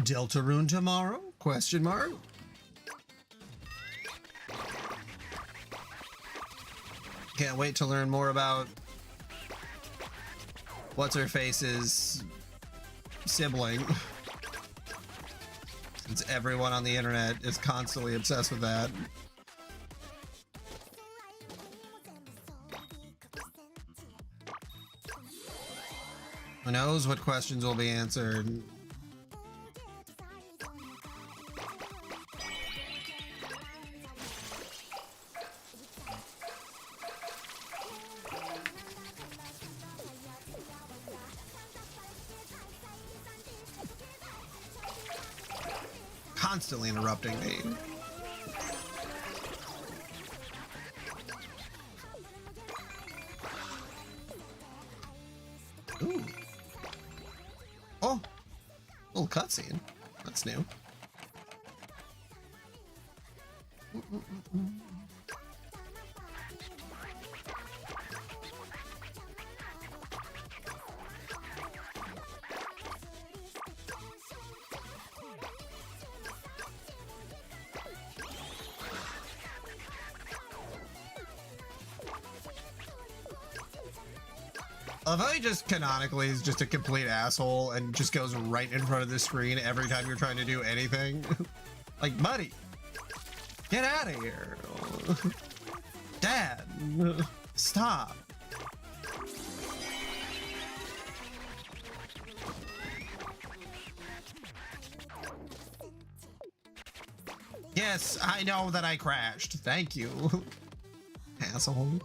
Deltarune tomorrow? Question mark? Can't wait to learn more about what's-her-face's sibling. Since everyone on the internet is constantly obsessed with that. Who knows what questions will be answered? Constantly interrupting me. Ooh. Oh, little cutscene. That's new. Although he just canonically is just a complete asshole and just goes right in front of the screen every time you're trying to do anything. Like, buddy, get out of here. Dad, stop. Yes, I know that I crashed. Thank you. Asshole.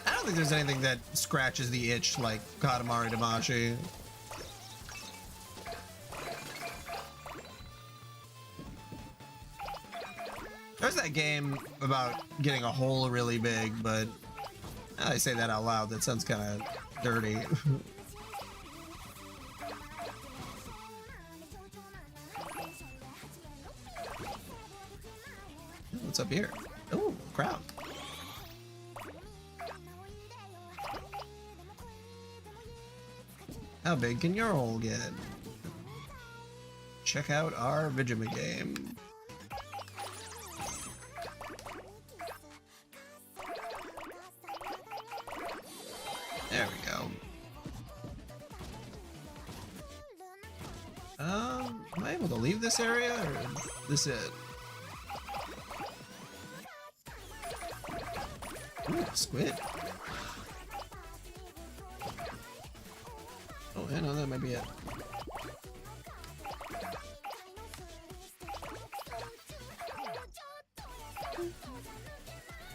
I don't think there's anything that scratches the itch like Katamari Damacy. There's that game about getting a hole really big, but I say that out loud. That sounds kind of dirty. What's up here? Oh, crowd. How big can your hole get? Check out our Vigima game. There we go. Am I able to leave this area, or is this it? Ooh, squid. Oh, yeah, no, that might be it.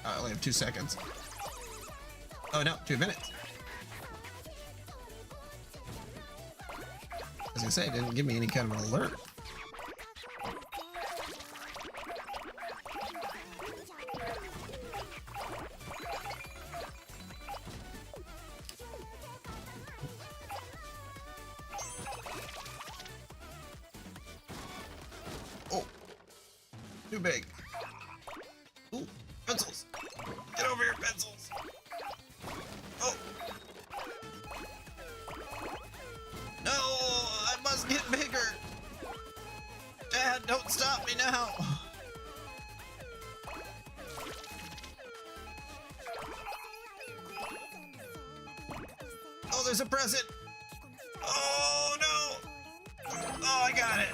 I only have 2 seconds. Oh no, 2 minutes. I was gonna say, it didn't give me any kind of an alert. Oh, too big. Ooh, pencils. Get over here, pencils. Oh. No, I must get bigger. Dad, don't stop me now. Oh, there's a present. Oh, no. Oh, I got it.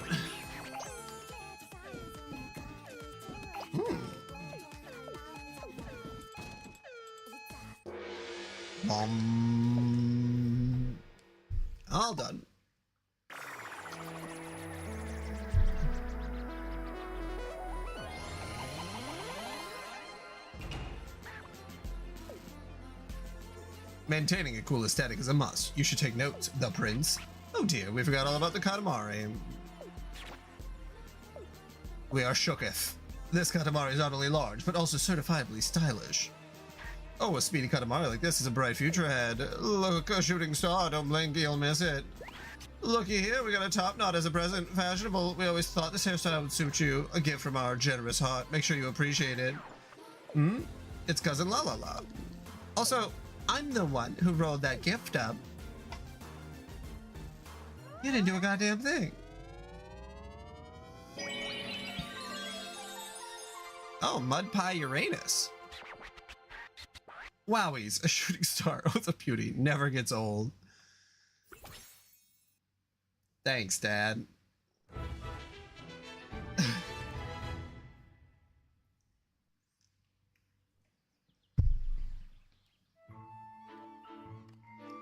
All done. Maintaining a cool aesthetic is a must. You should take note, the prince. Oh dear, we forgot all about the Katamari. We are shooketh. This Katamari is not only large, but also certifiably stylish. Oh, a speedy Katamari like this is a bright future ahead. Look, a shooting star, don't blink, you'll miss it. Looky here, we got a top knot as a present. Fashionable, we always thought this hairstyle would suit you. A gift from our generous heart. Make sure you appreciate it. It's cousin La La La. Also, I'm the one who rolled that gift up. You didn't do a goddamn thing. Oh, Mud Pie Uranus. Wowies, a shooting star. Oh, the beauty. Never gets old. Thanks, Dad.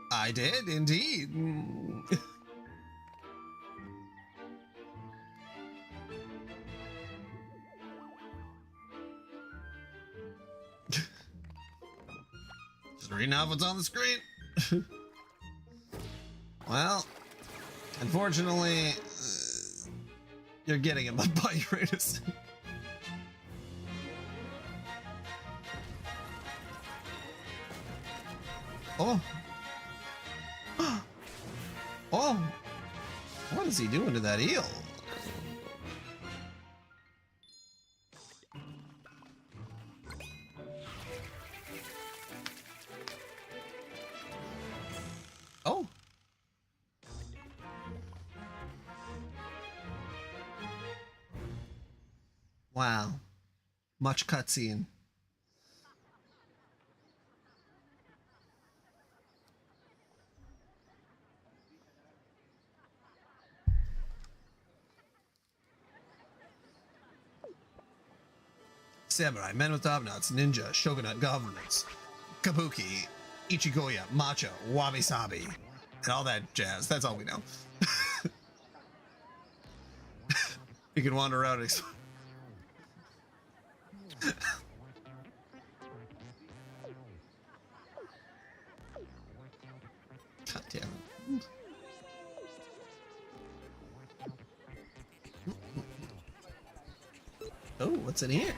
I did, indeed. Just reading off what's on the screen. Well, unfortunately, you're getting him up by Uranus. Oh. Oh. What is he doing to that eel? Oh. Wow. Much cutscene. Samurai, men with top knots, ninja, shogunate governance, kabuki, ichigoya, macho, wabi-sabi, and all that jazz. That's all we know. You can wander around and explore. God damn it. Oh, what's in here?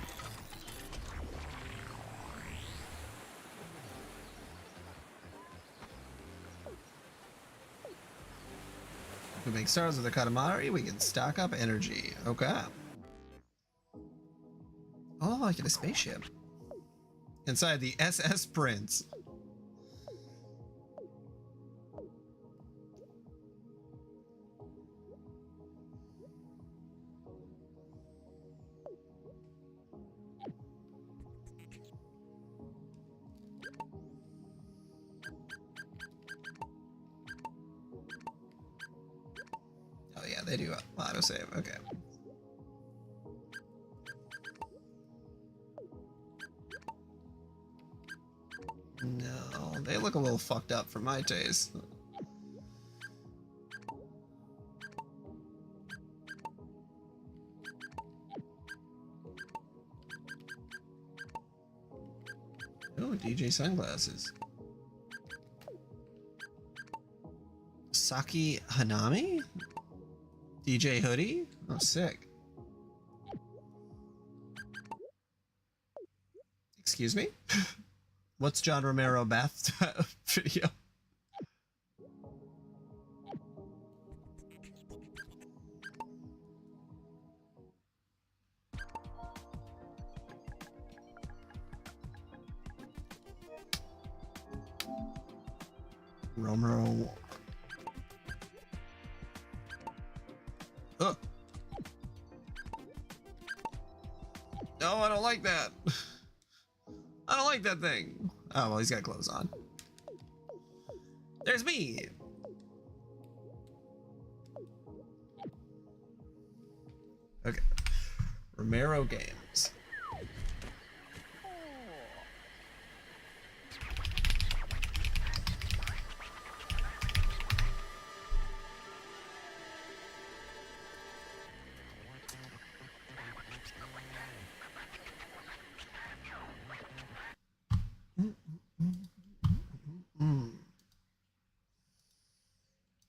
stars of the Katamari, we can stock up energy. Okay. Oh, I get a spaceship. Inside the SS Prince. Oh yeah, they do autosave. Okay. No, they look a little fucked up for my taste. Oh, DJ sunglasses. Saki Hanami? DJ hoodie? Oh, sick. Excuse me? What's John Romero bath video? Romero. Oh. No, I don't like that. I don't like that thing. Oh, well, he's got clothes on. There's me. Okay. Romero Games.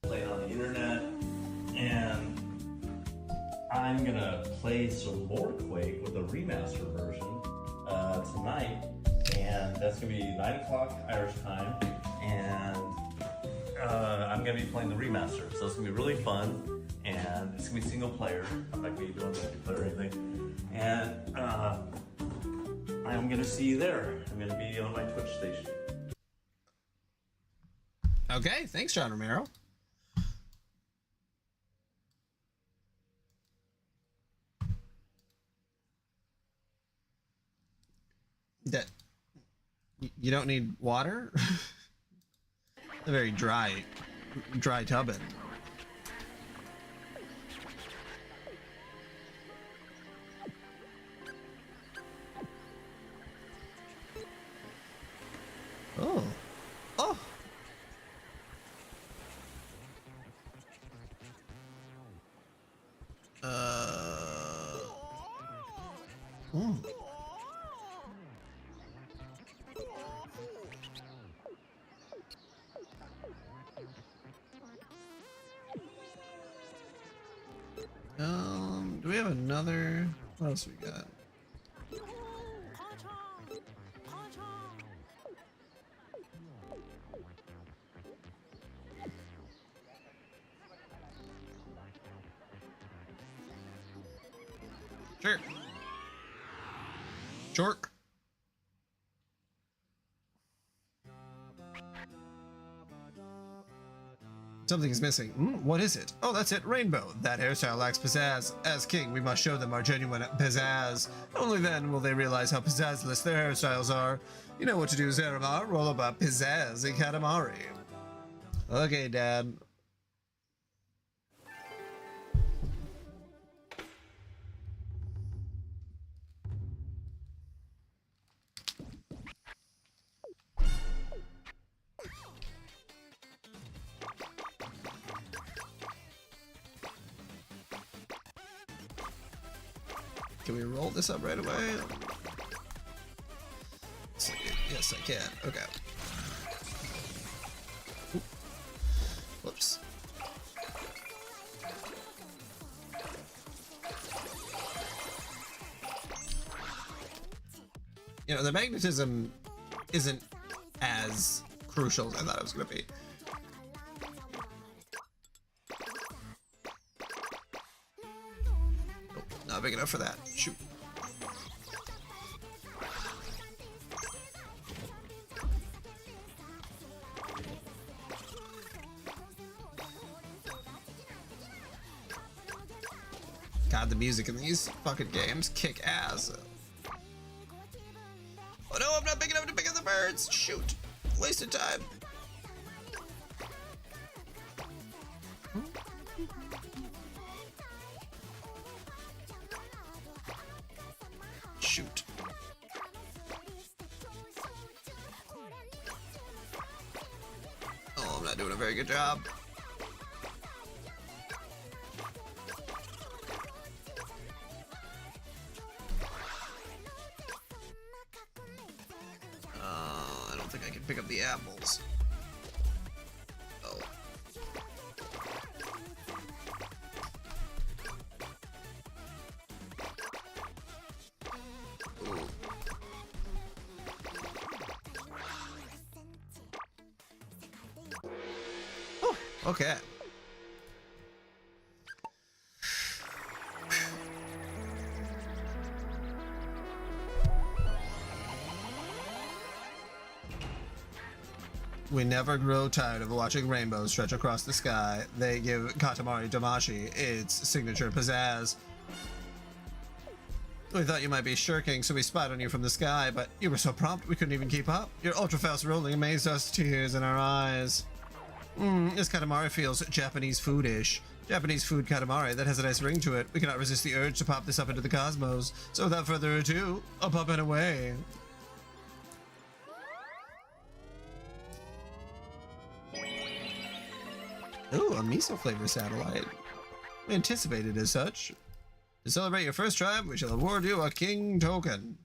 Played on the internet, and I'm gonna play some more Quake with a remaster version tonight, and that's gonna be 9 o'clock Irish time, and I'm gonna be playing the remaster, so it's gonna be really fun, and it's gonna be single player. I'm not gonna be doing multiplayer or anything, and I'm gonna see you there. I'm gonna be on my Twitch station. Okay, thanks, John Romero. That you don't need water? A very dry tubbin. Oh. Oh. Hmm. Do we have another? What else we got? Sure. Jork. Something is missing. What is it? Oh, that's it. Rainbow. That hairstyle lacks pizzazz. As king, we must show them our genuine pizzazz. Only then will they realize how pizzazzless their hairstyles are. You know what to do, Zeramar. Roll up a pizzazz in Katamari. Okay, Dad. Can we roll this up right away? Yes, I can. Okay. Oop. Whoops. You know, the magnetism isn't as crucial as I thought it was going to be. not big enough for that. Shoot. God, the music in these fucking games kick ass. Oh no, I'm not big enough to pick up the birds. Shoot. Wasted time. Shoot. Oh, I'm not doing a very good job. I don't think I can pick up the apples. Oh. Ooh. Oh, okay. We never grow tired of watching rainbows stretch across the sky. They give Katamari Damashi its signature pizzazz. We thought you might be shirking, so we spied on you from the sky, but you were so prompt we couldn't even keep up. Your ultra-fast rolling amazed us, tears in our eyes. This Katamari feels Japanese food-ish. Japanese food Katamari that has a nice ring to it. We cannot resist the urge to pop this up into the cosmos. So without further ado, I'll pop it away. Ooh, a miso flavor satellite. We anticipated as such. To celebrate your first triumph, we shall award you a king token.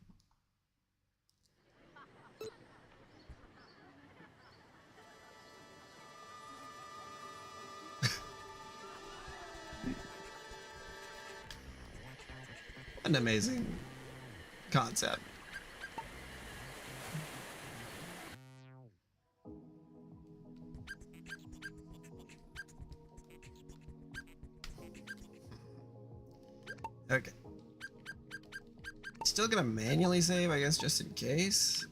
An amazing concept. Okay. Still gonna manually save, I guess, just in case.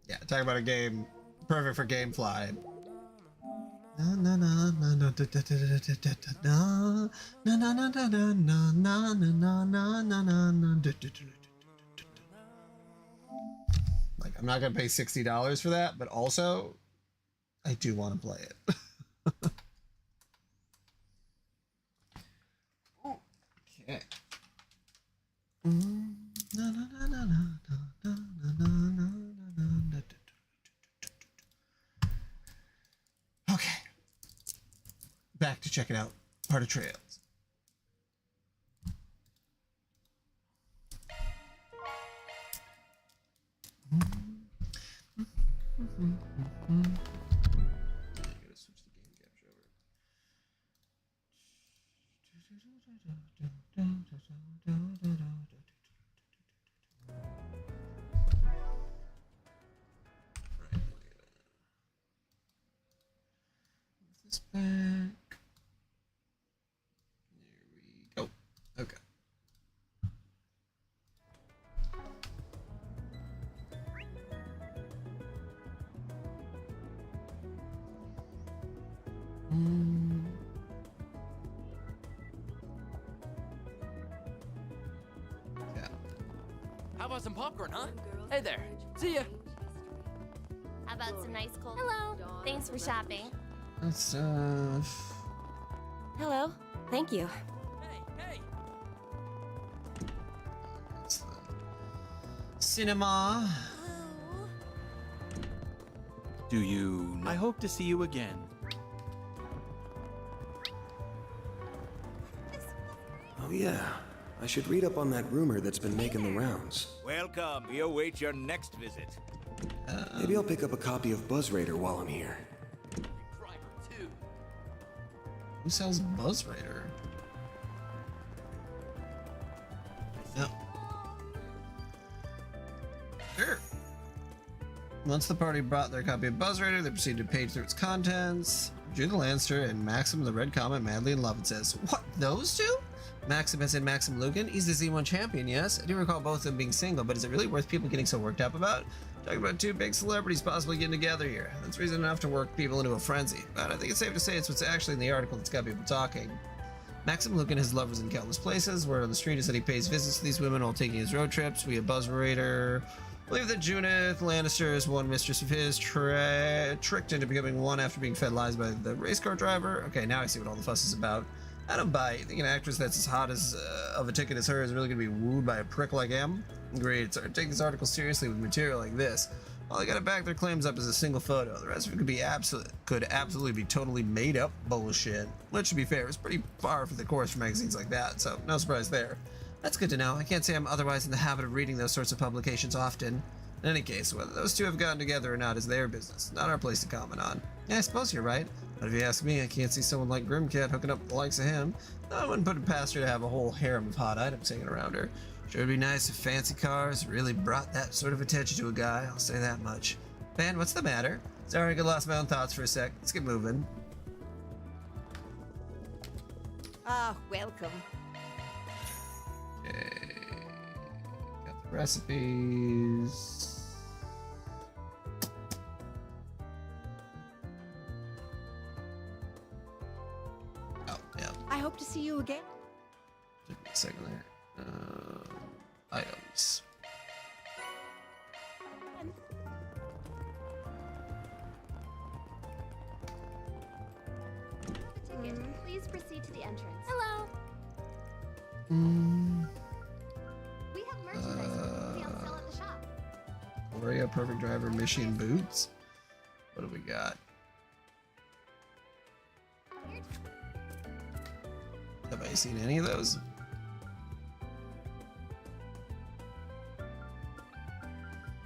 Yeah, talk about a game perfect for GameFly. Like, I'm not gonna pay $60 for that, but also I do want to play it. Okay. Okay. Back to checking out part of Trails. This back. There we go. Okay. Yeah. How about some popcorn, huh? Hey there. See ya. How about some nice cold? Hello. Thanks for shopping. That's Hello. Thank you. Hey. It's the cinema. Do you... I hope to see you again. Oh yeah, I should read up on that rumor that's been making the rounds. Welcome. We await your next visit. Maybe I'll pick up a copy of Buzz Raider while I'm here. Who sells Buzz Raider? No. Once the party brought their copy of Buzz Raider, they proceeded to page through its contents. Jude the Lancer and Maxim the Red Comet madly in love, it says. What, those two? Maxim has in Maxim Lugan. He's the Z1 champion, yes? I do recall both of them being single, but is it really worth people getting so worked up about? Talking about two big celebrities possibly getting together here. That's reason enough to work people into a frenzy. But I think it's safe to say it's what's actually in the article that's got people talking. Maxim Lugan has lovers in countless places. Word on the street is that he pays visits to these women while taking his road trips. We have Buzz Raider. I believe that Junith Lannister is one mistress of his, tricked into becoming one after being fed lies by the race car driver. Okay, now I see what all the fuss is about. I don't buy it. You think an actress that's as hot as of a ticket as her is really going to be wooed by a prick like him? Great, so take this article seriously with material like this. All they got to back their claims up is a single photo. The rest of it could absolutely be totally made up bullshit. Which, to be fair, is pretty far for the course for magazines like that, so no surprise there. That's good to know. I can't say I'm otherwise in the habit of reading those sorts of publications often. In any case, whether those two have gotten together or not is their business, not our place to comment on. Yeah, I suppose you're right. But if you ask me, I can't see someone like Grimcat hooking up with the likes of him. No, I wouldn't put it past her to have a whole harem of hot items hanging around her. Sure would be nice if fancy cars really brought that sort of attention to a guy, I'll say that much. Van, what's the matter? Sorry, I got lost my own thoughts for a sec. Let's get moving. Ah, welcome. Okay. Got the recipes. Oh, yeah. I hope to see you again. Give me a second there. Items. Ticket. Please proceed to the entrance. Hello. We have merchandise for the movie on sale at the shop. Gloria, Perfect Driver, Mission Boots. What do we got? Have I seen any of those?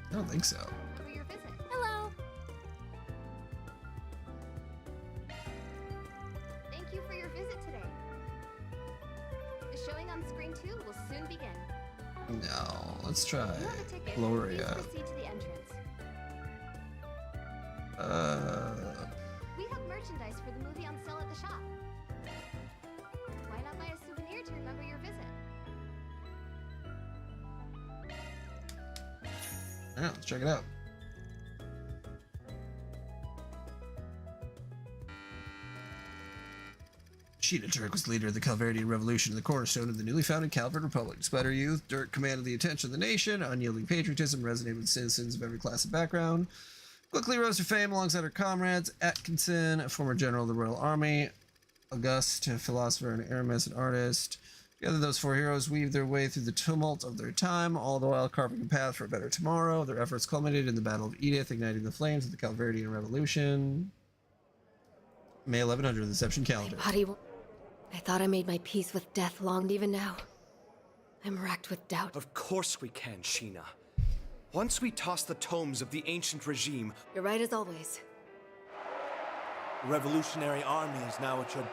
I don't think so. For your visit. Hello. Thank you for your visit today. The showing on screen 2 will soon begin. No, let's try You have a ticket. Gloria. Please proceed to the entrance. We have merchandise for the movie on sale at the shop. Why not buy a souvenir to remember your visit? Yeah, let's check it out. Sheena Turk was leader of the Calverdian Revolution and the cornerstone of the newly founded Calvert Republic. Despite her youth, Dirk commanded the attention of the nation. Unyielding patriotism resonated with citizens of every class and background. Quickly rose to fame alongside her comrades, Atkinson, a former general of the Royal Army, August, a philosopher and Aramis, an artist. Together, those four heroes weaved their way through the tumult of their time, all the while carving a path for a better tomorrow. Their efforts culminated in the Battle of Edith, igniting the flames of the Calverdian Revolution. May 1100, the Deception Calendar. I thought I made my peace with death long, even now. I'm racked with doubt. Of course we can, Sheena. Once we toss the tomes of the ancient regime... You're right as always. The Revolutionary Army is now at your...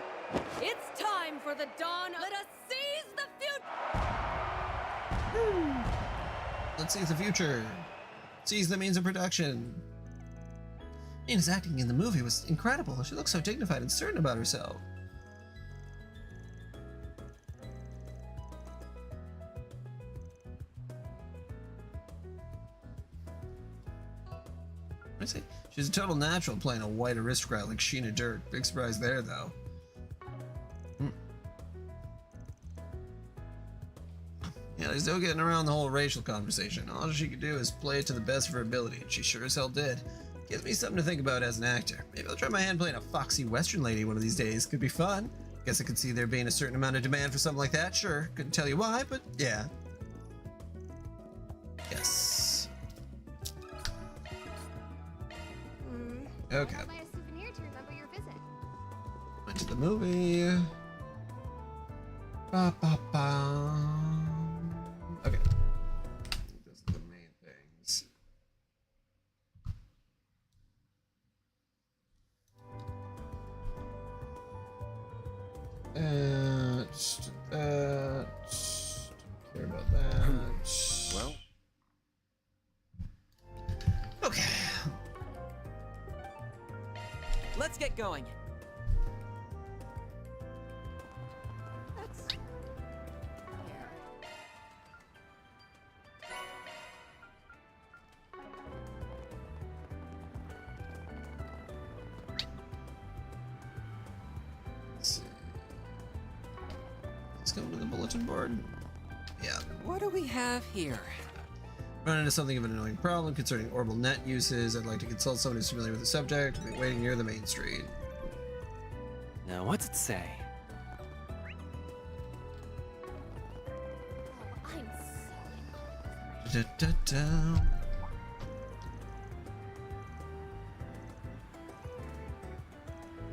It's time for the dawn. Let us seize the future. Let's seize the future. Seize the means of production. Nina's acting in the movie was incredible. She looked so dignified and certain about herself. I see. She's a total natural playing a white aristocrat like Sheena Dirk. Big surprise there, though. Yeah, there's no getting around the whole racial conversation. All she could do is play it to the best of her ability, and she sure as hell did. Gives me something to think about as an actor. Maybe I'll try my hand playing a foxy Western lady one of these days. Could be fun. Guess I could see there being a certain amount of demand for something like that. Sure, couldn't tell you why, but yeah. Yes. Okay. Buy a souvenir to remember your visit. Went to the movie. Ba, ba, ba. Okay. Those are the main things. Just that. Don't care about that. Well. Okay, let's get going. Let's go to the bulletin board. Yeah. What do we have here? Run into something of an annoying problem concerning orbital net uses. I'd like to consult someone who's familiar with the subject. I'll be waiting near the main street. Now, what's it say? Da-da-da.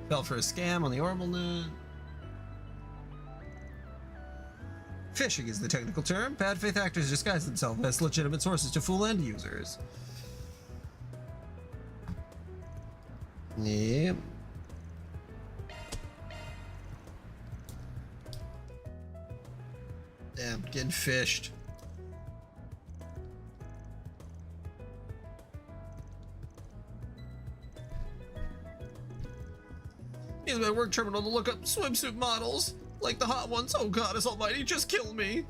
Fell for a scam on the orbital net. Phishing is the technical term. Bad faith actors disguise themselves as legitimate sources to fool end users. Yep. Damn, getting fished. Use my work terminal to look up swimsuit models. Like the hot ones. Oh God, it's almighty, just kill me.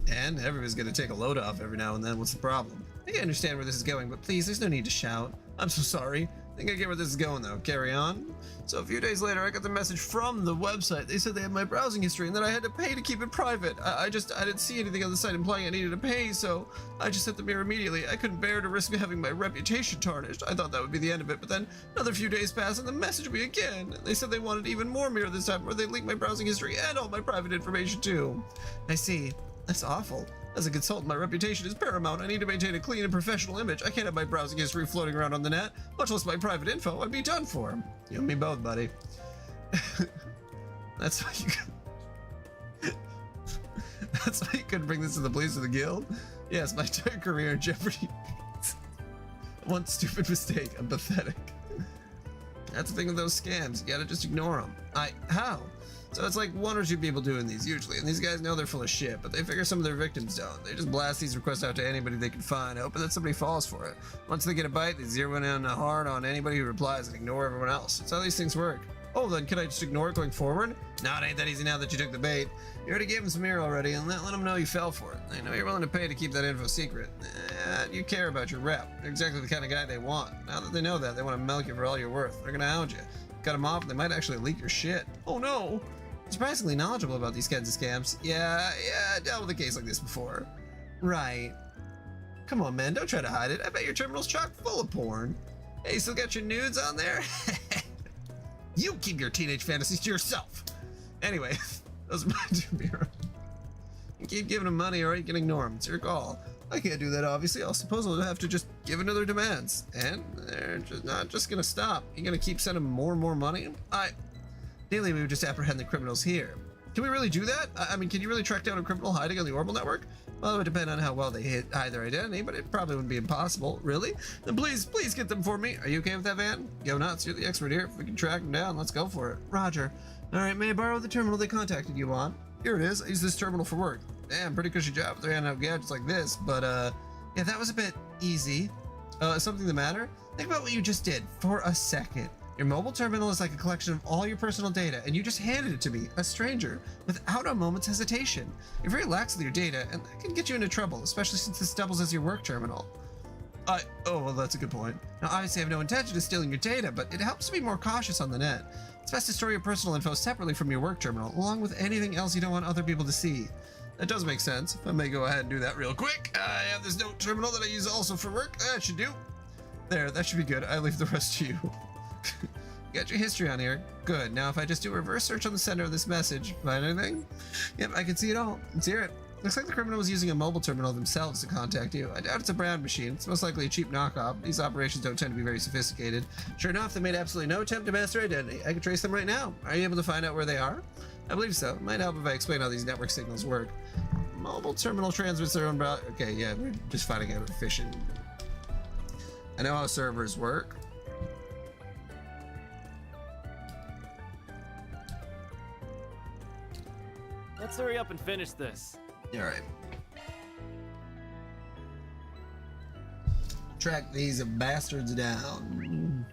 And everybody's gonna take a load off every now and then. What's the problem? I can understand where this is going, but please, there's no need to shout. I'm so sorry. I think I get where this is going though. Carry on. So a few days later, I got the message from the website. They said they had my browsing history and that I had to pay to keep it private. I didn't see anything on the site implying I needed to pay, so I just sent them here immediately. I couldn't bear to risk having my reputation tarnished. I thought that would be the end of it, but then another few days passed and they messaged me again. They said they wanted even more mirror this time, where they leaked my browsing history and all my private information too. I see. That's awful. As a consultant, my reputation is paramount. I need to maintain a clean and professional image. I can't have my browsing history floating around on the net, much less my private info. I'd be done for. You and me both, buddy. That's why you That's why you couldn't bring this to the police or the guild? Yes, my entire career in jeopardy. One stupid mistake. I'm pathetic. That's the thing with those scams. You gotta just ignore them. How? So it's like one or two people doing these usually, and these guys know they're full of shit, but they figure some of their victims don't. They just blast these requests out to anybody they can find, hoping that somebody falls for it. Once they get a bite, they zero in hard on anybody who replies and ignore everyone else. That's how these things work. Oh, then can I just ignore it going forward? No, it ain't that easy now that you took the bait. You already gave them some ear already, and let them know you fell for it. They know you're willing to pay to keep that info secret. You care about your rep. You're exactly the kind of guy they want. Now that they know that, they want to milk you for all you're worth. They're gonna hound you. Cut them off, and they might actually leak your shit. Oh no! Surprisingly knowledgeable about these kinds of scams. Yeah, I dealt with a case like this before. Right. Come on, man, don't try to hide it. I bet your terminal's chock full of porn. Hey, you still got your nudes on there? You keep your teenage fantasies to yourself. Anyway, those are my two mirrors. You keep giving them money or you can ignore them. It's your call. I can't do that, obviously. I'll suppose I'll have to just give in to their demands. And they're not just gonna stop. You're gonna keep sending them more and more money? Daily, we would just apprehend the criminals here. Can we really do that? I mean, can you really track down a criminal hiding on the orbital network? Well, it would depend on how well they hide their identity, but it probably wouldn't be impossible. Really? Then please get them for me. Are you okay with that, Van? Go nuts. You're the expert here. If we can track them down, let's go for it. Roger. All right, may I borrow the terminal they contacted you on? Here it is. I use this terminal for work. Damn, pretty cushy job if they're handing out gadgets like this, but yeah, that was a bit easy. Something the matter? Think about what you just did for a second. Your mobile terminal is like a collection of all your personal data, and you just handed it to me, a stranger, without a moment's hesitation. You're very lax with your data, and that can get you into trouble, especially since this doubles as your work terminal. Oh, well, that's a good point. Now, obviously, I have no intention of stealing your data, but it helps to be more cautious on the net. It's best to store your personal info separately from your work terminal, along with anything else you don't want other people to see. That does make sense. If I may go ahead and do that real quick. I have this note terminal that I use also for work. That should do. There, that should be good. I leave the rest to you. You got your history on here. Good. Now, if I just do a reverse search on the sender of this message, find anything? Yep, I can see it all. Let's hear it. Looks like the criminal was using a mobile terminal themselves to contact you. I doubt it's a brand machine. It's most likely a cheap knockoff. These operations don't tend to be very sophisticated. Sure enough, they made absolutely no attempt to mask their identity. I can trace them right now. Are you able to find out where they are? I believe so. It might help if I explain how these network signals work. Mobile terminal transmits their own browser. Okay, yeah, we're just finding out efficient. I know how servers work. Let's hurry up and finish this. Alright. Track these bastards down.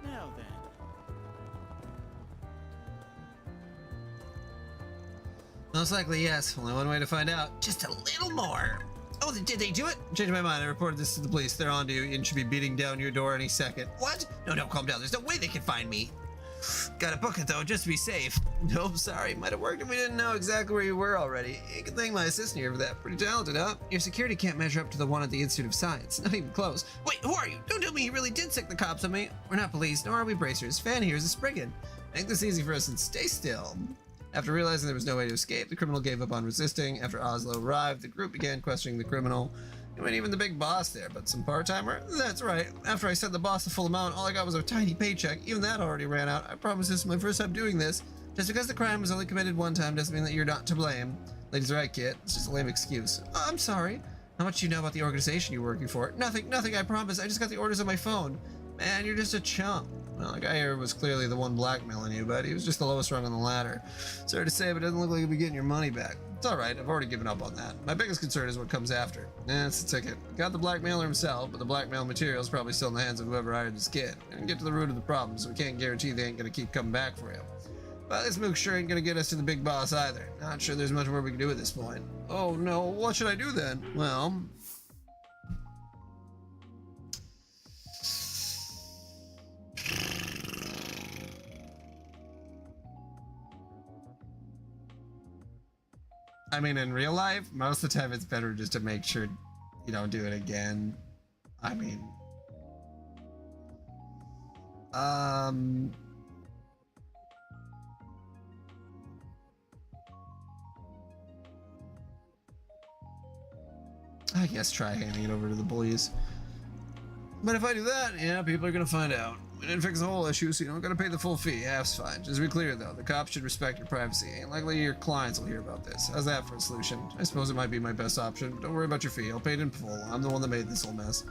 Now then. Most likely, yes. Only one way to find out. Just a little more. Oh, did they do it? Changed my mind. I reported this to the police. They're on to you and should be beating down your door any second. What? No, calm down. There's no way they can find me. Gotta book it, though, just to be safe. Nope, sorry. Might have worked if we didn't know exactly where you were already. You can thank my assistant here for that. Pretty talented, huh? Your security can't measure up to the one at the Institute of Science. Not even close. Wait, who are you? Don't tell me you really did sick the cops on me. We're not police, nor are we bracers. Fan here is a spriggan. Make this easy for us and stay still. After realizing there was no way to escape, the criminal gave up on resisting. After Oslo arrived, the group began questioning the criminal. It went even the big boss there, but some part-timer? That's right. After I sent the boss the full amount, all I got was a tiny paycheck. Even that already ran out. I promise this is my first time doing this. Just because the crime was only committed one time doesn't mean that you're not to blame. Lady's right, kid. It's just a lame excuse. Oh, I'm sorry. How much do you know about the organization you're working for? Nothing, I promise. I just got the orders on my phone. Man, you're just a chump. Well, the guy here was clearly the one blackmailing you, but he was just the lowest rung on the ladder. Sorry to say, but it doesn't look like you'll be getting your money back. It's alright, I've already given up on that. My biggest concern is what comes after. It's the ticket. Got the blackmailer himself, but the blackmail material is probably still in the hands of whoever hired this kid. We can get to the root of the problem, so we can't guarantee they ain't gonna keep coming back for you. But this mook sure ain't gonna get us to the big boss either. Not sure there's much more we can do at this point. Oh no, what should I do then? Well... I mean, in real life, most of the time it's better just to make sure you don't do it again. I mean... I guess try handing it over to the police. But if I do that, yeah, people are gonna find out. We didn't fix the whole issue, so you don't gotta pay the full fee. Half's fine. Just to be clear, though, the cops should respect your privacy. Ain't likely your clients will hear about this. How's that for a solution? I suppose it might be my best option, but don't worry about your fee. I'll pay it in full. I'm the one that made this whole mess.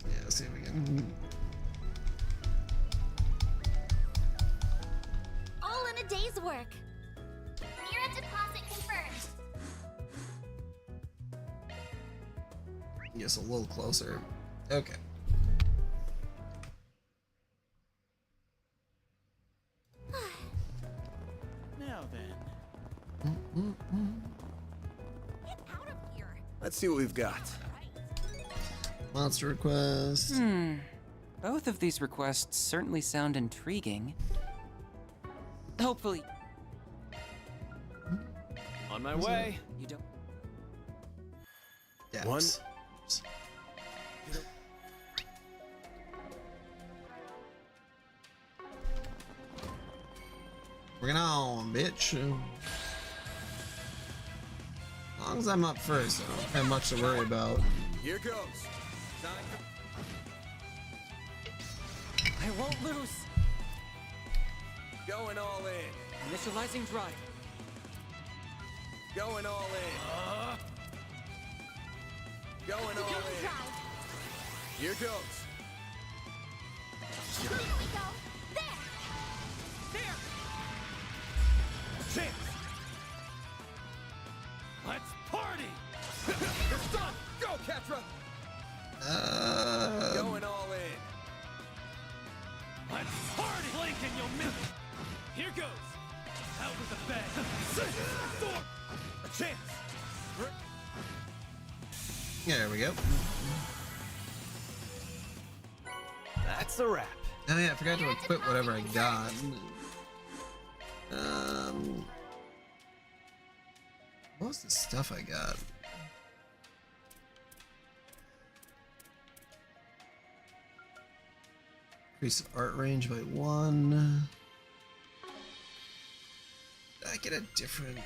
Yeah, let's see if we can... All in a day's work. Mira deposit confirmed. Yes, a little closer. Okay. Now then. Get out of here. Let's see what we've got. Monster request. Both of these requests certainly sound intriguing. Hopefully. On my way. You don't. Yes. One. Bring it on, bitch. As long as I'm up first, I don't have much to worry about. Here goes. I won't lose. Going all in. Initializing drive. Going all in. Going all in. Here goes. Here we go. There. There. Chance. Let's party. It's done. Go, Ketra. Going all in. Let's party. Blink and you'll miss. Here goes. Out with the bag. A chance. There we go. That's a wrap. Oh yeah, I forgot to equip whatever I got. What was the stuff I got? Increase art range by 1. Did I get a different...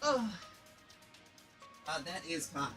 Oh. That is hot.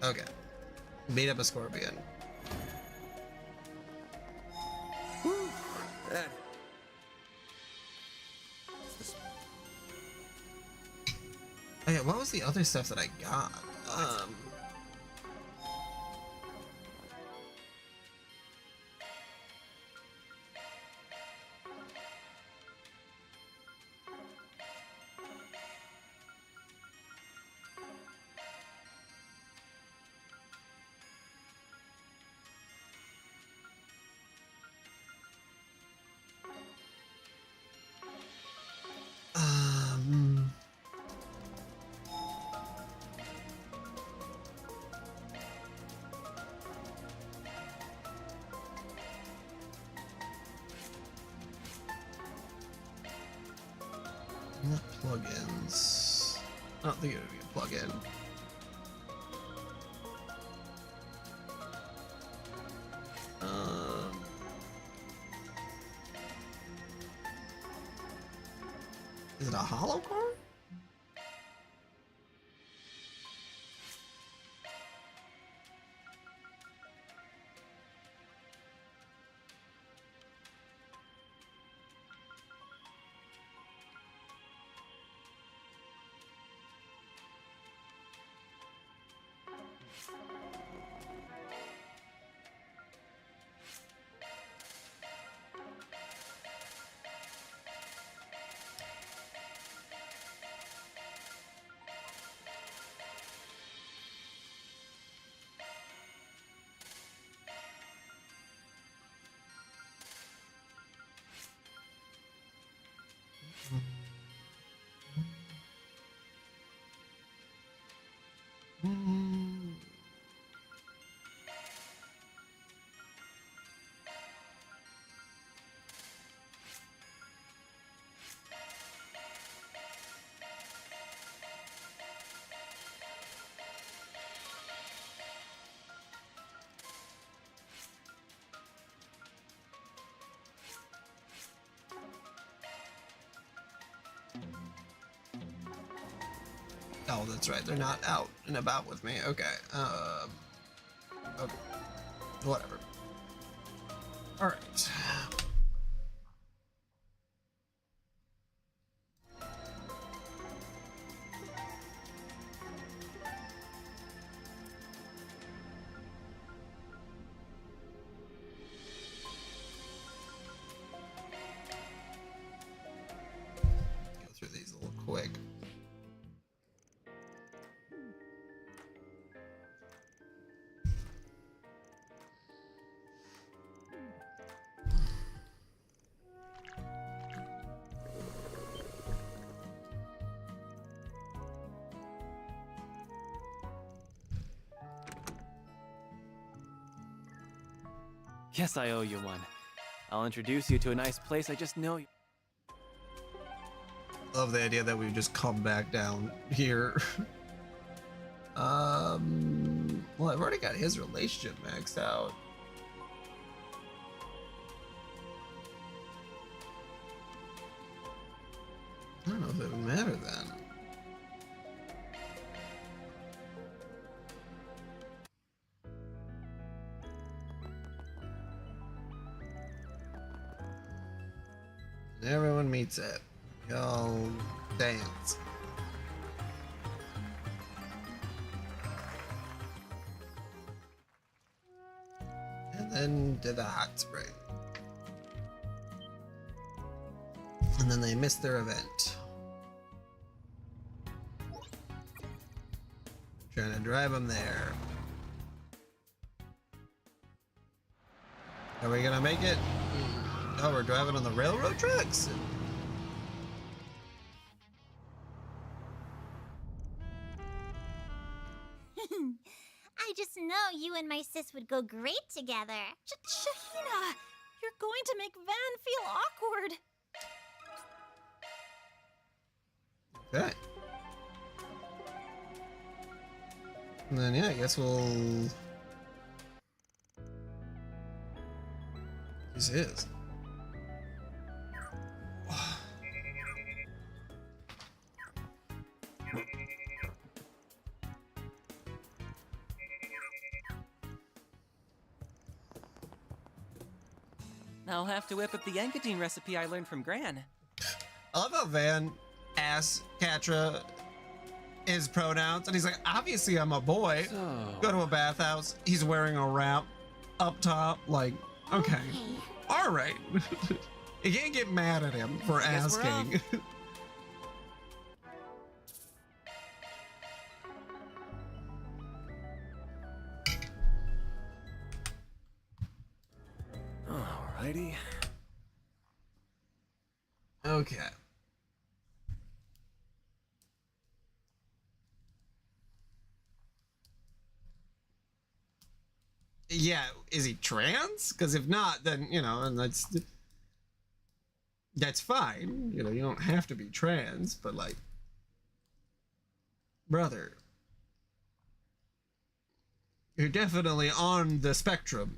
Okay. Beat up a scorpion. Okay, what was the other stuff that I got? Not plugins. I don't think it would be a plugin. Is it a hollow core? Oh, that's right. They're not out and about with me. Okay. Okay. Whatever. All right. Go through these a little quick. Yes, I owe you one. I'll introduce you to a nice place I just know. Love the idea that we just come back down here. Well, I've already got his relationship maxed out. I don't know if it would matter then. Everyone meets it. Y'all dance. And then to the hot spring. And then they missed their event. Trying to drive them there. Are we gonna make it? Oh, we're driving on the railroad tracks? I just know you and my sis would go great together. Shahina, you're going to make Van feel awkward. Okay. And then, yeah, I guess we'll This is. I'll have to whip up the Yankadine recipe I learned from Gran. I love how Van asks Catra his pronouns, and he's like, obviously I'm a boy. Go to a bathhouse. He's wearing a wrap up top. Like, okay. All right. You can't get mad at him for asking. Alrighty. Okay. Yeah, is he trans? Because if not, then, you know, and that's fine. You know, you don't have to be trans, but like, brother, you're definitely on the spectrum.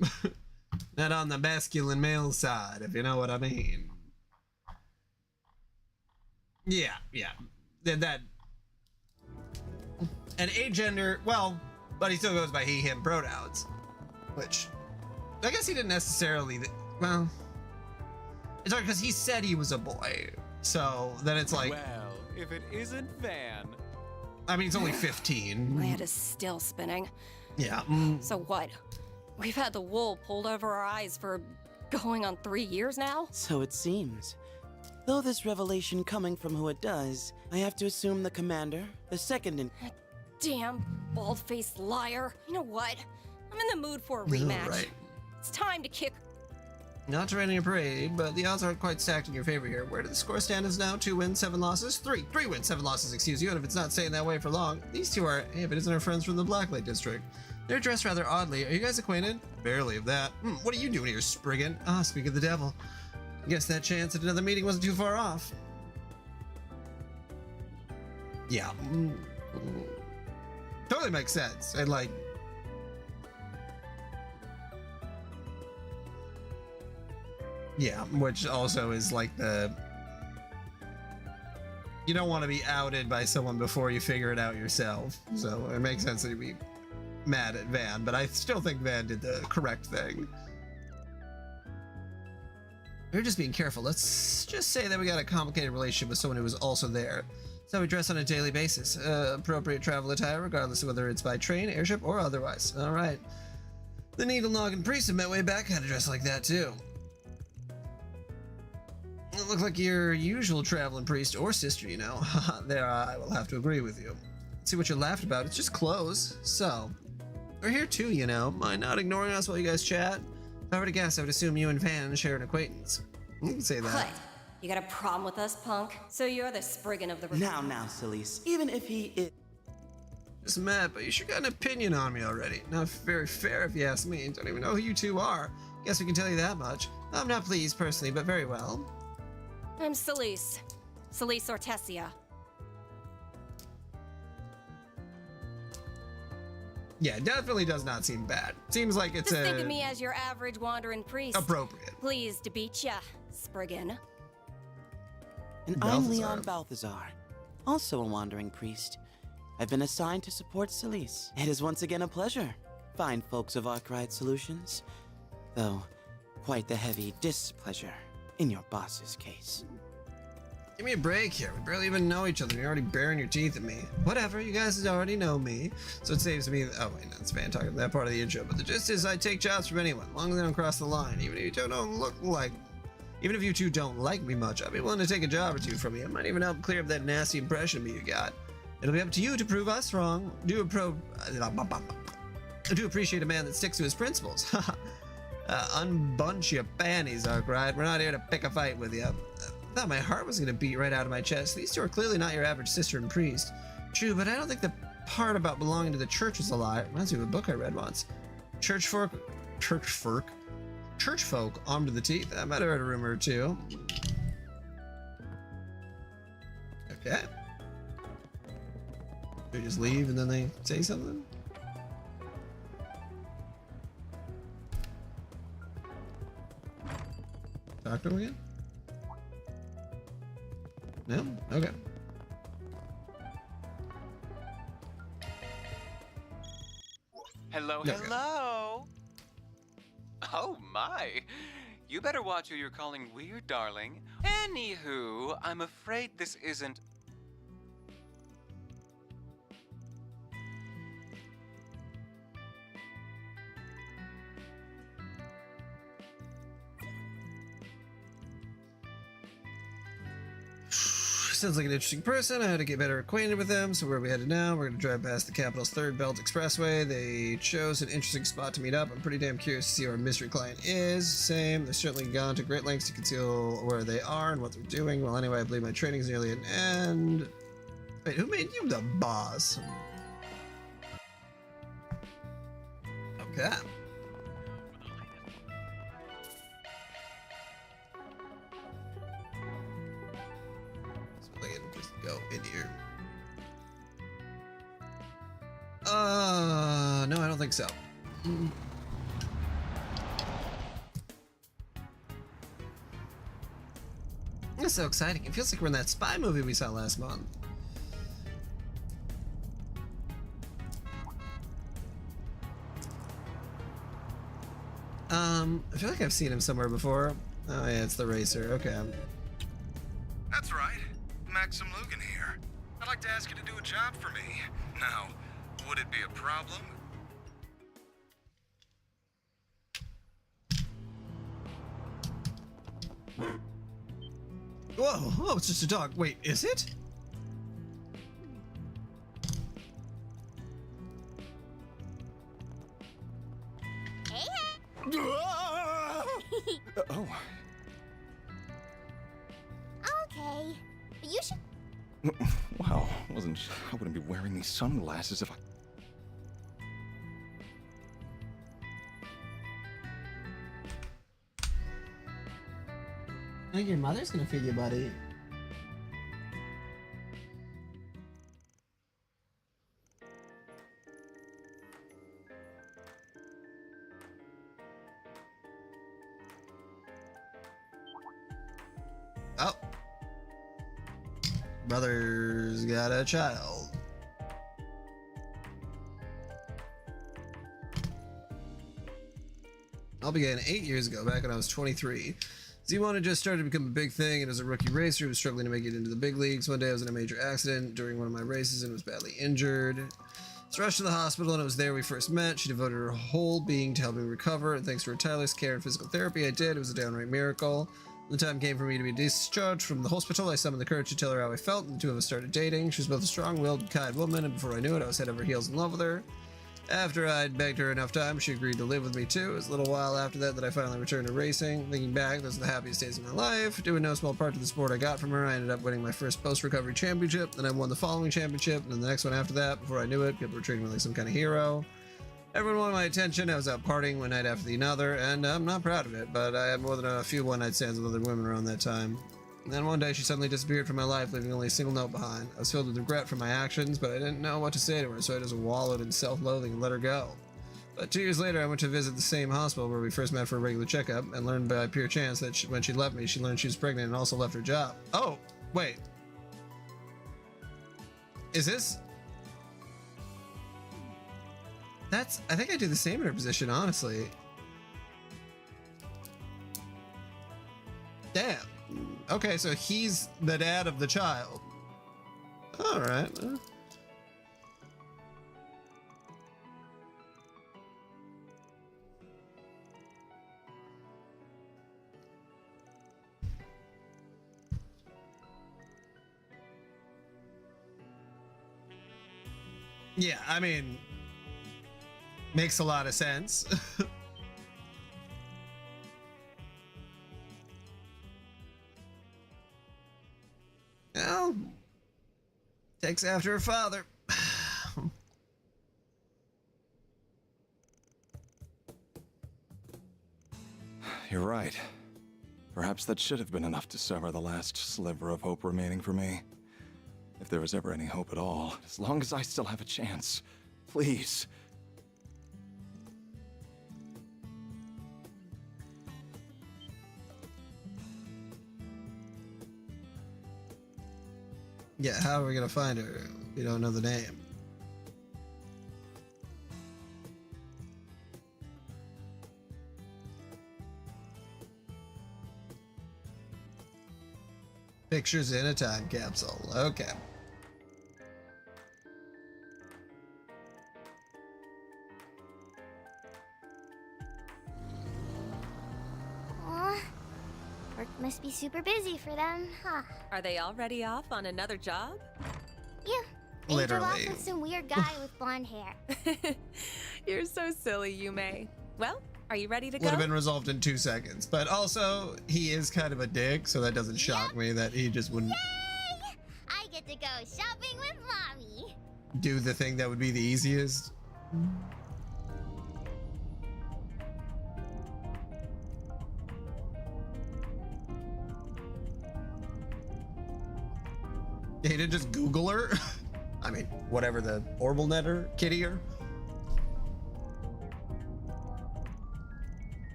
Not on the masculine male side, if you know what I mean. Yeah. That. And agender, well, but he still goes by he, him pronouns. Which, I guess he didn't necessarily, well, it's hard because he said he was a boy. So then it's like. Well, if it isn't Van. I mean, he's only 15. My head is still spinning. Yeah. So what? We've had the wool pulled over our eyes for going on 3 years now? So it seems. Though this revelation coming from who it does, I have to assume the commander, the second in... Damn bald-faced liar. You know what? I'm in the mood for a rematch. Right. It's time to kick... Not to rain on your parade, but the odds aren't quite stacked in your favor here. Where do the score stand is now? 2 wins, 7 losses? 3 wins, 7 losses, excuse you. And if it's not staying that way for long, these two are, hey, if it isn't our friends from the Blacklight District. They're dressed rather oddly. Are you guys acquainted? Barely of that. What are you doing here, Spriggan? Ah, speak of the devil. Guess that chance at another meeting wasn't too far off. Yeah. Totally makes sense. And like... Yeah, which also is like the... You don't want to be outed by someone before you figure it out yourself. So it makes sense that you'd be mad at Van, but I still think Van did the correct thing. We're just being careful. Let's just say that we got a complicated relationship with someone who was also there. So we dress on a daily basis. Appropriate travel attire, regardless of whether it's by train, airship, or otherwise. All right. The Needle Noggin Priest have met way back had to dress like that, too. It looked like your usual traveling priest or sister, you know. There, I will have to agree with you. See what you laughed about. It's just clothes. So, we're here too, you know. Mind not ignoring us while you guys chat? If I were to guess, I would assume you and Van share an acquaintance. You can say that. What? You got a problem with us, punk? So you're the Spriggan of the... Now, Celise. Even if he is... Just mad, but you sure got an opinion on me already. Not very fair if you ask me. Don't even know who you two are. Guess we can tell you that much. I'm not pleased personally, but very well. I'm Celise. Celise Ortesia. Yeah, it definitely does not seem bad. Seems like it's Just think of me as your average wandering priest. Appropriate. Pleased to beat ya, Spriggan. And I'm Leon Balthazar, also a wandering priest. I've been assigned to support Celise. It is once again a pleasure, fine folks of Arkwright Solutions. Though, quite the heavy displeasure in your boss's case. Give me a break here. We barely even know each other. You're already baring your teeth at me. Whatever, you guys already know me. So it saves me... Oh, wait, that's Van talking that part of the intro. But the gist is I take jobs from anyone, as long as they don't cross the line. Even if you two don't look like... Even if you two don't like me much, I'll be willing to take a job or two from you. I might even help clear up that nasty impression of me you got. It'll be up to you to prove us wrong. Do appreciate a man that sticks to his principles. Unbunch your panties, Arkwright. We're not here to pick a fight with you. I thought my heart was going to beat right out of my chest. These two are clearly not your average sister and priest. True, but I don't think the part about belonging to the church is a lie. It reminds me of a book I read once. Church folk armed to the teeth. I might have heard a rumor or two. Okay. They just leave and then they say something? talk to him again? No? Okay. Hello, Okay. hello! Oh my! You better watch who you're calling weird, darling. Anywho, I'm afraid this isn't... Sounds like an interesting person. I had to get better acquainted with them. So where are we headed now? We're going to drive past the capital's third belt expressway. They chose an interesting spot to meet up. I'm pretty damn curious to see who our mystery client is. Same. They've certainly gone to great lengths to conceal where they are and what they're doing. Well, anyway, I believe my training's nearly an end. Wait, who made you the boss? Okay. Just go in here. No, I don't think so. That's so exciting. It feels like we're in that spy movie we saw last month. I feel like I've seen him somewhere before. Oh yeah, it's the racer. Okay. That's right. Maxim Lugan here. I'd like to ask you to do a job for me. Now, would it be a problem? Whoa, oh, it's just a dog. Wait, is it? Oh. Okay, but you should. Wow, I wouldn't be wearing these sunglasses if I... I think your mother's gonna feed you, buddy. Oh. Mother's got a child. All began 8 years ago, back when I was 23. Z1 had just started to become a big thing, and as a rookie racer who was struggling to make it into the big leagues, one day I was in a major accident during one of my races and was badly injured. I was rushed to the hospital, and it was there we first met. She devoted her whole being to helping me recover, and thanks to her tireless care and physical therapy I did, it was a downright miracle. When the time came for me to be discharged from the hospital, I summoned the courage to tell her how I felt, and the two of us started dating. She was both a strong-willed and kind woman, and before I knew it, I was head over heels in love with her. After I'd begged her enough time, she agreed to live with me too. It was a little while after that I finally returned to racing. Thinking back, those are the happiest days of my life. Due in no small part to the sport I got from her, I ended up winning my first post-recovery championship, then I won the following championship, and then the next one after that. Before I knew it, people were treating me like some kind of hero. Everyone wanted my attention. I was out partying one night after another, and I'm not proud of it, but I had more than a few one-night stands with other women around that time. And then one day she suddenly disappeared from my life, leaving only a single note behind. I was filled with regret for my actions, but I didn't know what to say to her, so I just wallowed in self-loathing and let her go. But 2 years later, I went to visit the same hospital where we first met for a regular checkup, and learned by pure chance that when she left me, she learned she was pregnant and also left her job. Oh, wait. Is this... I think I'd do the same in her position, honestly. Damn. Okay, so he's the dad of the child. Alright. Yeah, I mean, makes a lot of sense. Well, takes after her father. You're right. Perhaps that should have been enough to sever the last sliver of hope remaining for me. If there was ever any hope at all, as long as I still have a chance, please. Yeah, how are we gonna find her? We don't know the name. Pictures in a time capsule. Okay. Aw, work must be super busy for them, huh? Are they already off on another job? Yeah. They drove off Literally. with some weird guy with blonde hair. You're so silly, Yume. Well, are you ready to Would have go? been resolved in 2 seconds. But also, he is kind of a dick, so that doesn't shock me that he just wouldn't Yay! I get to go shopping with Mommy. do the thing that would be the easiest. He didn't just Google her. I mean, whatever the Orbital netter, kittier.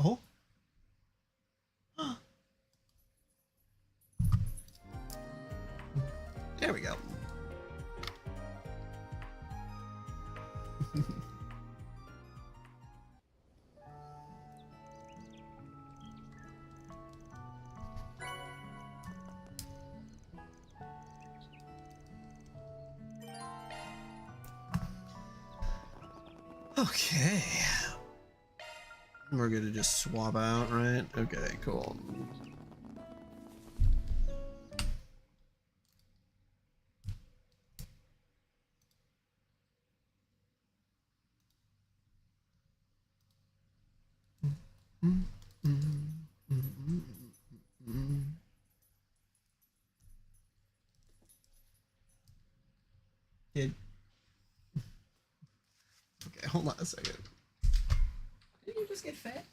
Oh. There we go. Okay. We're gonna just swap out, right? Okay, cool. Did okay, hold on a second. Did you just get fat?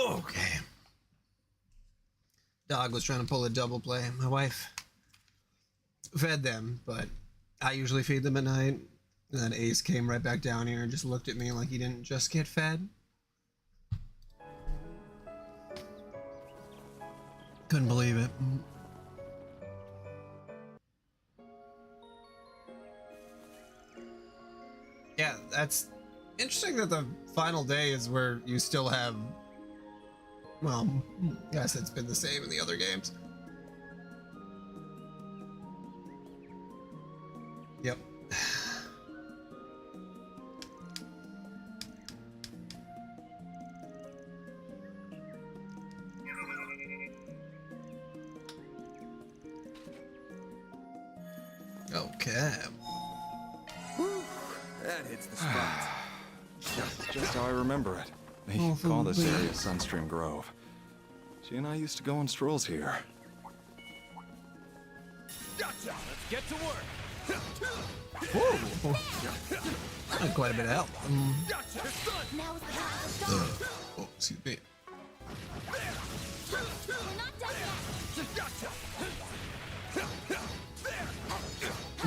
Okay. Dog was trying to pull a double play. My wife fed them, but I usually feed them at night. And then Ace came right back down here and just looked at me like he didn't just get fed. Couldn't believe it. Yeah, that's interesting that the final day is where you still have, well, I guess it's been the same in the other games. Yep. Okay. That hits the spot. Just how I remember it. They call this area Sunstream Grove. She and I used to go on strolls here. Gotcha! Let's get to work! Whoa. Quite a bit of help. Gotcha! Now's the time to start. Oh, excuse me. We're not done yet. Gotcha!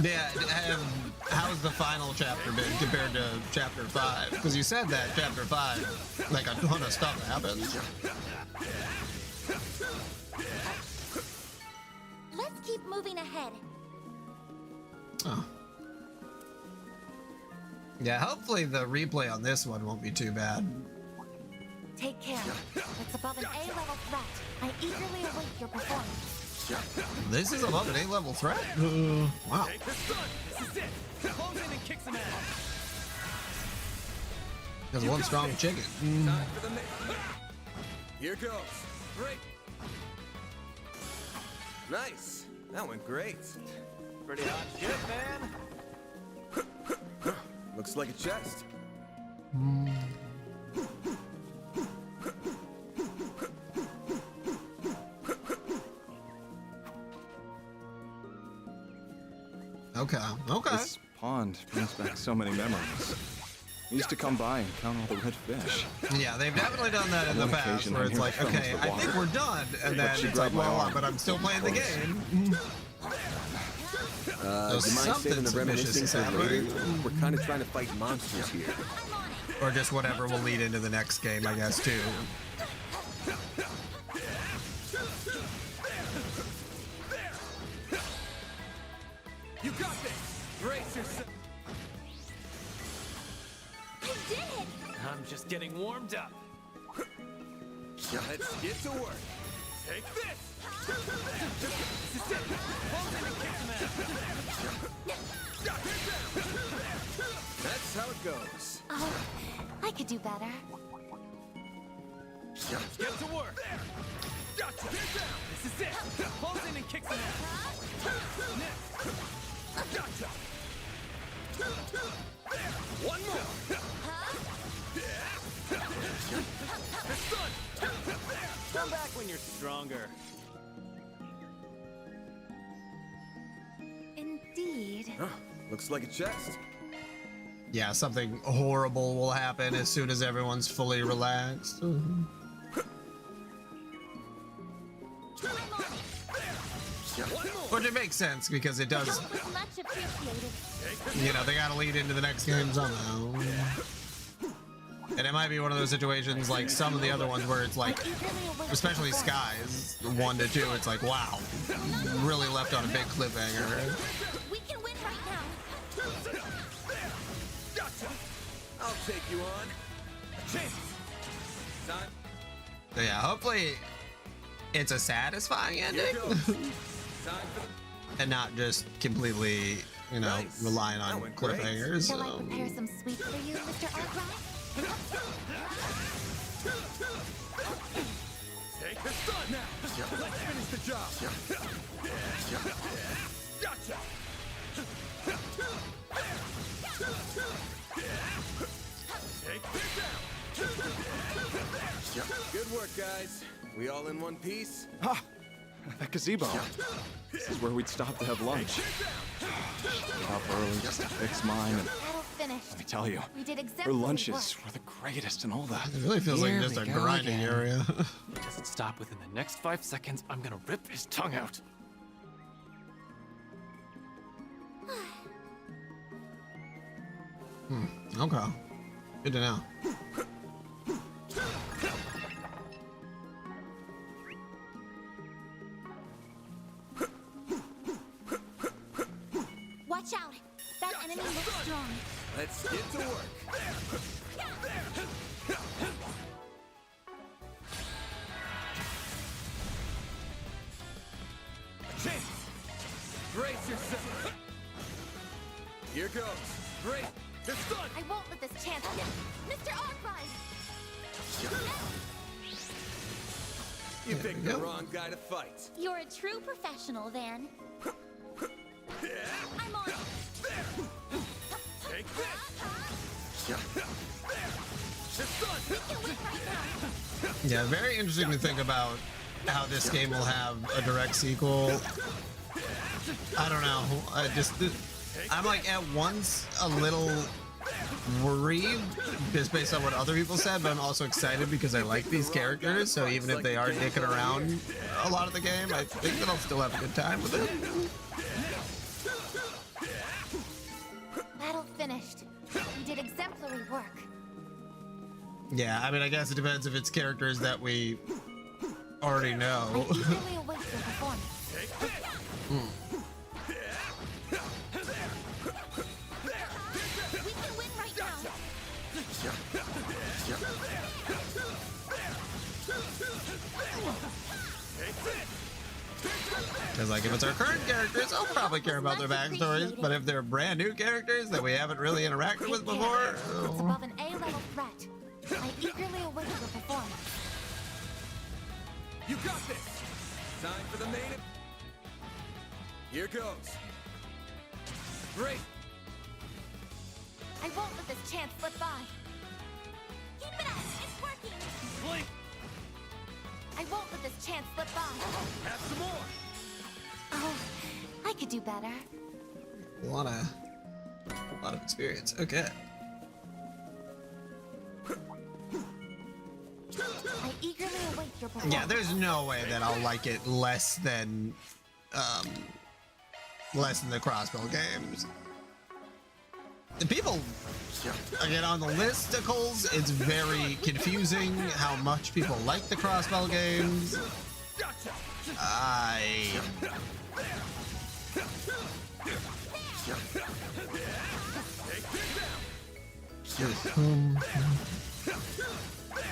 Yeah, how's the final chapter been compared to chapter 5? Because you said that chapter 5, like a ton of stuff happens. Let's keep moving ahead. Oh. Yeah, hopefully the replay on this one won't be too bad. Take care. It's above an A-level threat. I eagerly await your performance. This is above an A-level threat? Wow. Take the stun! This is it! Close in and kick some ass! There's one strong chicken. Time for the Here goes. Great. Nice. That went great. Pretty hot shit, man. Looks like a chest. Okay. This pond brings back so many memories. We used to come by and count all the red fish. Yeah, they've definitely done that in the On one past, occasion, where I it's nearly like, fell into okay, the I think water. we're done, and But then she it's grabbed like, my well, arm. but I'm still playing the Close. game. Do you mind saving the Something reminiscing for suspicious later? happening. We're kind of trying to fight monsters here. Or just whatever will lead into the next game, I guess, too. You got this! Brace yourself! You did it! I'm just getting warmed up. Let's get to work. Take this! This is it! Close in and kick some ass! That's how it goes. Oh, I could do better. Let's get to work! Gotcha! This is it! Close in and kick some ass! Next! Gotcha! One more! Come back when you're stronger. Indeed. Looks like a chest. Yeah, something horrible will happen as soon as everyone's fully relaxed. Which it makes sense because it does, Help was much appreciated. you know, they gotta lead into the next game somehow. And it might be one of those situations like some of the other ones where it's like, especially Skies 1 to 2, it's like, wow, really left on a big cliffhanger. We can win right now. I'll take you on. Chase! Time. So yeah, hopefully it's a satisfying ending. Here goes. Time for And not just completely, you know, Nice. relying on That went great. cliffhangers. Shall I prepare some sweets for you, Mr. Arkwright? Take the stun now! Let's finish the job! Gotcha! Take this out! Good work, guys. We all in one piece? Ah! That gazebo. This is where we'd stop to have lunch. Get up early just to fix mine and That'll finished. Let me tell you, We did her exemplary lunches work. were the greatest in all that. It really feels like Here just we a go grinding again. area. If he doesn't stop within the next 5 seconds, I'm gonna rip his tongue out. Okay. Good to know. Watch out! That enemy looks strong. Let's get to work. Chase! Brace yourself! Here goes. Great! They're stunned! I won't let this chance get. Mr. Arkwright! You picked the wrong guy to fight. You're a true professional, Van. I'm on it. Take this! They're stunned! We can win right now. Yeah, very interesting to think about how this game will have a direct sequel. I don't know. I'm like at once a little worried just based on what other people said, but I'm also excited because I like these characters. So even if they are dicking around a lot of the game, I think that I'll still have a good time with it. Battle finished. We did exemplary work. Yeah, I mean, I guess it depends if it's characters that we already know. I eagerly await your performance. We can win right now. Because, like, if it's our current characters, I'll probably care about their backstories. But if they're brand new characters that we haven't really interacted with before, It's above an A-level threat. I eagerly await your performance. You got this! Time for the main... Here goes. Great! I won't let this chance slip by. Keep it up! It's working! Blink! I won't let this chance slip by. Have some more! Oh, I could do better. a lot of experience. Okay. I eagerly await your performance. Yeah, there's no way that I'll like it less than the crossbow games. The people, again, on the listicles, it's very confusing how much people like the crossbow games.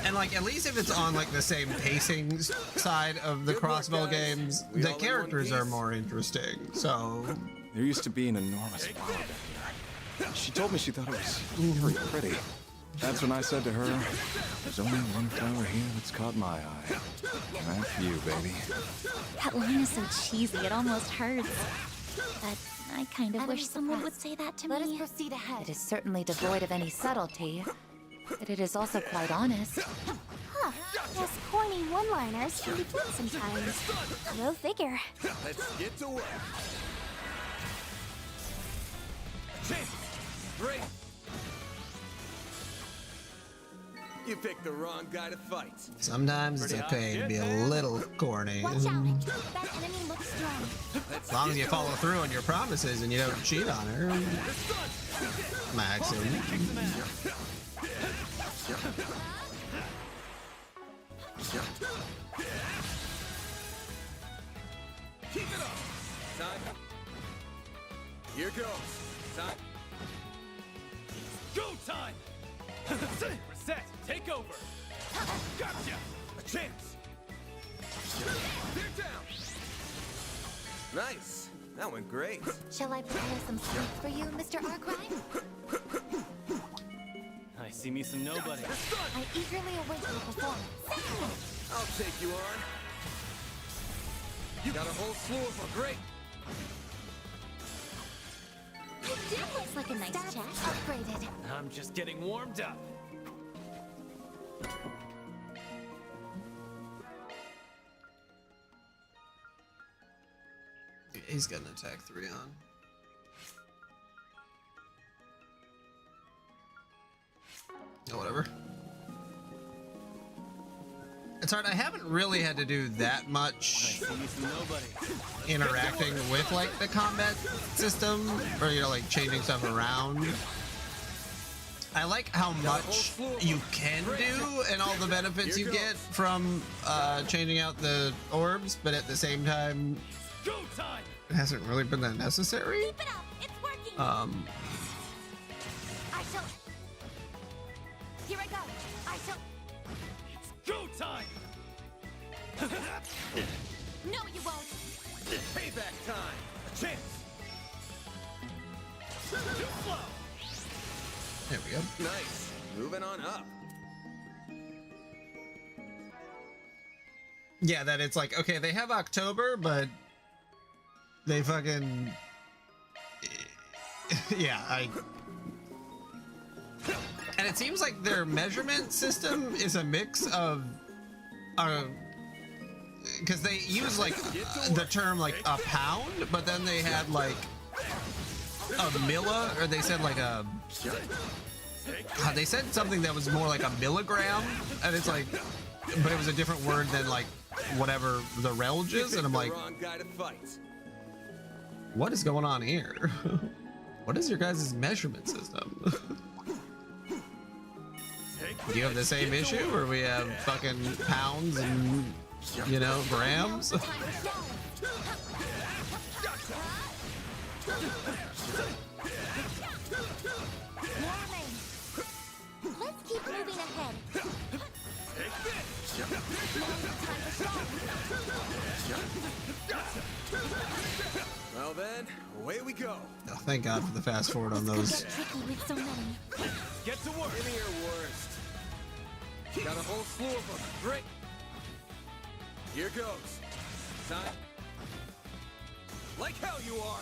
And like, at least if it's on like the same pacing side of the crossbow games, the characters are more interesting. So there used to be an enormous flower back here. She told me she thought it was very pretty. That's when I said to her, there's only one flower here that's caught my eye. And that's you, baby. That line is so cheesy, it almost hurts. But I kind of wish someone would say that to me. Let us proceed ahead. It is certainly devoid of any subtlety, but it is also quite honest. Huh. Those corny one-liners can be fun sometimes. Go figure. Let's get to work. Chase! Great! You picked the wrong guy to fight. sometimes it's okay to be a little corny. Watch out! That enemy looks strong. As long as you follow through on your promises and you don't cheat on her. Maxim. Keep it up. Time. Here goes. Time. Go time. Reset. Take over. Gotcha. A chance. They're down. Nice. That went great. Shall I prepare some sleep for you, Mr. Arkwright? I see me some nobody. I eagerly await your performance. I'll take you on. You got a whole slew of them. Great. That looks like a nice chat. Upgraded. I'm just getting warmed up. He's got an attack 3 on. Oh, whatever. It's hard. I haven't really had to do that much interacting with like the combat system, or you know, like changing stuff around. I like how much you can do and all the benefits you get from changing out the orbs, but at the same time, it hasn't really been that necessary. Keep it up. It's working. I shall. Here I go. I shall. It's go time. No, you won't. Payback time. A chance. Too slow. There we go. Nice. Moving on up. Yeah, that it's like, okay, they have October, but they fucking... yeah, And it seems like their measurement system is a mix of... because they use like the term like a pound, but then they had like a milla, or they said like a... they said something that was more like a milligram, and it's like... but it was a different word than like whatever the relge is, and I'm like, what is going on here? What is your guys' measurement system? Do you have the same issue where we have fucking pounds and, you know, grams? Let's keep moving ahead. Well then, away we go. Oh, thank God for the fast forward on those. Tricky with so many. Get to work. Give me your worst. Got a whole slew of them. Great. Here goes. Time. Like hell you are.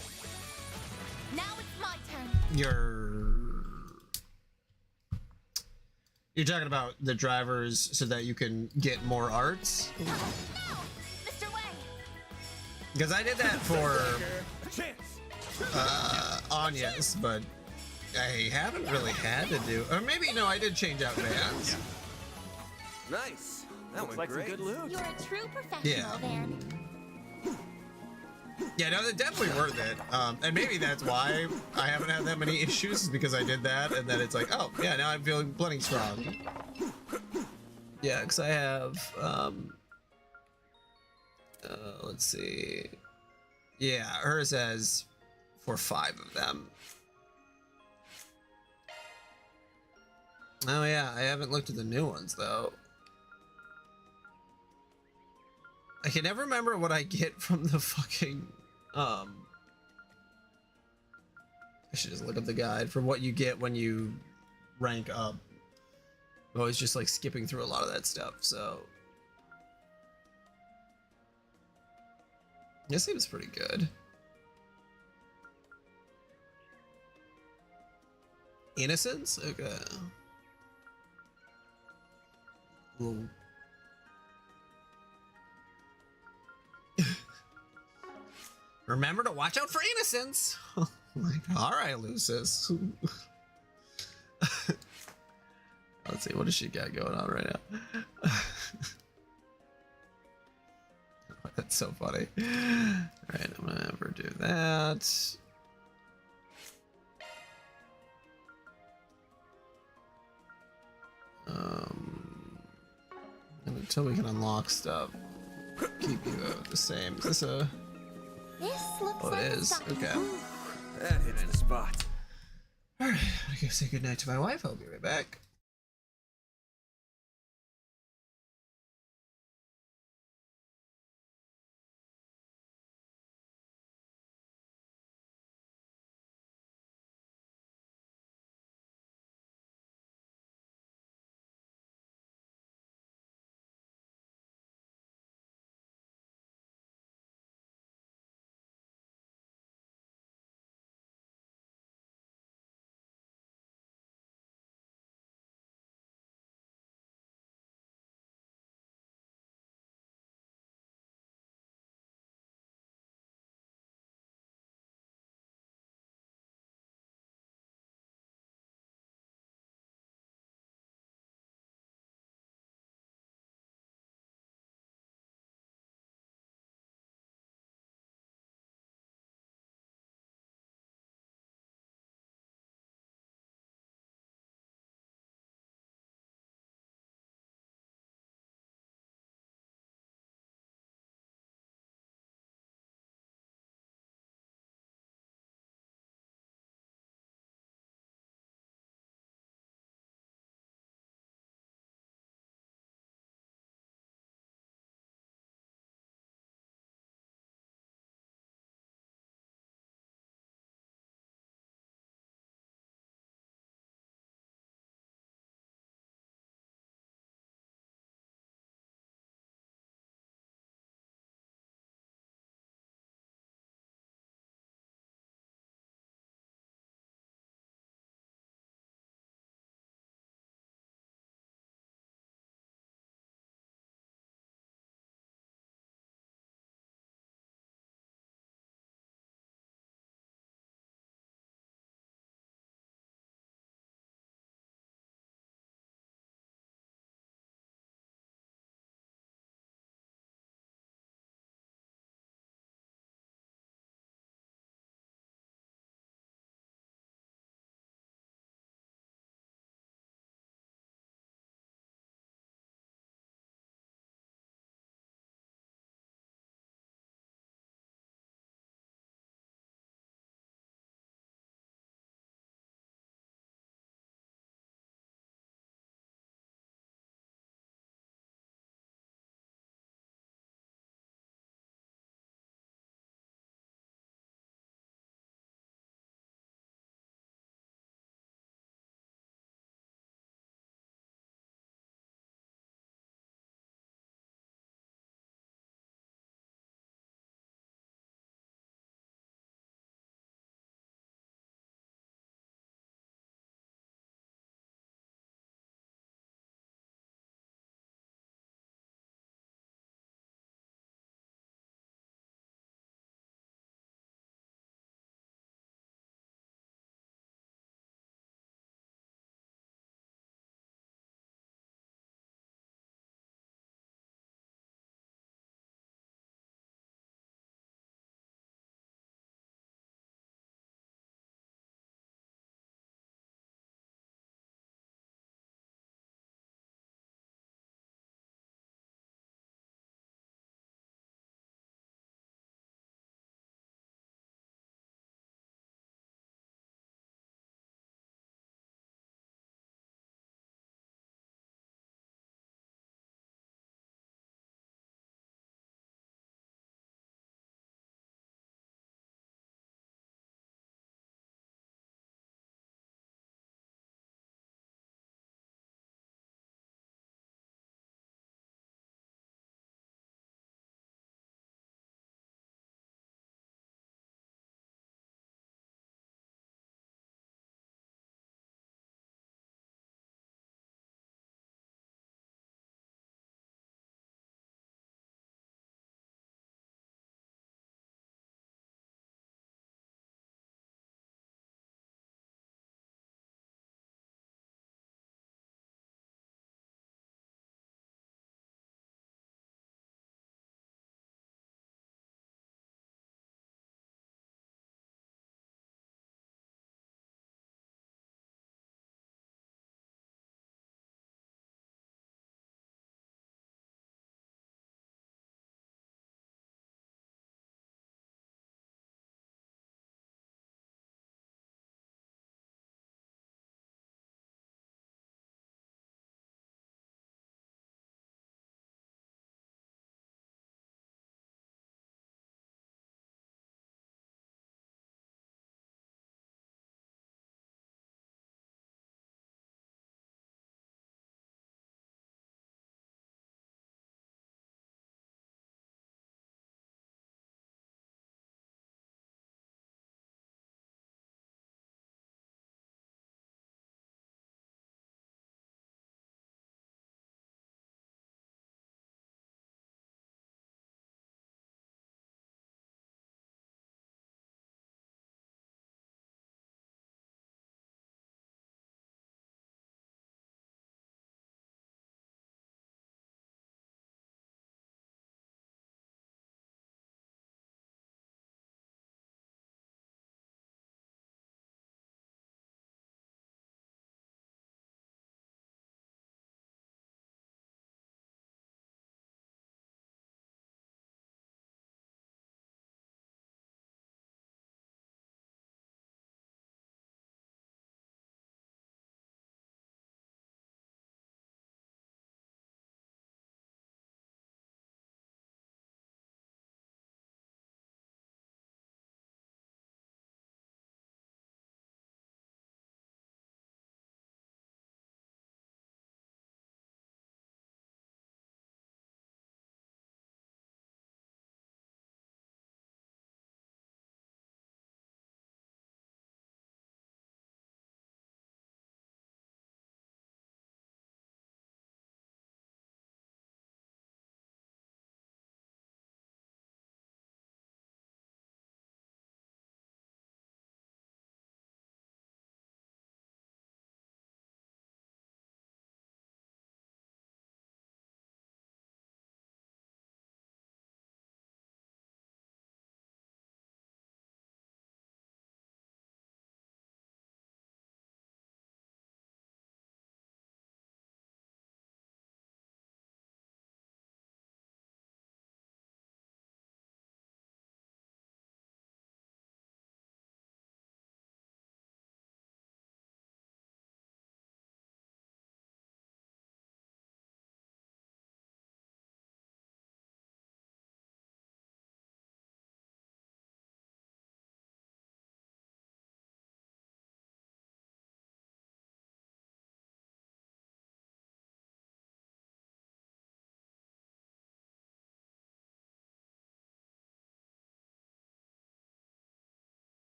Now it's my turn. You're talking about the drivers so that you can get more arts? No, Mr. Wang. Because I did that for Anya's, but I haven't really had to do, or maybe no, I did change out vans. Nice. That Looks went like great. some good loot. You're a true professional, Van. Yeah, no, they're definitely worth it. And maybe that's why I haven't had that many issues, is because I did that, and then it's like, oh, yeah, now I'm feeling plenty strong. Yeah, because I have, let's see. Yeah, hers has for 5 of them. Oh yeah, I haven't looked at the new ones though. I can never remember what I get from the fucking, I should just look up the guide for what you get when you rank up. I'm always just like skipping through a lot of that stuff, so. This seems pretty good. Innocence? Okay. Little... Remember to watch out for innocence. Like, all right, Lucis. Let's see, what does she got going on right now? That's so funny. All right, I'm gonna have her do that. And until we can unlock stuff, keep you the same. Is this a... This looks Oh, like it is. something. Okay. That hits the spot. All right, I'm gonna go say goodnight to my wife. I'll be right back.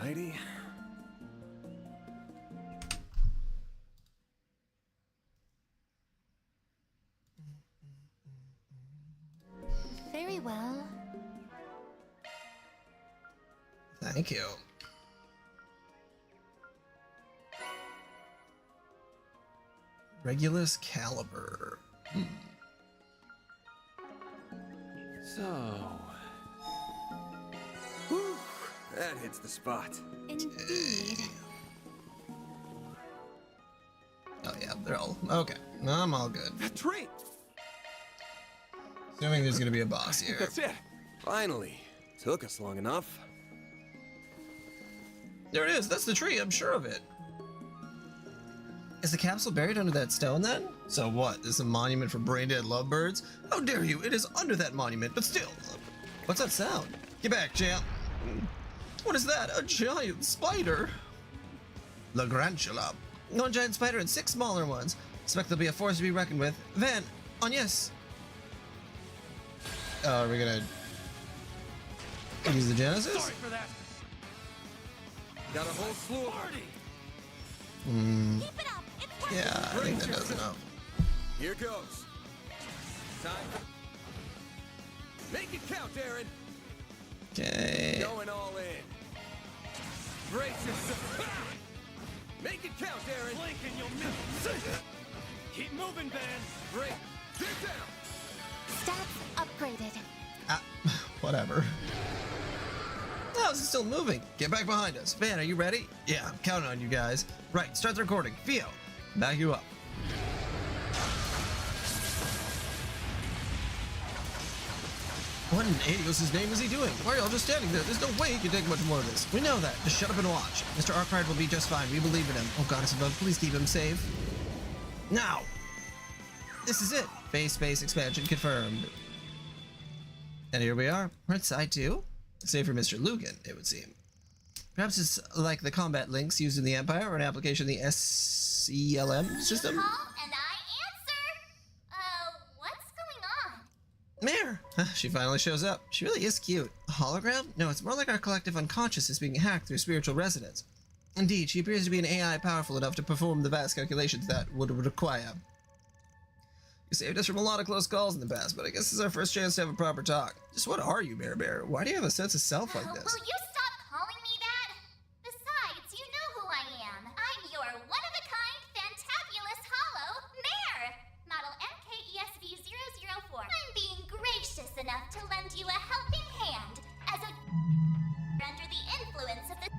Alrighty. Very well. Thank you. Regulus caliber. So, Whew, that hits the spot. Indeed. Oh yeah, they're all okay. No, I'm all good. A tree. Assuming there's gonna be a boss here. That's it. Finally. Took us long enough. There it is. That's the tree. I'm sure of it. Is the capsule buried under that stone then? So what? This is a monument for brain-dead lovebirds? How dare you? It is under that monument, but still. What's that sound? Get back, champ. What is that? A giant spider? La Grantula. One giant spider and 6 smaller ones. Expect there'll be a force to be reckoned with. Van, Agnes. Are we gonna use the Genesis? Sorry for that. Got a whole slew of party. Keep it up. It's working. Yeah, I think that does enough. Here goes. Time for... Make it count, Aaron. Okay. Going all in. Brace yourself. Make it count, Aaron. Blink and you'll miss. Keep moving, Van. Break. Get down. Stats upgraded. Whatever. How's it still moving? Get back behind us. Van, are you ready? Yeah, I'm counting on you guys. Right, start the recording. Theo, back you up. What in Adios' name is he doing? Why are y'all just standing there? There's no way he can take much more of this. We know that. Just shut up and watch. Mr. Arkwright will be just fine. We believe in him. Oh, goddess above, please keep him safe. Now! This is it. Phase space expansion confirmed. And here we are. We're at side 2. Save for Mr. Lugan, it would seem. Perhaps it's like the combat links used in the Empire or an application of the SCLM system? Call and I answer. What's going on? Mare! She finally shows up. She really is cute. A hologram? No, it's more like our collective unconscious is being hacked through spiritual resonance. Indeed, she appears to be an AI powerful enough to perform the vast calculations that would require. You saved us from a lot of close calls in the past, but I guess this is our first chance to have a proper talk. Just what are you, Bear Bear? Why do you have a sense of self like this? Will you stop calling me that? Besides, you know who I am. I'm your one-of-a-kind, fantabulous hollow mare. Model MKESV004. I'm being gracious enough to lend you a helping hand as a under the influence of the...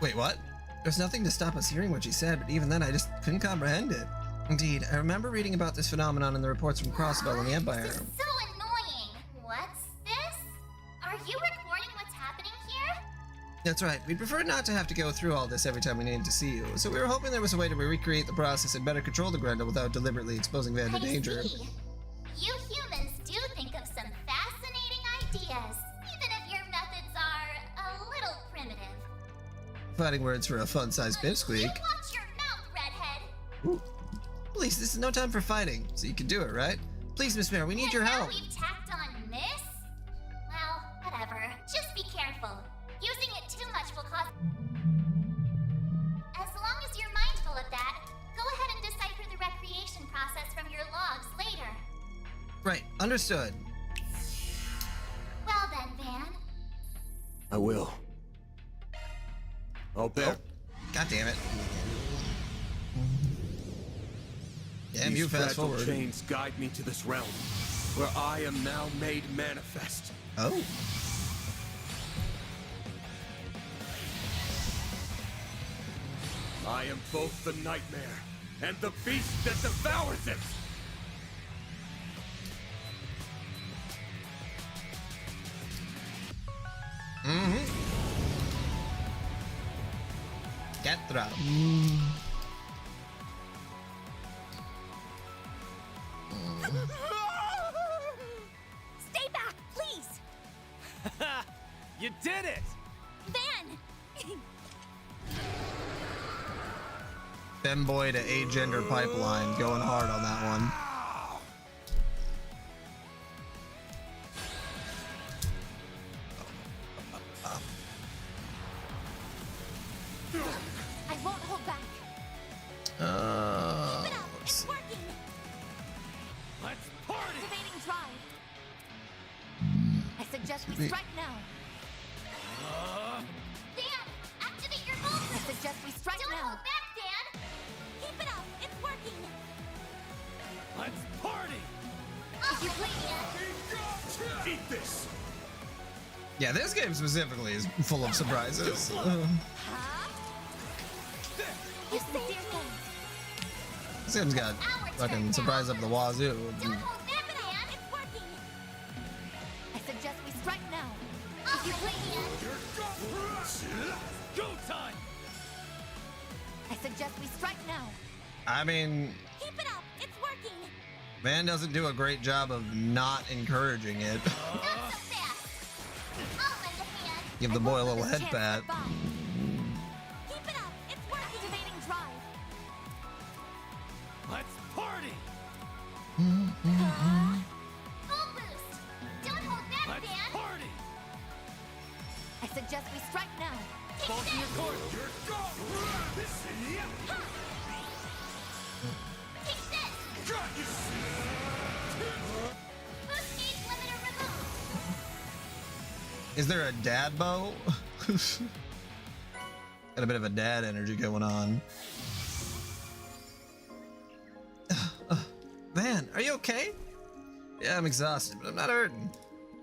Wait, what? There's nothing to stop us hearing what she said, but even then I just couldn't comprehend it. Indeed, I remember reading about this phenomenon in the reports from Crossbell and the Empire. This is so annoying. What's this? Are you recording what's happening here? That's right. We'd prefer not to have to go through all this every time we needed to see you, so we were hoping there was a way to recreate the process and better control the Grendel without deliberately exposing Van to danger. See. You humans do think of some fascinating ideas, even if your methods are a little primitive. Fighting words for a fun-sized pipsqueak. You watch your mouth, redhead. Ooh. Please, this is no time for fighting, so you can do it, right? Please, Miss Mare, we need your help. Now we've tacked on Miss? Well, whatever. Just be careful. Using it too much will cause... As long as you're mindful of that, go ahead and decipher the recreation process from your logs later. Right, understood. Well then, Van. I will. Oh, Bear. God damn it. Damn, you These fast fragile forward. chains guide me to this realm, where I am now made manifest. Oh. I am both the nightmare and the beast that devours it! Get through. Stay back, please! You did it! Van! Femboy to agender pipeline, going hard on that one. I suggest we strike now. Dan, activate your move! I suggest we strike Don't now. hold back, Dan! Keep it up! It's working! Let's party! If you please. Eat this! Yeah, this game specifically is full of surprises. You saved me. This game's got fucking surprise up the wazoo. Don't hold back, Dan! It's working! I suggest we strike now. If you please. Go time! I suggest we strike now. I mean, Keep it up! It's working! Van doesn't do a great job of not encouraging it. Not so fast! I'll lend a hand! Give the boy a little head pat. Keep it up! It's working! Activating drive. Let's party! Full boost! Don't hold back, Let's Dan! party! I suggest we strike now. Fall to your course! You're gone! Take this! Got you! Boost gauge limiter removed! Is there a dad bow? Got a bit of a dad energy going on. Van, are you okay? Yeah, I'm exhausted, but I'm not hurting.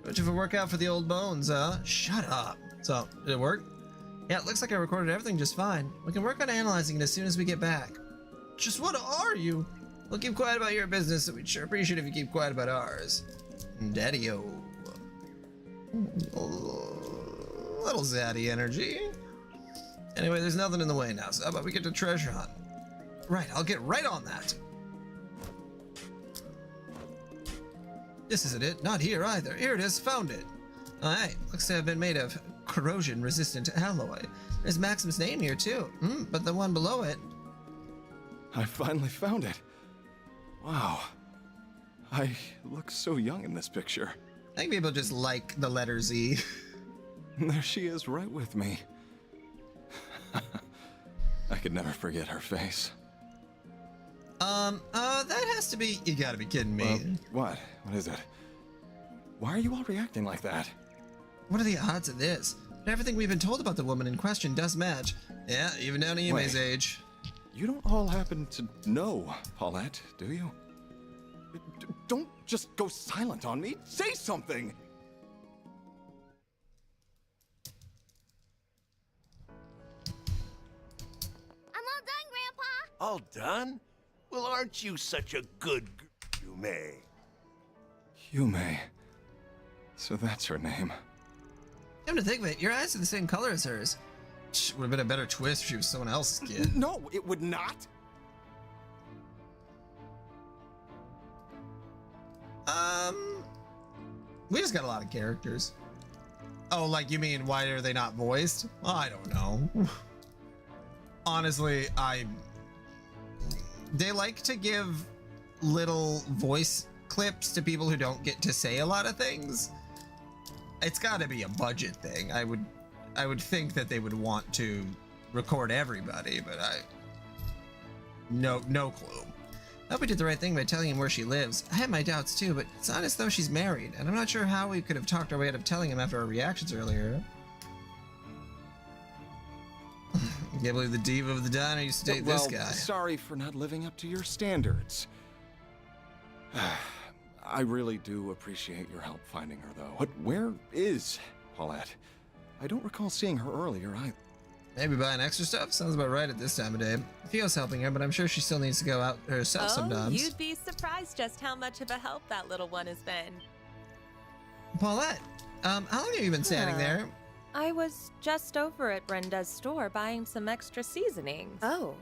Much of a workout for the old bones, huh? Shut up. So, did it work? Yeah, it looks like I recorded everything just fine. We can work on analyzing it as soon as we get back. Just what are you? We'll keep quiet about your business, so we'd sure appreciate if you keep quiet about ours. Daddy-o. Little zaddy energy. Anyway, there's nothing in the way now, so how about we get to treasure hunt? Right, I'll get right on that. This isn't it. Not here either. Here it is. Found it. Alright. Looks to have been made of corrosion-resistant alloy. There's Maxim's name here, too. But the one below it... I finally found it. Wow. I look so young in this picture. I think people just like the letter Z. There she is right with me. I could never forget her face. That has to be... You gotta be kidding me. What? What is it? Why are you all reacting like that? What are the odds of this? But everything we've been told about the woman in question does match. Yeah, even down to Yume's age. You don't all happen to know Paulette, do you? Don't just go silent on me. Say something! I'm all done, Grandpa! All done? Well, aren't you such a good Yume? Yume. So that's her name. Come to think of it, your eyes are the same color as hers. Would have been a better twist if she was someone else's kid. No, it would not. We just got a lot of characters. Oh, like you mean why are they not voiced? I don't know. Honestly, they like to give little voice clips to people who don't get to say a lot of things. It's got to be a budget thing. I would think that they would want to record everybody, but no clue. I hope we did the right thing by telling him where she lives. I have my doubts too, but it's not as though she's married, and I'm not sure how we could have talked our way out of telling him after our reactions earlier. I can't believe the diva of the diner used to date this guy. Sorry for not living up to your standards. I really do appreciate your help finding her, though. But where is Paulette? I don't recall seeing her earlier either. Maybe buying extra stuff? Sounds about right at this time of day. Fio's helping her, but I'm sure she still needs to go out herself sometimes. You'd be surprised just how much of a help that little one has been. Paulette, how long have you been standing there? I was just over at Brenda's store buying some extra seasonings. Oh.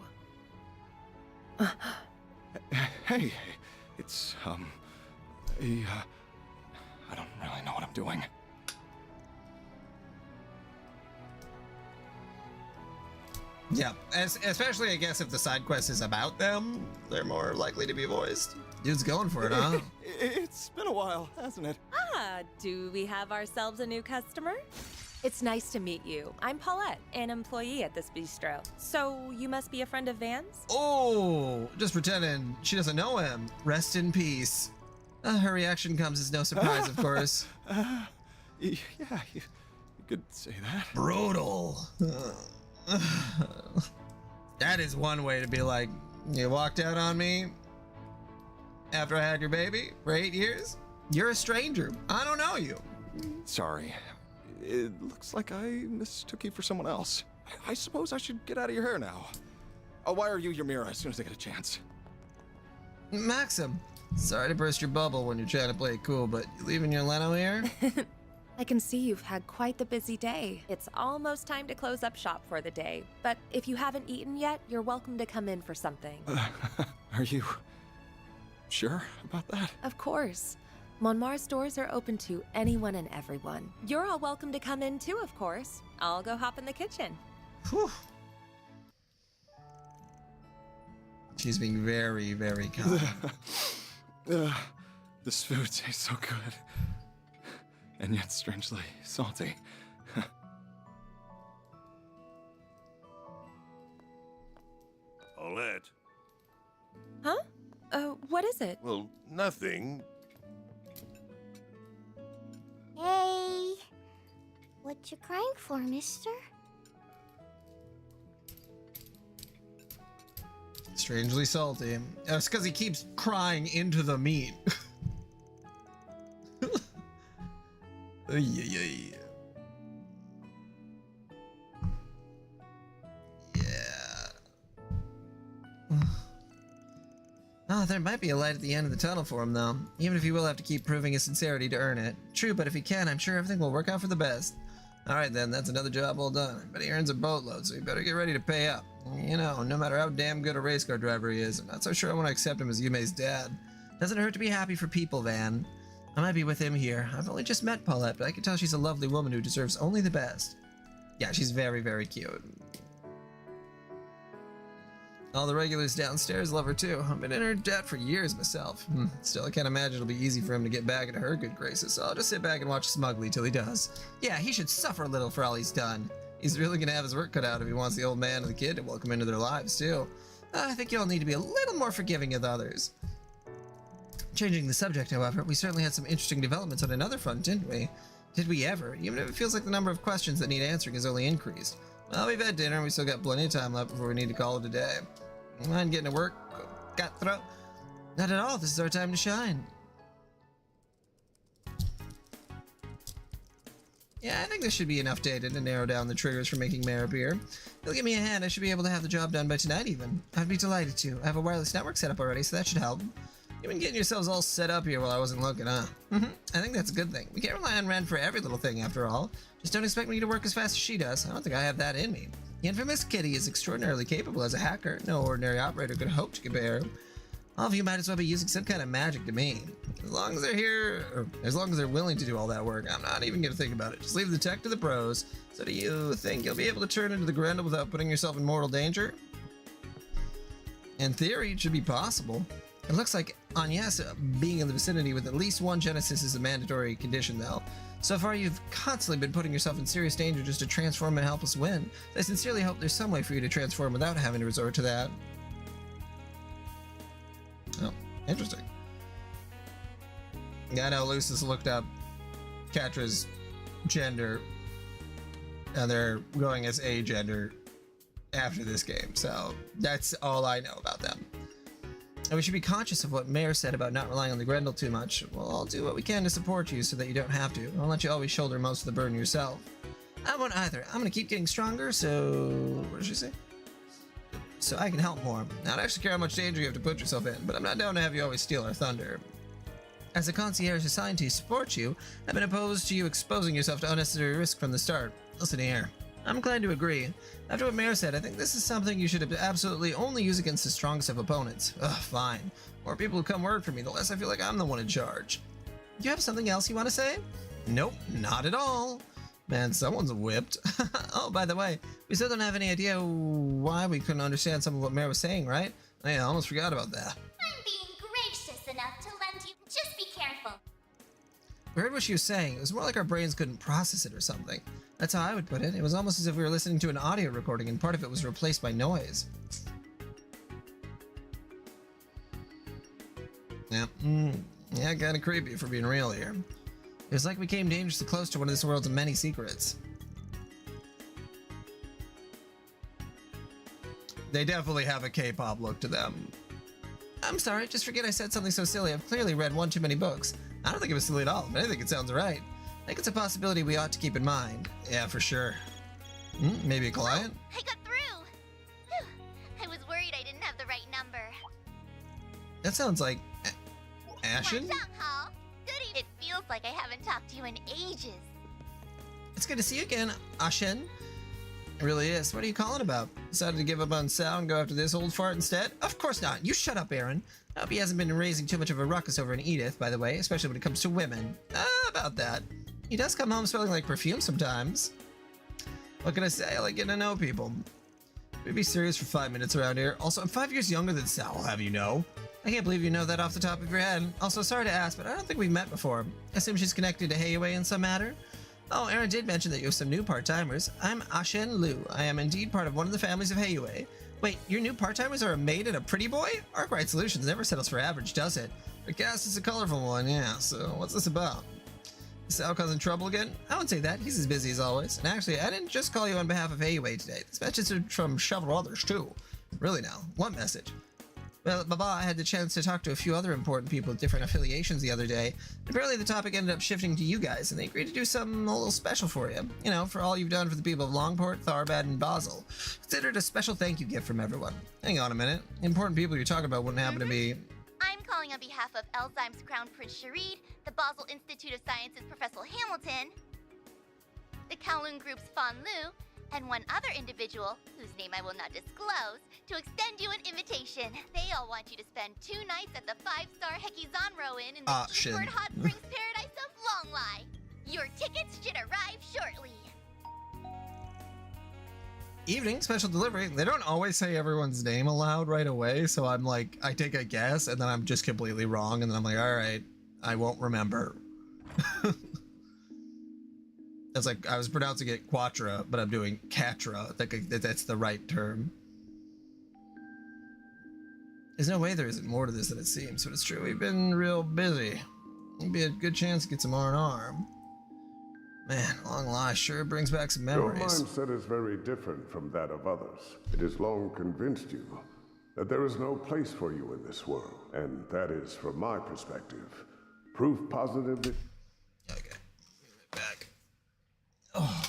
Hey, it's, I don't really know what I'm doing. Yeah, especially I guess if the side quest is about them, they're more likely to be voiced. Dude's going for it, huh? It's been a while, hasn't it? Ah, do we have ourselves a new customer? It's nice to meet you. I'm Paulette, an employee at this bistro. So you must be a friend of Van's? Oh, just pretending she doesn't know him. Rest in peace. Her reaction comes as no surprise, of course. Yeah, you could say that. Brutal. That is one way to be like, you walked out on me after I had your baby for 8 years? You're a stranger. I don't know you. Sorry. It looks like I mistook you for someone else. I suppose I should get out of your hair now. I'll wire you your mirror as soon as I get a chance. Maxim, sorry to burst your bubble when you're trying to play it cool, but you leaving your Leno here? I can see you've had quite the busy day. It's almost time to close up shop for the day, but if you haven't eaten yet, you're welcome to come in for something. Are you sure about that? Of course. Monmar's doors are open to anyone and everyone. You're all welcome to come in too, of course. I'll go hop in the kitchen. Whew. She's being very, very kind. This food tastes so good. And yet strangely salty. Paulette. Huh? What is it? Well, nothing. Hey, what you crying for, mister? Strangely salty. It's because he keeps crying into the meat. Yeah. Oh, there might be a light at the end of the tunnel for him, though. Even if he will have to keep proving his sincerity to earn it. True, but if he can, I'm sure everything will work out for the best. Alright then, that's another job well done. But he earns a boatload, so you better get ready to pay up. You know, no matter how damn good a race car driver he is, I'm not so sure I want to accept him as Yume's dad. Doesn't hurt to be happy for people, Van. I might be with him here. I've only just met Paulette, but I can tell she's a lovely woman who deserves only the best. Yeah, she's very, very cute. All the regulars downstairs love her too. I've been in her debt for years myself. Still, I can't imagine it'll be easy for him to get back into her good graces, so I'll just sit back and watch smugly till he does. Yeah, he should suffer a little for all he's done. He's really gonna have his work cut out if he wants the old man and the kid to welcome into their lives too. I think you all need to be a little more forgiving of others. Changing the subject, however, we certainly had some interesting developments on another front, didn't we? Did we ever? Even if it feels like the number of questions that need answering has only increased. Well, we've had dinner and we still got plenty of time left before we need to call it a day. Mind getting to work? Got throat? Not at all. This is our time to shine. Yeah, I think this should be enough data to narrow down the triggers for making Mare appear. If you'll give me a hand, I should be able to have the job done by tonight even. I'd be delighted to. I have a wireless network set up already, so that should help. You've been getting yourselves all set up here while I wasn't looking, huh? I think that's a good thing. We can't rely on Ren for every little thing, after all. Just don't expect me to work as fast as she does. I don't think I have that in me. The infamous Kitty is extraordinarily capable as a hacker. No ordinary operator could hope to compare. All of you might as well be using some kind of magic to me. As long as they're here, or as long as they're willing to do all that work, I'm not even going to think about it. Just leave the tech to the pros. So do you think you'll be able to turn into the Grendel without putting yourself in mortal danger? In theory, it should be possible. It looks like Agnes being in the vicinity with at least one Genesis is a mandatory condition, though. So far, you've constantly been putting yourself in serious danger just to transform and help us win. I sincerely hope there's some way for you to transform without having to resort to that. Oh, interesting. Yeah, I know Lucis looked up Katra's gender, and they're going as a gender after this game, so that's all I know about them. And we should be conscious of what Mare said about not relying on the Grendel too much. We'll all do what we can to support you so that you don't have to. I'll let you always shoulder most of the burden yourself. I won't either. I'm gonna keep getting stronger, so... what did she say? So I can help more. I don't actually care how much danger you have to put yourself in, but I'm not down to have you always steal our thunder. As a concierge assigned to support you, I've been opposed to you exposing yourself to unnecessary risk from the start. Listen here. I'm inclined to agree. After what Mare said, I think this is something you should absolutely only use against the strongest of opponents. Ugh, fine. The more people who come work for me, the less I feel like I'm the one in charge. Do you have something else you want to say? Nope, not at all. Man, someone's whipped. Oh, by the way, we still don't have any idea why we couldn't understand some of what Mare was saying, right? Oh, yeah, I almost forgot about that. I'm being gracious enough to lend you. Just be careful. We heard what she was saying. It was more like our brains couldn't process it or something. That's how I would put it. It was almost as if we were listening to an audio recording and part of it was replaced by noise. Yeah, yeah, kind of creepy for being real here. It was like we came dangerously close to one of this world's many secrets. They definitely have a K-pop look to them. I'm sorry, just forget I said something so silly. I've clearly read one too many books. I don't think it was silly at all, but I think it sounds right. I think it's a possibility we ought to keep in mind. Yeah, for sure. Maybe a client? I got through! Whew. I was worried I didn't have the right number. That sounds like... Ashen? It feels like I haven't talked to you in ages. It's good to see you again, Ashen. It really is. What are you calling about? Decided to give up on Sao and go after this old fart instead? Of course not. You shut up, Aaron. I hope he hasn't been raising too much of a ruckus over an Edith, by the way, especially when it comes to women. About that. He does come home smelling like perfume sometimes. What can I say? I like getting to know people. We'd be serious for 5 minutes around here. Also, I'm 5 years younger than Sal, I'll have you know. I can't believe you know that off the top of your head. Also, sorry to ask, but I don't think we've met before. I assume she's connected to Heiyue in some matter? Oh, Aaron did mention that you have some new part-timers. I'm Ashen Lu. I am indeed part of one of the families of Heiyue. Wait, your new part-timers are a maid and a pretty boy? Arkwright Solutions never settles for average, does it? The cast is a colorful one, yeah, so what's this about? Is Sal causing trouble again? I wouldn't say that. He's as busy as always. And actually, I didn't just call you on behalf of Heiyue today. This message is from several others, too. Really now, what message? Well, Baba, I had the chance to talk to a few other important people with different affiliations the other day. Apparently the topic ended up shifting to you guys, and they agreed to do something a little special for you. You know, for all you've done for the people of Longport, Tharbad, and Basel. Consider it a special thank you gift from everyone. Hang on a minute. The important people you're talking about wouldn't happen to be... I'm calling on behalf of Elzheim's Crown Prince Sharid, the Basel Institute of Sciences Professor Hamilton, the Kowloon Group's Fan Lu, and one other individual, whose name I will not disclose, to extend you an invitation. They all want you to spend 2 nights at the 5-star Hekizanro Inn in the Eastward Hot Springs Paradise of Longlai. Your tickets should arrive shortly. Evening, special delivery. They don't always say everyone's name aloud right away, so I'm like, I take a guess, and then I'm just completely wrong, and then I'm like, alright, I won't remember. It's like I was pronouncing it Quatra, but I'm doing Catra. That's the right term. There's no way there isn't more to this than it seems, but it's true. We've been real busy. It'd be a good chance to get some R&R. Man, long lie sure brings back some memories. Your mindset is very different from that of others. It has long convinced you that there is no place for you in this world, and that is, from my perspective, proof positive that... Okay, back. Oh.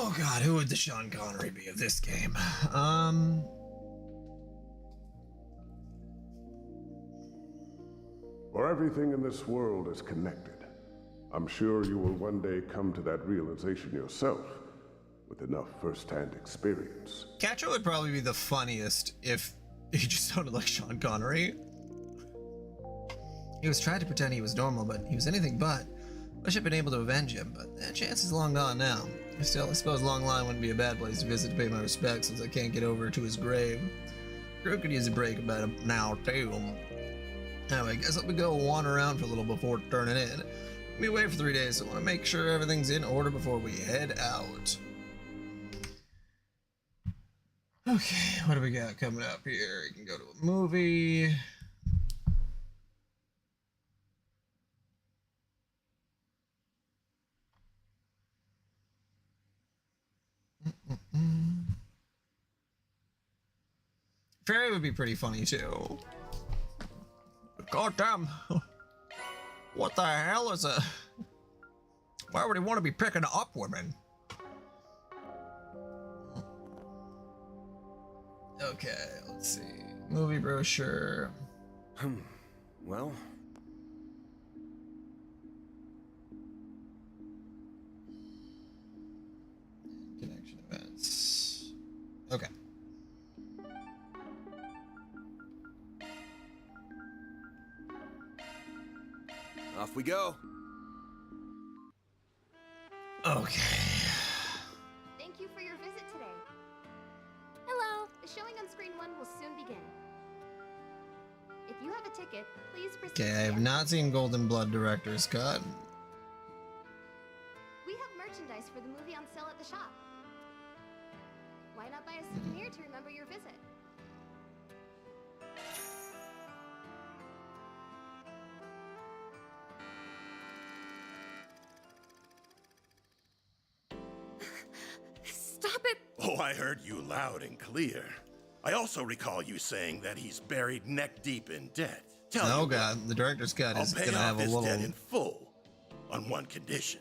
Oh god, who would the Sean Connery be of this game? For everything in this world is connected. I'm sure you will one day come to that realization yourself, with enough first-hand experience. Catcher would probably be the funniest if he just sounded like Sean Connery. He was trying to pretend he was normal, but he was anything but. Wish I'd been able to avenge him, but that chance is long gone now. Still, I suppose Long Line wouldn't be a bad place to visit to pay my respects, since I can't get over to his grave. Crew could use a break about him now, too. Anyway, I guess I'll go wander around for a little before turning in. We'll be away for 3 days, so I want to make sure everything's in order before we head out. Okay, what do we got coming up here? You can go to a movie. Fairy would be pretty funny too. God damn. What the hell is a... Why would he want to be picking up women? Okay, let's see. Movie brochure. Well... Connection events. Okay. Off we go. Okay. Thank you for your visit today. Hello. The showing on screen 1 will soon begin. If you have a ticket, please proceed. Okay, I have not seen Golden Blood Director's Cut. We have merchandise for the movie on sale at the shop. Why not buy a souvenir to remember your visit? Stop it! Oh, I heard you loud and clear. I also recall you saying that he's buried neck deep in debt. Oh god, the director's cut is I'll pay gonna off have a his little... debt in full, on one condition.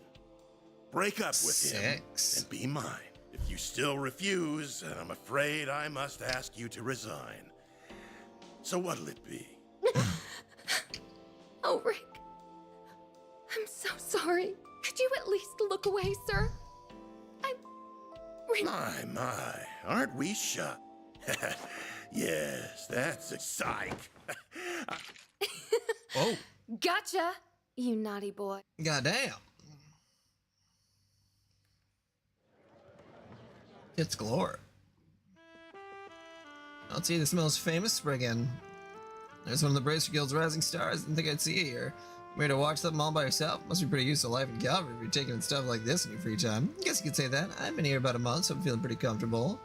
Break up with him and be mine. If you still refuse, then I'm afraid I must ask you to resign. So what'll it be? Oh, Rick. I'm so sorry. Could you at least look away, sir? My, aren't we shocked? Yes, that's a psych. Oh. Gotcha, you naughty boy. Goddamn. It's galore. I'll see this most famous brigand. There's one of the Bracer Guild's rising stars. Didn't think I'd see you here. Made to watch something all by yourself? Must be pretty used to life in Calvary if you're taking in stuff like this in your free time. I guess you could say that. I've been here about a month, so I'm feeling pretty comfortable.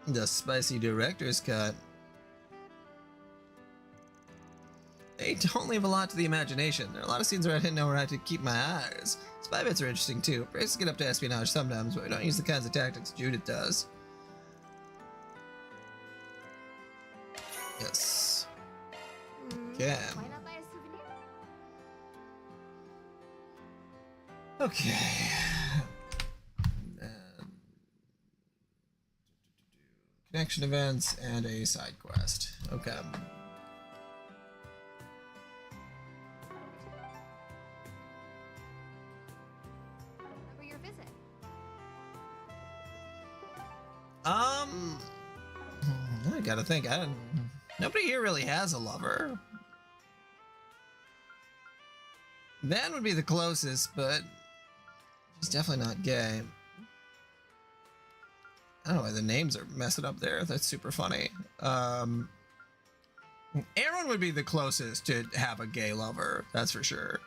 The spicy director's cut. They don't leave a lot to the imagination. There are a lot of scenes where I didn't know where I had to keep my eyes. Spy bits are interesting too. Braces get up to espionage sometimes, but we don't use the kinds of tactics Judith does. Yes. Okay. Why not buy a souvenir? Okay. Connection events and a side quest. Okay. Remember your visit. I gotta think. Nobody here really has a lover. Van would be the closest, but he's definitely not gay. I don't know why the names are messing up there. That's super funny. Aaron would be the closest to have a gay lover. That's for sure.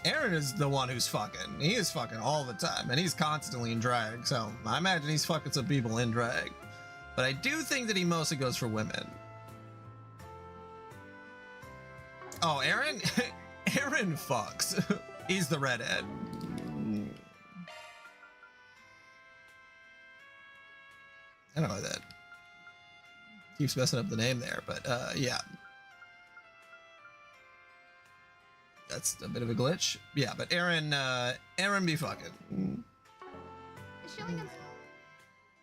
Aaron is the one who's fucking. He is fucking all the time, and he's constantly in drag. So I imagine he's fucking some people in drag. But I do think that he mostly goes for women. Oh, Aaron? Aaron fucks. He's the redhead. I don't know that keeps messing up the name there, but yeah. that's a bit of a glitch. Yeah, but Aaron be fucking. The showing of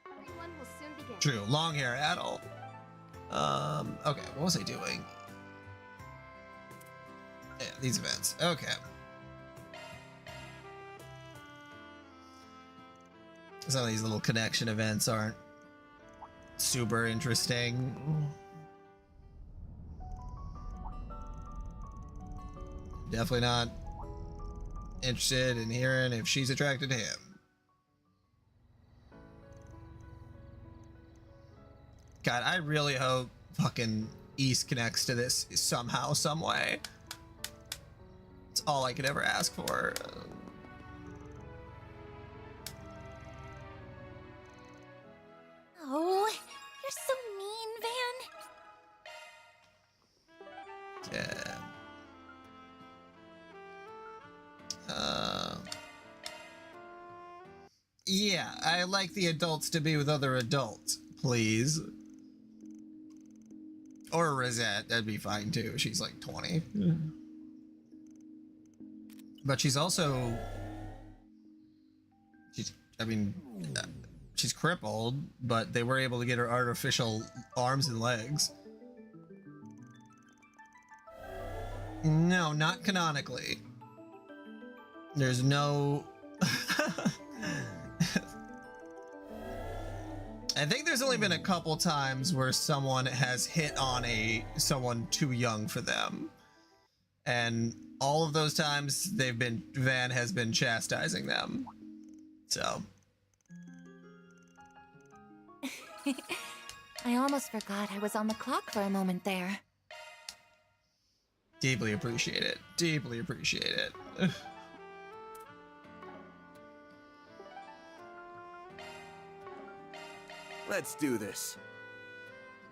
everyone will soon begin. True, long hair adult. Okay, what was I doing? Yeah, these events. Okay. Some of these little connection events aren't super interesting. Definitely not interested in hearing if she's attracted to him. God, I really hope fucking East connects to this somehow, some way. It's all I could ever ask for. Oh, you're so mean, Van. Yeah. Yeah, I like the adults to be with other adults, please. Or Rosette, that'd be fine too. She's like 20. But she's also... she's crippled, but they were able to get her artificial arms and legs. No, not canonically. There's no... I think there's only been a couple times where someone has hit on someone too young for them. And all of those times Van has been chastising them. So. I almost forgot I was on the clock for a moment there. Deeply appreciate it. Deeply appreciate it. Let's do this.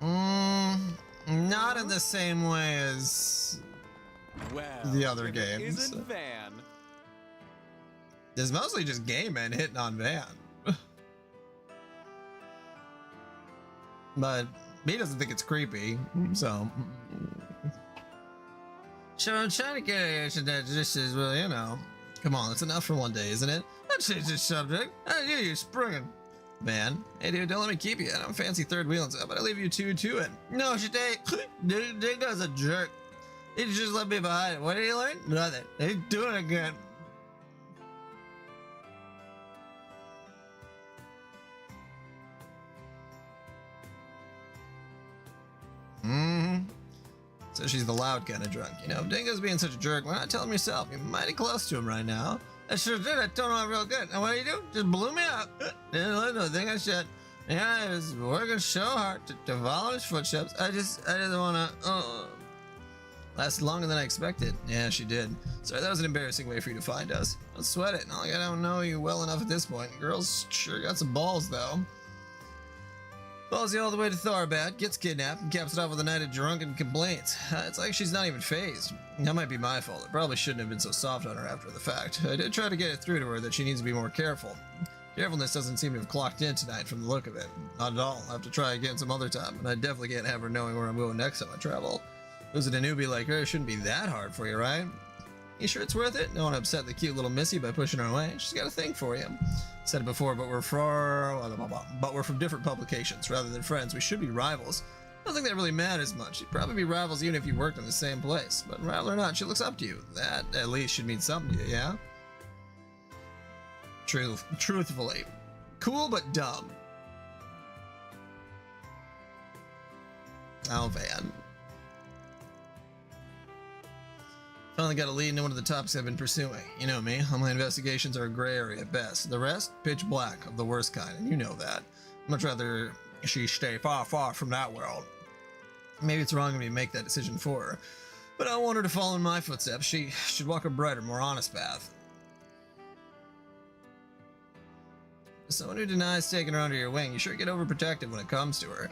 Not in the same way as the other games. Isn't Van? There's mostly just gay men hitting on Van. But he doesn't think it's creepy, so. So I'm trying to get at that this is, well, you know. Come on, that's enough for one day, isn't it? Let's change this subject. I hear you springing. Van, hey dude, don't let me keep you. I don't fancy third wheeling stuff, but I leave you two to it. No, she Dingo's a jerk. He just left me behind. What did he learn? Nothing. He's doing it again. So she's the loud kind of drunk, you know. If Dingo's being such a jerk, why not tell him yourself? You're mighty close to him right now. I sure did. I told him I'm real good. And what do you do? Just blew me up. Didn't let no thing I said. Yeah, I was working so hard to follow his footsteps. I just want to last longer than I expected. Yeah, she did. Sorry, that was an embarrassing way for you to find us. Don't sweat it. Not like I don't know you well enough at this point. Girls sure got some balls, though. Ballsy all the way to Tharbad, gets kidnapped, and caps it off with a night of drunken complaints. It's like she's not even fazed. That might be my fault. I probably shouldn't have been so soft on her after the fact. I did try to get it through to her that she needs to be more careful. Carefulness doesn't seem to have clocked in tonight from the look of it. Not at all. I'll have to try again some other time, and I definitely can't have her knowing where I'm going next time I travel. Losing a newbie like her shouldn't be that hard for you, right? You sure it's worth it? Don't want to upset the cute little missy by pushing her away. She's got a thing for you. Said it before, but we're from different publications rather than friends. We should be rivals. I don't think that really matters much. You'd probably be rivals even if you worked in the same place. But rival or not, she looks up to you. That at least should mean something to you, yeah? Truthfully. Cool but dumb. Oh, Van. Finally got a lead into one of the topics I've been pursuing. You know me, all my investigations are a gray area at best. The rest, pitch black of the worst kind, and you know that. Much rather she stay far, far from that world. Maybe it's wrong of me to make that decision for her, but I want her to follow in my footsteps. She should walk a brighter, more honest path. Someone who denies taking her under your wing, you sure get overprotective when it comes to her.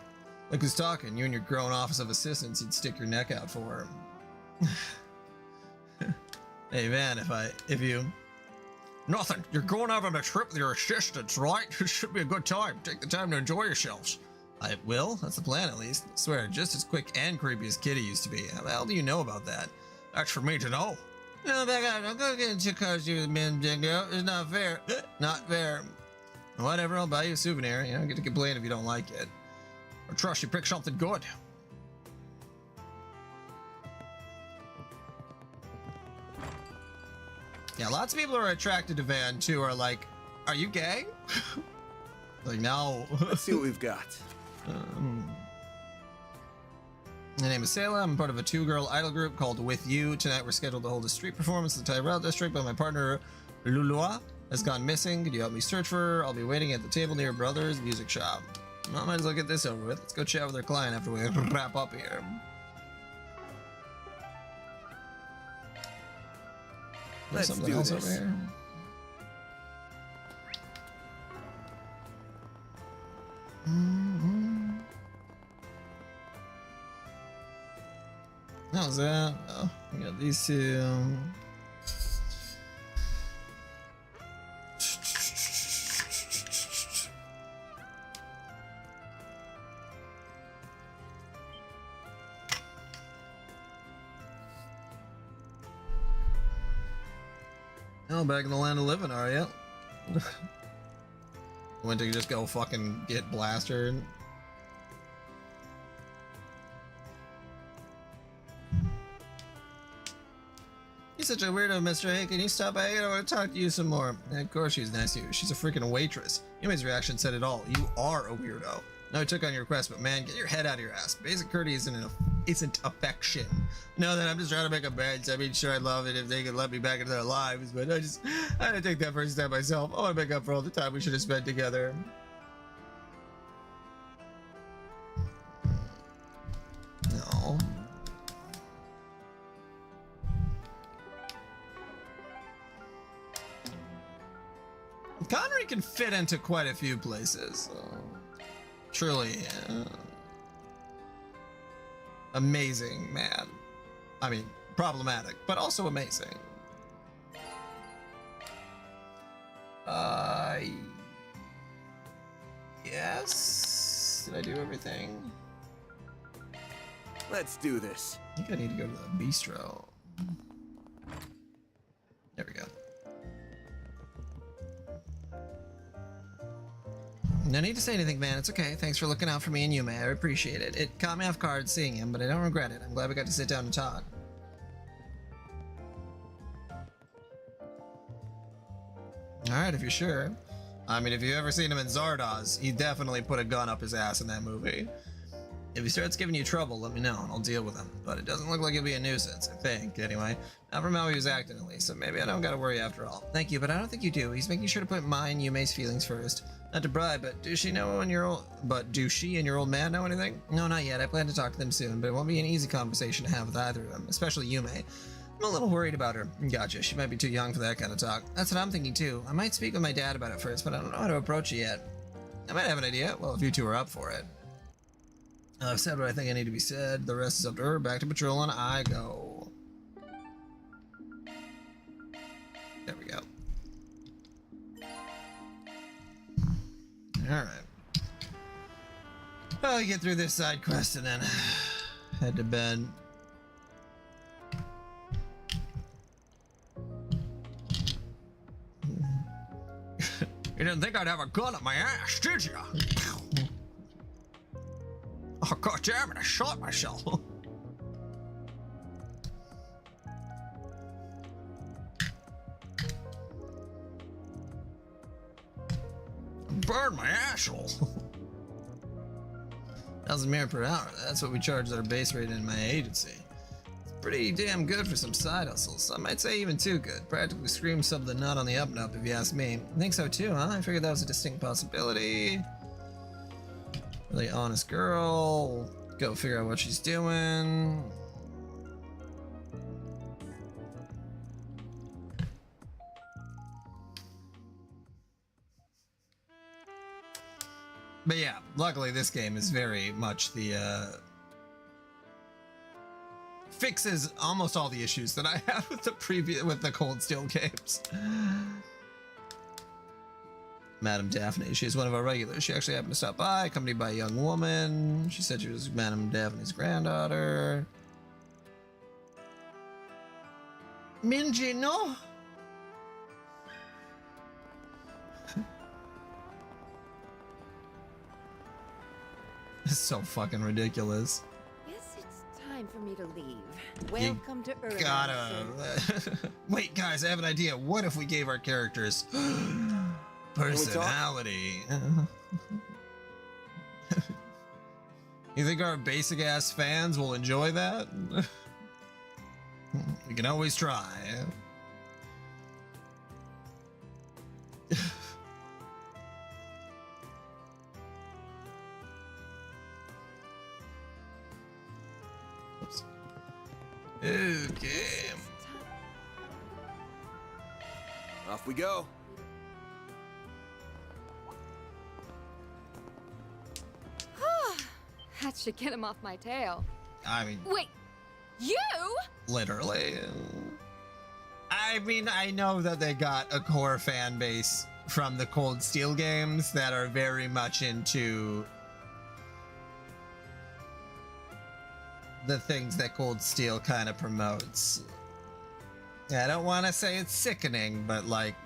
Look who's talking, you and your grown office of assistants, you'd stick your neck out for her. Hey Van, if you... Nothing. You're going out on a trip with your assistants, right? It should be a good time. Take the time to enjoy yourselves. I will. That's the plan, at least. I swear, just as quick and creepy as Kitty used to be. How the hell do you know about that? That's for me to know. No, back out. Don't go getting 2 cars here with me, girl. It's not fair. Not fair. Whatever, I'll buy you a souvenir. You don't get to complain if you don't like it. Or trust you pick something good. Yeah, lots of people who are attracted to Van too are like, are you gay? Like, no. Let's see what we've got. My name is Sayla. I'm part of a 2-girl idol group called With You. Tonight we're scheduled to hold a street performance in the Tyrell district, but my partner Lulua has gone missing. Could you help me search for her? I'll be waiting at the table near Brothers Music Shop. Well, might as well get this over with. Let's go chat with our client after we wrap up here. Let's something do else this. over here. How's that? Oh, we got these two. Oh, back in the land of living, are you? Went to just go fucking get blasted. You're such a weirdo, Mr. Hey, can you stop by? I want to talk to you some more. And of course she's nice to you. She's a freaking waitress. Yumi's reaction said it all. You are a weirdo. No, I took on your request, but man, get your head out of your ass. Basic courtesy isn't affection. No, that I'm just trying to make amends. I mean, sure, I'd love it if they could let me back into their lives, but I had to take that first step myself. I want to make up for all the time we should have spent together. No. Connery can fit into quite a few places. Truly amazing man. I mean, problematic, but also amazing. Yes. Did I do everything? Let's do this. I think I need to go to the bistro. There we go. No need to say anything, man. It's okay. Thanks for looking out for me and Yume. I appreciate it. It caught me off guard seeing him, but I don't regret it. I'm glad we got to sit down and talk. Alright, if you're sure. I mean, if you've ever seen him in Zardoz, he definitely put a gun up his ass in that movie. If he starts giving you trouble, let me know and I'll deal with him. But it doesn't look like he'll be a nuisance, I think, anyway. Not from how he was acting, at least, so maybe I don't gotta worry after all. Thank you, but I don't think you do. He's making sure to put mine, Yume's feelings first. Not to bribe, but do she and your old man know anything? No, not yet. I plan to talk to them soon, but it won't be an easy conversation to have with either of them, especially Yume. I'm a little worried about her. Gotcha, she might be too young for that kind of talk. That's what I'm thinking too. I might speak with my dad about it first, but I don't know how to approach it yet. I might have an idea. Well, if you two are up for it. I've said what I think I need to be said. The rest is up to her. Back to patrol and I go. There we go. Alright. I'll get through this side quest and then head to bed. You didn't think I'd have a gun up my ass, did you? Oh, god damn it, I shot myself. Burn my asshole. 1,000 mirror per hour. That's what we charge at our base rate in my agency. It's pretty damn good for some side hustles. Some might say even too good. Practically screams something not on the up and up if you ask me. I think so too, huh? I figured that was a distinct possibility. Really honest girl. Go figure out what she's doing. But yeah, luckily this game is very much the fixes almost all the issues that I had with the Cold Steel games. Madame Daphne, she's one of our regulars. She actually happened to stop by, accompanied by a young woman. She said she was Madame Daphne's granddaughter. Minji, no. It's so fucking ridiculous. Guess it's time for me to leave. You Welcome to Earth. gotta. Wait, guys, I have an idea. What if we gave our characters personality? You think our basic ass fans will enjoy that? We can always try. Oops. Okay. Off we go. That should get him off my tail. I mean, Wait, you? literally. I mean, I know that they got a core fan base from the Cold Steel games that are very much into the things that Cold Steel kind of promotes. I don't want to say it's sickening, but like,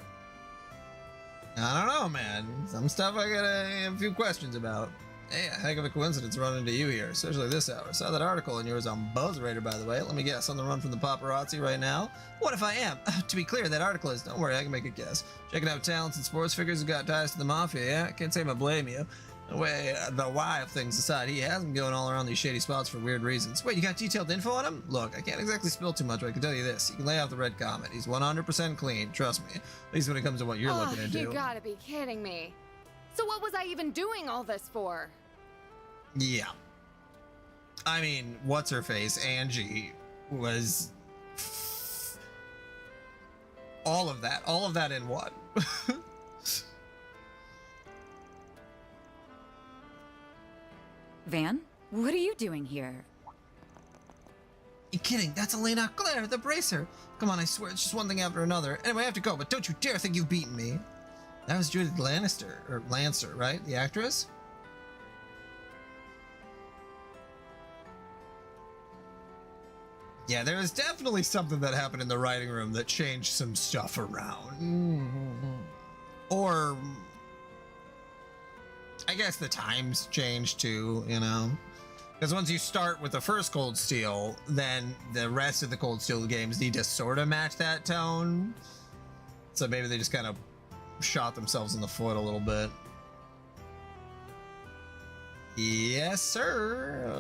I don't know, man. Some stuff I got a few questions about. Hey, a heck of a coincidence running into you here, especially this hour. Saw that article in yours on BuzzRadar, by the way. Let me guess, on the run from the paparazzi right now? What if I am? To be clear, that article is, don't worry, I can make a guess. Checking out talents and sports figures who got ties to the mafia, yeah? I can't say I blame you. The why of things aside, he has them going all around these shady spots for weird reasons. Wait, you got detailed info on him? Look, I can't exactly spill too much, but I can tell you this. You can lay off the red comment. He's 100% clean, trust me. At least when it comes to what you're looking into. You gotta be kidding me. So what was I even doing all this for? Yeah. I mean, what's her face? Angie was all of that in one. Van, what are you doing here? You kidding? That's Elena Claire, the bracer. Come on, I swear it's just one thing after another. Anyway, I have to go, but don't you dare think you've beaten me. That was Judith Lancer, right? The actress? Yeah, there was definitely something that happened in the writing room that changed some stuff around. Or I guess the times changed too, you know? Because once you start with the first Cold Steel, then the rest of the Cold Steel games need to sort of match that tone. So maybe they just kind of shot themselves in the foot a little bit. Yes, sir.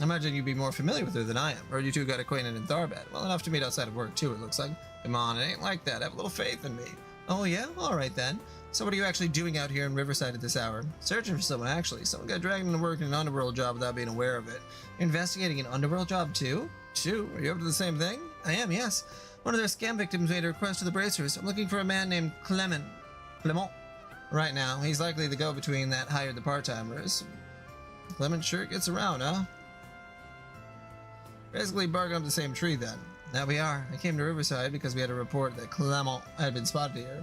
I imagine you'd be more familiar with her than I am. Or you two got acquainted in Tharbad. Well enough to meet outside of work, too, it looks like. Come on, it ain't like that. Have a little faith in me. Oh, yeah? All right, then. So what are you actually doing out here in Riverside at this hour? Searching for someone, actually. Someone got dragged into work in an underworld job without being aware of it. You're investigating an underworld job, too? Shoot, are you up to the same thing? I am, yes. One of their scam victims made a request to the bracers. I'm looking for a man named Clement. Right now. He's likely the go-between that hired the part-timers. Clement sure gets around, huh? Basically barking up the same tree then. There we are. I came to Riverside because we had a report that Clement had been spotted here.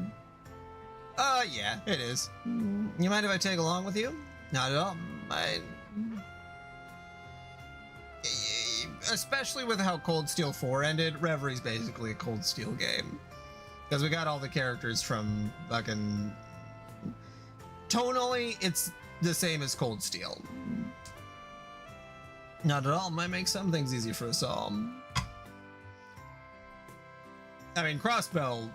Yeah, it is. You mind if I tag along with you? Not at all. Especially with how Cold Steel 4 ended, Reverie's basically a Cold Steel game. Because we got all the characters from fucking... Tonally, it's the same as Cold Steel. Not at all. Might make some things easier for us all. I mean, Crossbell...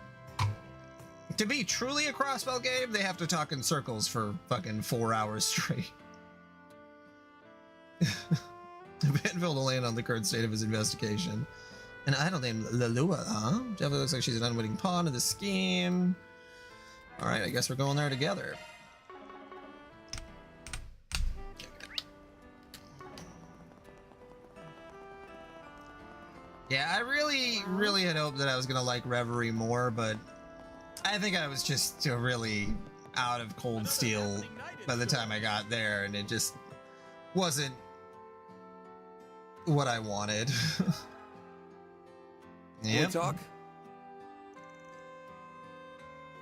To be truly a Crossbell game, they have to talk in circles for fucking 4 hours straight. Vanville to land on the current state of his investigation. An idol named Lalua, huh? Definitely looks like she's an unwitting pawn in the scheme. Alright, I guess we're going there together. Yeah, I really had hoped that I was gonna like Reverie more, but I think I was just really out of Cold Steel by the time I got there, and it just wasn't what I wanted. Yeah. Talk?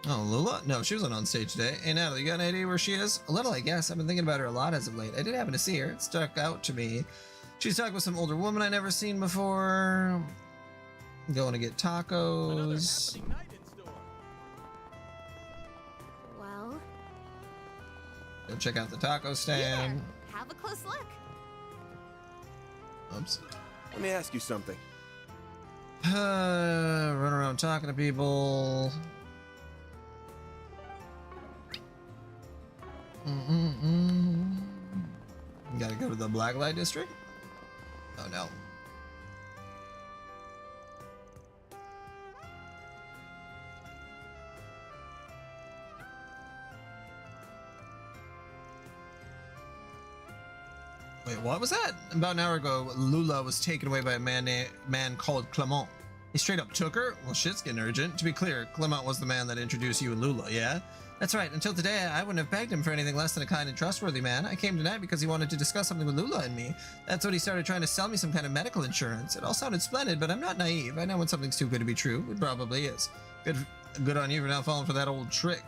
Oh, Lula? No, she wasn't on stage today. Hey, Natalie, you got an idea where she is? A little, I guess. I've been thinking about her a lot as of late. I did happen to see her. It stuck out to me. She's talking with some older woman I never seen before. Going to get tacos. Well, Go check out the taco stand. have a close look. Oops. Let me ask you something. Run around talking to people. Gotta go to the black light district? Oh no. Wait, what was that? About an hour ago, Lula was taken away by a man called Clement. He straight up took her? Well, shit's getting urgent. To be clear, Clement was the man that introduced you and Lula, yeah? That's right. Until today, I wouldn't have begged him for anything less than a kind and trustworthy man. I came tonight because he wanted to discuss something with Lula and me. That's when he started trying to sell me some kind of medical insurance. It all sounded splendid, but I'm not naive. I know when something's too good to be true. It probably is. Good on you for not falling for that old trick.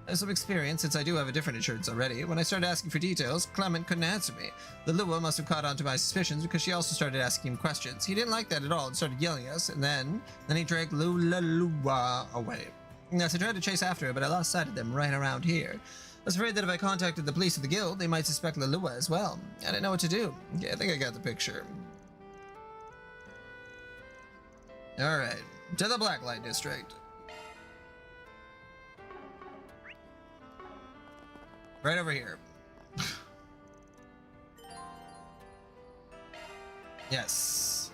I have some experience since I do have a different insurance already. When I started asking for details, Clement couldn't answer me. The Lua must have caught on to my suspicions because she also started asking him questions. He didn't like that at all and started yelling at us, and then he dragged Lua away. Yes, I tried to chase after her, but I lost sight of them right around here. I was afraid that if I contacted the police or the guild, they might suspect Lua as well. I didn't know what to do. Yeah, I think I got the picture. Alright, to the Blacklight District. Right over here. Yes.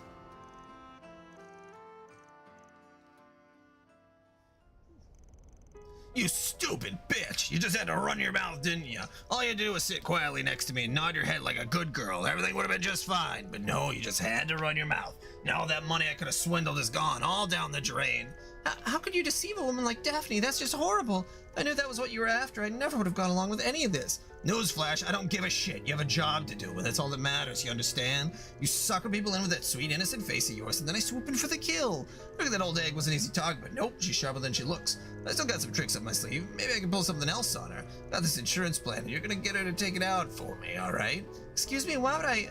You stupid bitch! You just had to run your mouth, didn't you? All you had to do was sit quietly next to me and nod your head like a good girl. Everything would have been just fine. But no, you just had to run your mouth. Now all that money I could have swindled is gone, all down the drain. How could you deceive a woman like Daphne? That's just horrible. I knew that was what you were after. I never would have gone along with any of this. Newsflash, I don't give a shit. You have a job to do, and that's all that matters, you understand? You sucker people in with that sweet, innocent face of yours, and then I swoop in for the kill. Look, that old egg was an easy target, but nope, she's sharper than she looks. I still got some tricks up my sleeve. Maybe I can pull something else on her. Got this insurance plan, and you're gonna get her to take it out for me, alright? Excuse me, why would I...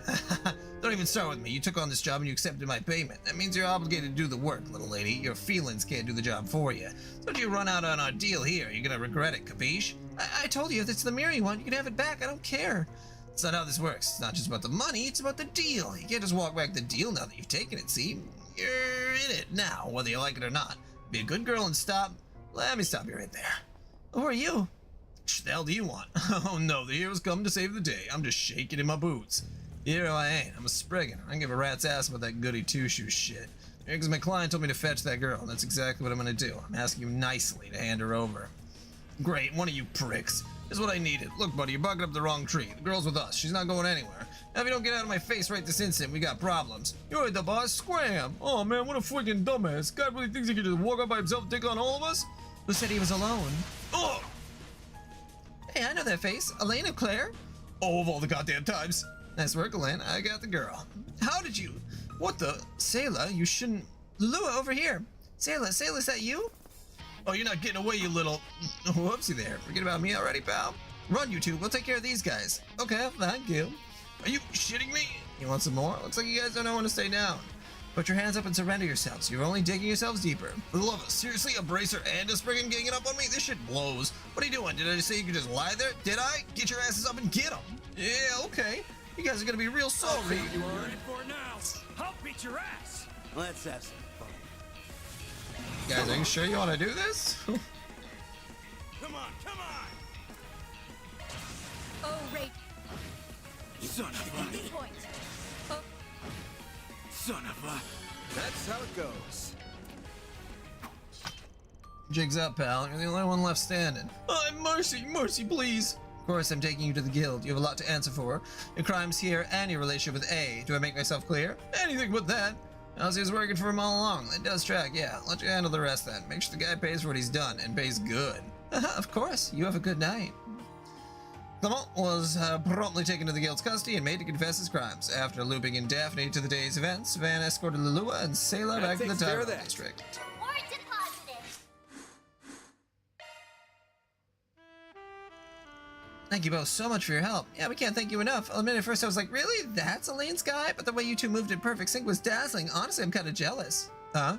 Don't even start with me. You took on this job and you accepted my payment. That means you're obligated to do the work, little lady. Your feelings can't do the job for you. So if you run out on our deal here, you're gonna regret it, capiche? I told you, if it's the mirror you want, you can have it back. I don't care. It's not how this works. It's not just about the money, it's about the deal. You can't just walk back the deal now that you've taken it, see? You're in it now, whether you like it or not. Be a good girl and stop. Let me stop you right there. Who are you? What the hell do you want? Oh no, the hero's come to save the day. I'm just shaking in my boots. The hero I ain't. I'm a Spriggan. I don't give a rat's ass about that goody two-shoes shit. Because my client told me to fetch that girl, and that's exactly what I'm gonna do. I'm asking you nicely to hand her over. Great, one of you pricks. This is what I needed. Look, buddy, you're bucking up the wrong tree. The girl's with us. She's not going anywhere. Now, if you don't get out of my face right this instant, we got problems. You're the boss. Scram! Oh, man, what a freaking dumbass. God really thinks he can just walk up by himself and take on all of us? Who said he was alone? Oh! Hey, I know that face. Elaine and Claire? Oh, of all the goddamn times. Nice work, Elaine. I got the girl. How did you? What the? Sayla, you shouldn't... Lua, over here. Sayla, is that you? Oh, you're not getting away, you little... Whoopsie there. Forget about me already, pal. Run, you two. We'll take care of these guys. Okay, thank you. Are you shitting me? You want some more? Looks like you guys don't know when to stay down. Put your hands up and surrender yourselves. You're only digging yourselves deeper. For the love of seriously, a bracer and a Spriggan ganging up on me? This shit blows. What are you doing? Did I just say you could just lie there? Did I? Get your asses up and get them. Yeah, okay. You guys are gonna be real sorry. You are in for it now. I'll beat your ass. Let's have some fun. Guys, are you sure you want to do this? Come on, come on. Oh, Ray. Son of a... Point. Son of a... That's how it goes. Jig's up, pal. You're the only one left standing. Mercy, please. Of course, I'm taking you to the guild. You have a lot to answer for. Your crimes here and your relationship with A. Do I make myself clear? Anything but that. Ozzy's working for him all along. That does track, yeah. Let you handle the rest then. Make sure the guy pays for what he's done, and pays good. Of course. You have a good night. Clement was promptly taken to the guild's custody and made to confess his crimes. After looping in Daphne to the day's events, Van escorted Lua and Sayla back to the Daybreak District. Or deposited. Thank you both so much for your help. Yeah, we can't thank you enough. I'll admit at first I was like, really? That's Elaine's guy? But the way you two moved in perfect sync was dazzling. Honestly, I'm kind of jealous. Huh?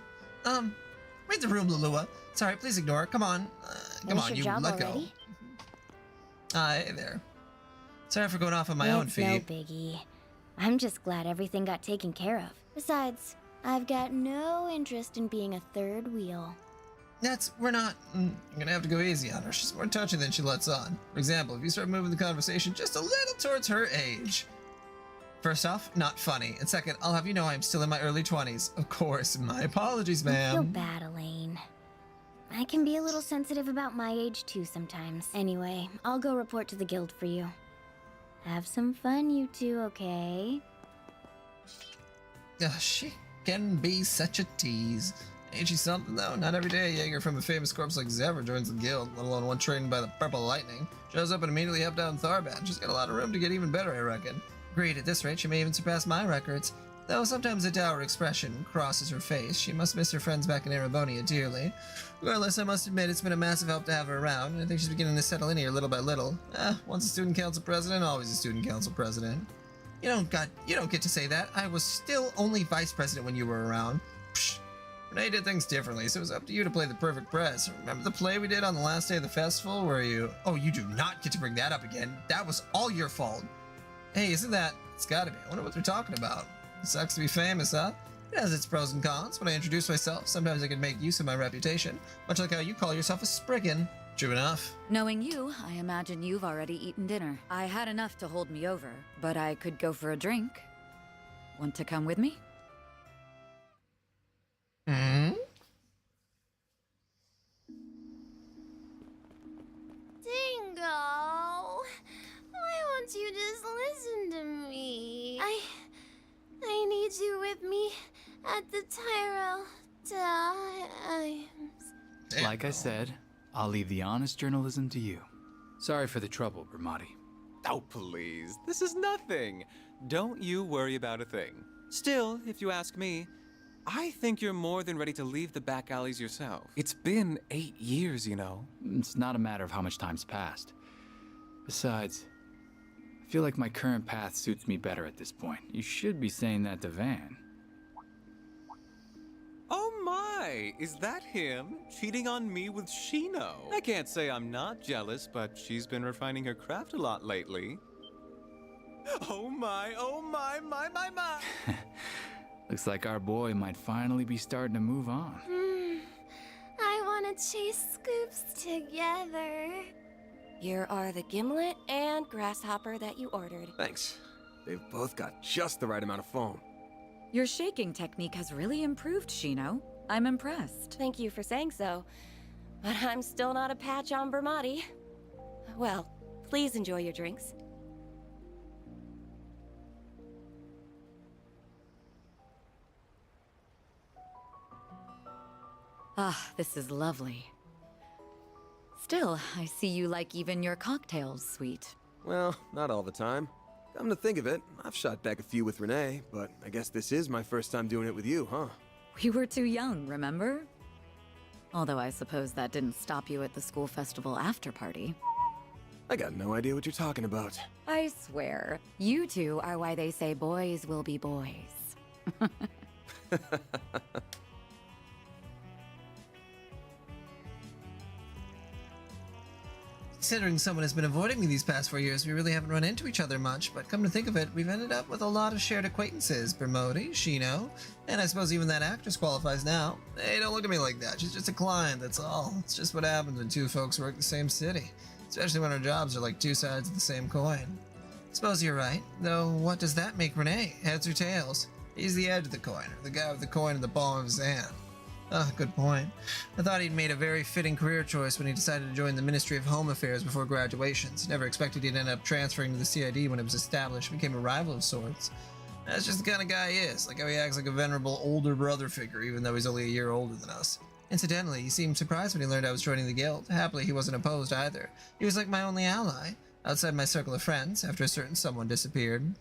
Read the room, Lalua. Sorry, please ignore it. Come on. Come on, you let go. Hey there. Sorry for going off on my own feet. It's no biggie. I'm just glad everything got taken care of. Besides, I've got no interest in being a third wheel. We're not. I'm gonna have to go easy on her. She's more touchy than she lets on. For example, if you start moving the conversation just a little towards her age. First off, not funny. And second, I'll have you know I'm still in my early 20s. Of course, my apologies, ma'am. Don't feel bad, Elaine. I can be a little sensitive about my age too sometimes. Anyway, I'll go report to the guild for you. Have some fun, you two, okay? She can be such a tease. Ain't she something, though? Not every day a Jaeger from a famous corpse like Zevra joins the guild, let alone one trained by the Purple Lightning. Shows up and immediately helped out in Tharbat. She's got a lot of room to get even better, I reckon. Agreed, at this rate, she may even surpass my records. Though sometimes a dour expression crosses her face. She must miss her friends back in Erebonia dearly. Regardless, I must admit it's been a massive help to have her around, and I think she's beginning to settle in here little by little. Once a student council president, always a student council president. You don't get to say that. I was still only vice president when you were around. Psh. Renee did things differently, so it was up to you to play the perfect press. Remember the play we did on the last day of the festival where you... Oh, you do not get to bring that up again. That was all your fault. Hey, isn't that... It's gotta be. I wonder what they're talking about. It sucks to be famous, huh? It has its pros and cons. When I introduce myself, sometimes I can make use of my reputation, much like how you call yourself a Spriggan. True enough. Knowing you, I imagine you've already eaten dinner. I had enough to hold me over, but I could go for a drink. Want to come with me? Hmm? Dingo! Why won't you just listen to me? I need you with me at the Tyrell times. Like I said, I'll leave the honest journalism to you. Sorry for the trouble, Bramati. Oh, please. This is nothing. Don't you worry about a thing. Still, if you ask me, I think you're more than ready to leave the back alleys yourself. It's been 8 years, you know. It's not a matter of how much time's passed. Besides, I feel like my current path suits me better at this point. You should be saying that to Van. Oh my, is that him? Cheating on me with Shino? I can't say I'm not jealous, but she's been refining her craft a lot lately. Oh my, my. Looks like our boy might finally be starting to move on. I want to chase scoops together. Here are the gimlet and grasshopper that you ordered. Thanks. They've both got just the right amount of foam. Your shaking technique has really improved, Shino. I'm impressed. Thank you for saying so, but I'm still not a patch on Bramati. Well, please enjoy your drinks. Ah, this is lovely. Still, I see you like even your cocktails sweet. Well, not all the time. Come to think of it, I've shot back a few with Renee, but I guess this is my first time doing it with you, huh? We were too young, remember? Although I suppose that didn't stop you at the school festival after party. I got no idea what you're talking about. I swear, you two are why they say boys will be boys. Considering someone has been avoiding me these past 4 years, we really haven't run into each other much, but come to think of it, we've ended up with a lot of shared acquaintances. Bermodi, Shino, and I suppose even that actress qualifies now. Hey, don't look at me like that. She's just a client, that's all. It's just what happens when two folks work the same city. Especially when our jobs are like two sides of the same coin. Suppose you're right, though what does that make Renee? Heads or tails? He's the edge of the coin, or the guy with the coin in the palm of his hand. Ah, good point. I thought he'd made a very fitting career choice when he decided to join the Ministry of Home Affairs before graduations. Never expected he'd end up transferring to the CID when it was established, became a rival of sorts. That's just the kind of guy he is, like how he acts like a venerable older brother figure even though he's only a year older than us. Incidentally, he seemed surprised when he learned I was joining the guild. Happily, he wasn't opposed either. He was like my only ally, outside my circle of friends, after a certain someone disappeared.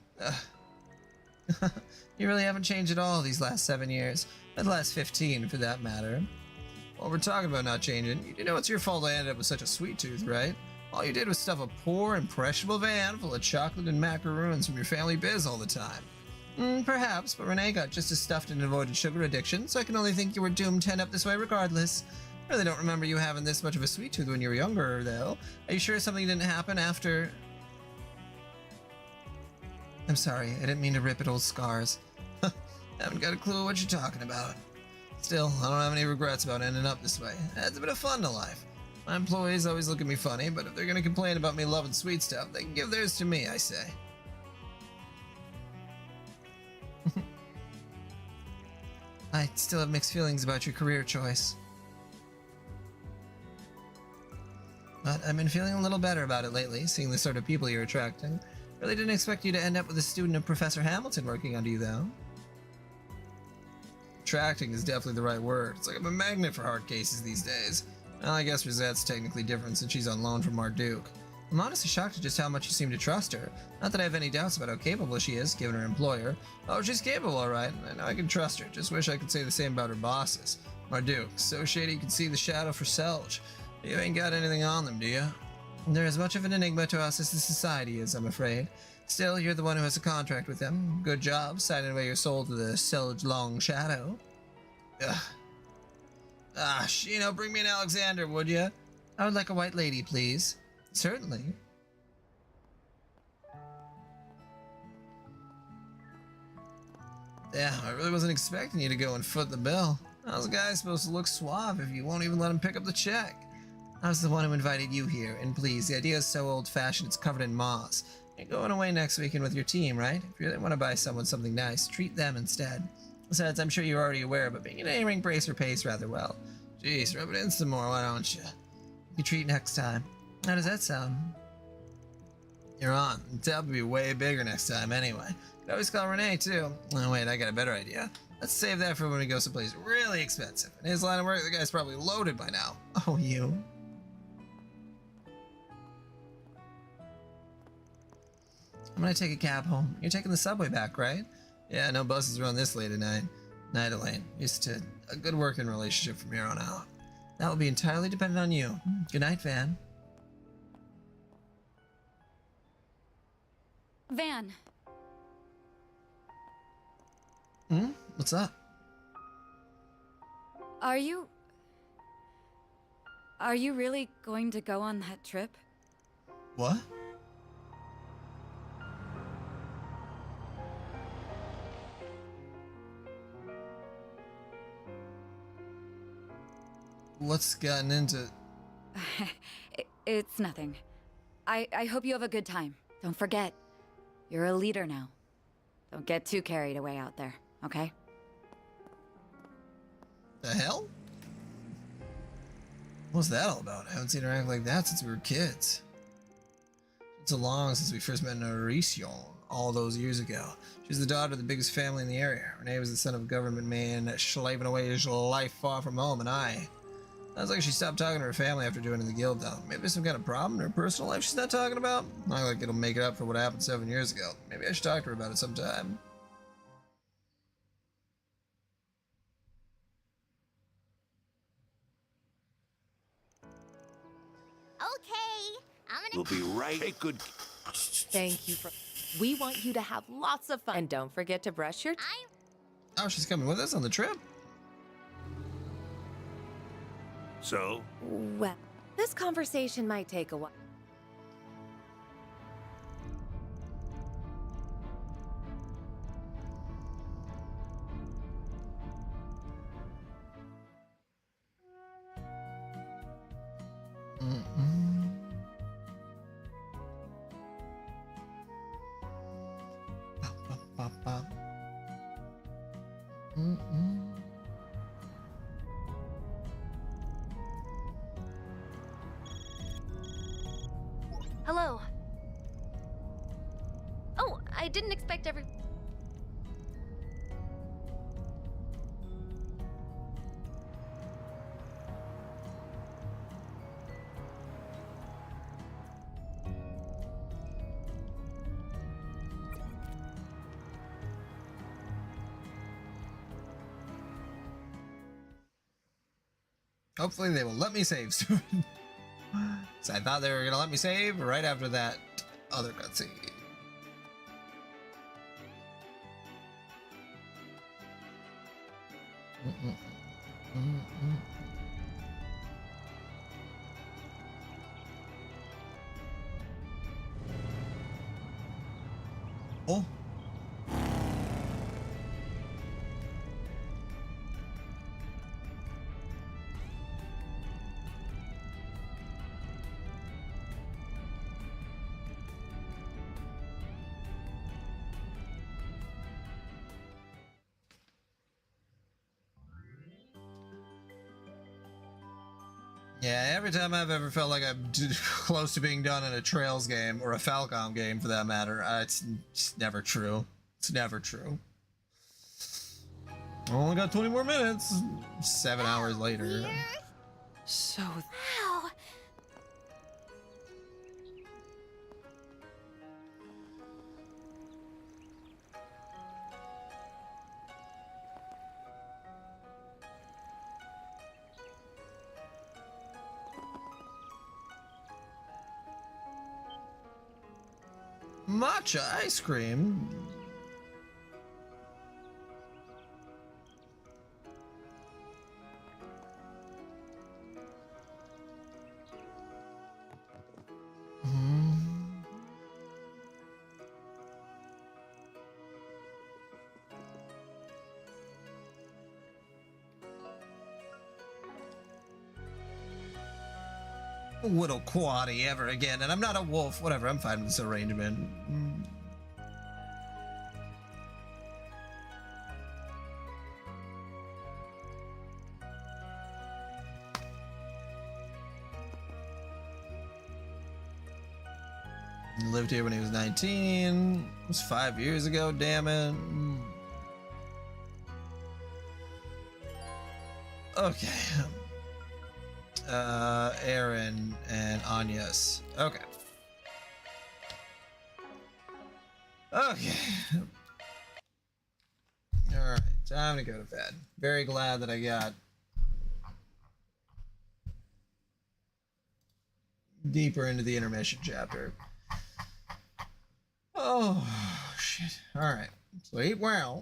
You really haven't changed at all these last 7 years. Or the last 15, for that matter. While we're talking about not changing, you do know it's your fault I ended up with such a sweet tooth, right? All you did was stuff a poor, impressionable van full of chocolate and macaroons from your family biz all the time. Perhaps, but Renee got just as stuffed and avoided sugar addiction, so I can only think you were doomed to end up this way regardless. I really don't remember you having this much of a sweet tooth when you were younger, though. Are you sure something didn't happen after... I'm sorry, I didn't mean to rip at old scars. Haven't got a clue what you're talking about. Still, I don't have any regrets about ending up this way. Adds a bit of fun to life. My employees always look at me funny, but if they're gonna complain about me loving sweet stuff, they can give theirs to me, I say. I still have mixed feelings about your career choice. But I've been feeling a little better about it lately, seeing the sort of people you're attracting. Really didn't expect you to end up with a student of Professor Hamilton working under you, though. Attracting is definitely the right word. It's like I'm a magnet for hard cases these days. Well, I guess Rosette's technically different since she's on loan from Marduk. I'm honestly shocked at just how much you seem to trust her. Not that I have any doubts about how capable she is, given her employer. Oh, she's capable, alright. I know I can trust her. Just wish I could say the same about her bosses. Marduk, so shady you can see the shadow for Selge. You ain't got anything on them, do you? They're as much of an enigma to us as the society is, I'm afraid. Still, you're the one who has a contract with them. Good job, signing away your soul to the Selge Long Shadow. Ugh. Ah, Shino, bring me an Alexander, would you? I would like a white lady, please. Certainly. Yeah, I really wasn't expecting you to go and foot the bill. How's a guy supposed to look suave if you won't even let him pick up the check? I was the one who invited you here, and please, the idea is so old-fashioned it's covered in moss. You're going away next weekend with your team, right? If you really want to buy someone something nice, treat them instead. Besides, I'm sure you're already aware, but being an A-ring bracer pays rather well. Jeez, rub it in some more, why don't you? You can treat next time. How does that sound? You're on. The tab will be way bigger next time anyway. You could always call Renee, too. Oh, wait, I got a better idea. Let's save that for when we go someplace really expensive. In his line of work, the guy's probably loaded by now. Oh, you. I'm gonna take a cab home. You're taking the subway back, right? Yeah, no buses run this late at night. Night, Elaine. Used to a good working relationship from here on out. That will be entirely dependent on you. Good night, Van. Van. What's up? Are you really going to go on that trip? What? What's gotten into... It's nothing. I hope you have a good time. Don't forget, you're a leader now. Don't get too carried away out there, okay? The hell? What's that all about? I haven't seen her act like that since we were kids. It's so long since we first met in Mauricio all those years ago. She's the daughter of the biggest family in the area. Renee was the son of a government man slaving away his life far from home, and sounds like she stopped talking to her family after joining the guild, though. Maybe there's some kind of problem in her personal life she's not talking about? Not like it'll make it up for what happened 7 years ago. Maybe I should talk to her about it sometime. Okay, I'm gonna... We'll be right. Hey, good. Thank you for... We want you to have lots of fun. And don't forget to brush your... Oh, she's coming with us on the trip? So? Well, this conversation might take a while. Hello. Oh, I didn't expect every... Hopefully they will let me save soon. So I thought they were gonna let me save right after that other cutscene. Oh. Yeah, every time I've ever felt like I'm close to being done in a Trails game, or a Falcom game for that matter, it's never true. It's never true. I only got 20 more minutes. 7 hours later. So... Wow. Matcha ice cream? Little quaddy ever again, and I'm not a wolf. Whatever, I'm fine with this arrangement. He lived here when he was 19. It was 5 years ago, damn it. Okay. Aaron and Anya's. Okay. Okay. Alright, time to go to bed. Very glad that I got deeper into the intermission chapter. Oh, shit. Alright. Sleep well.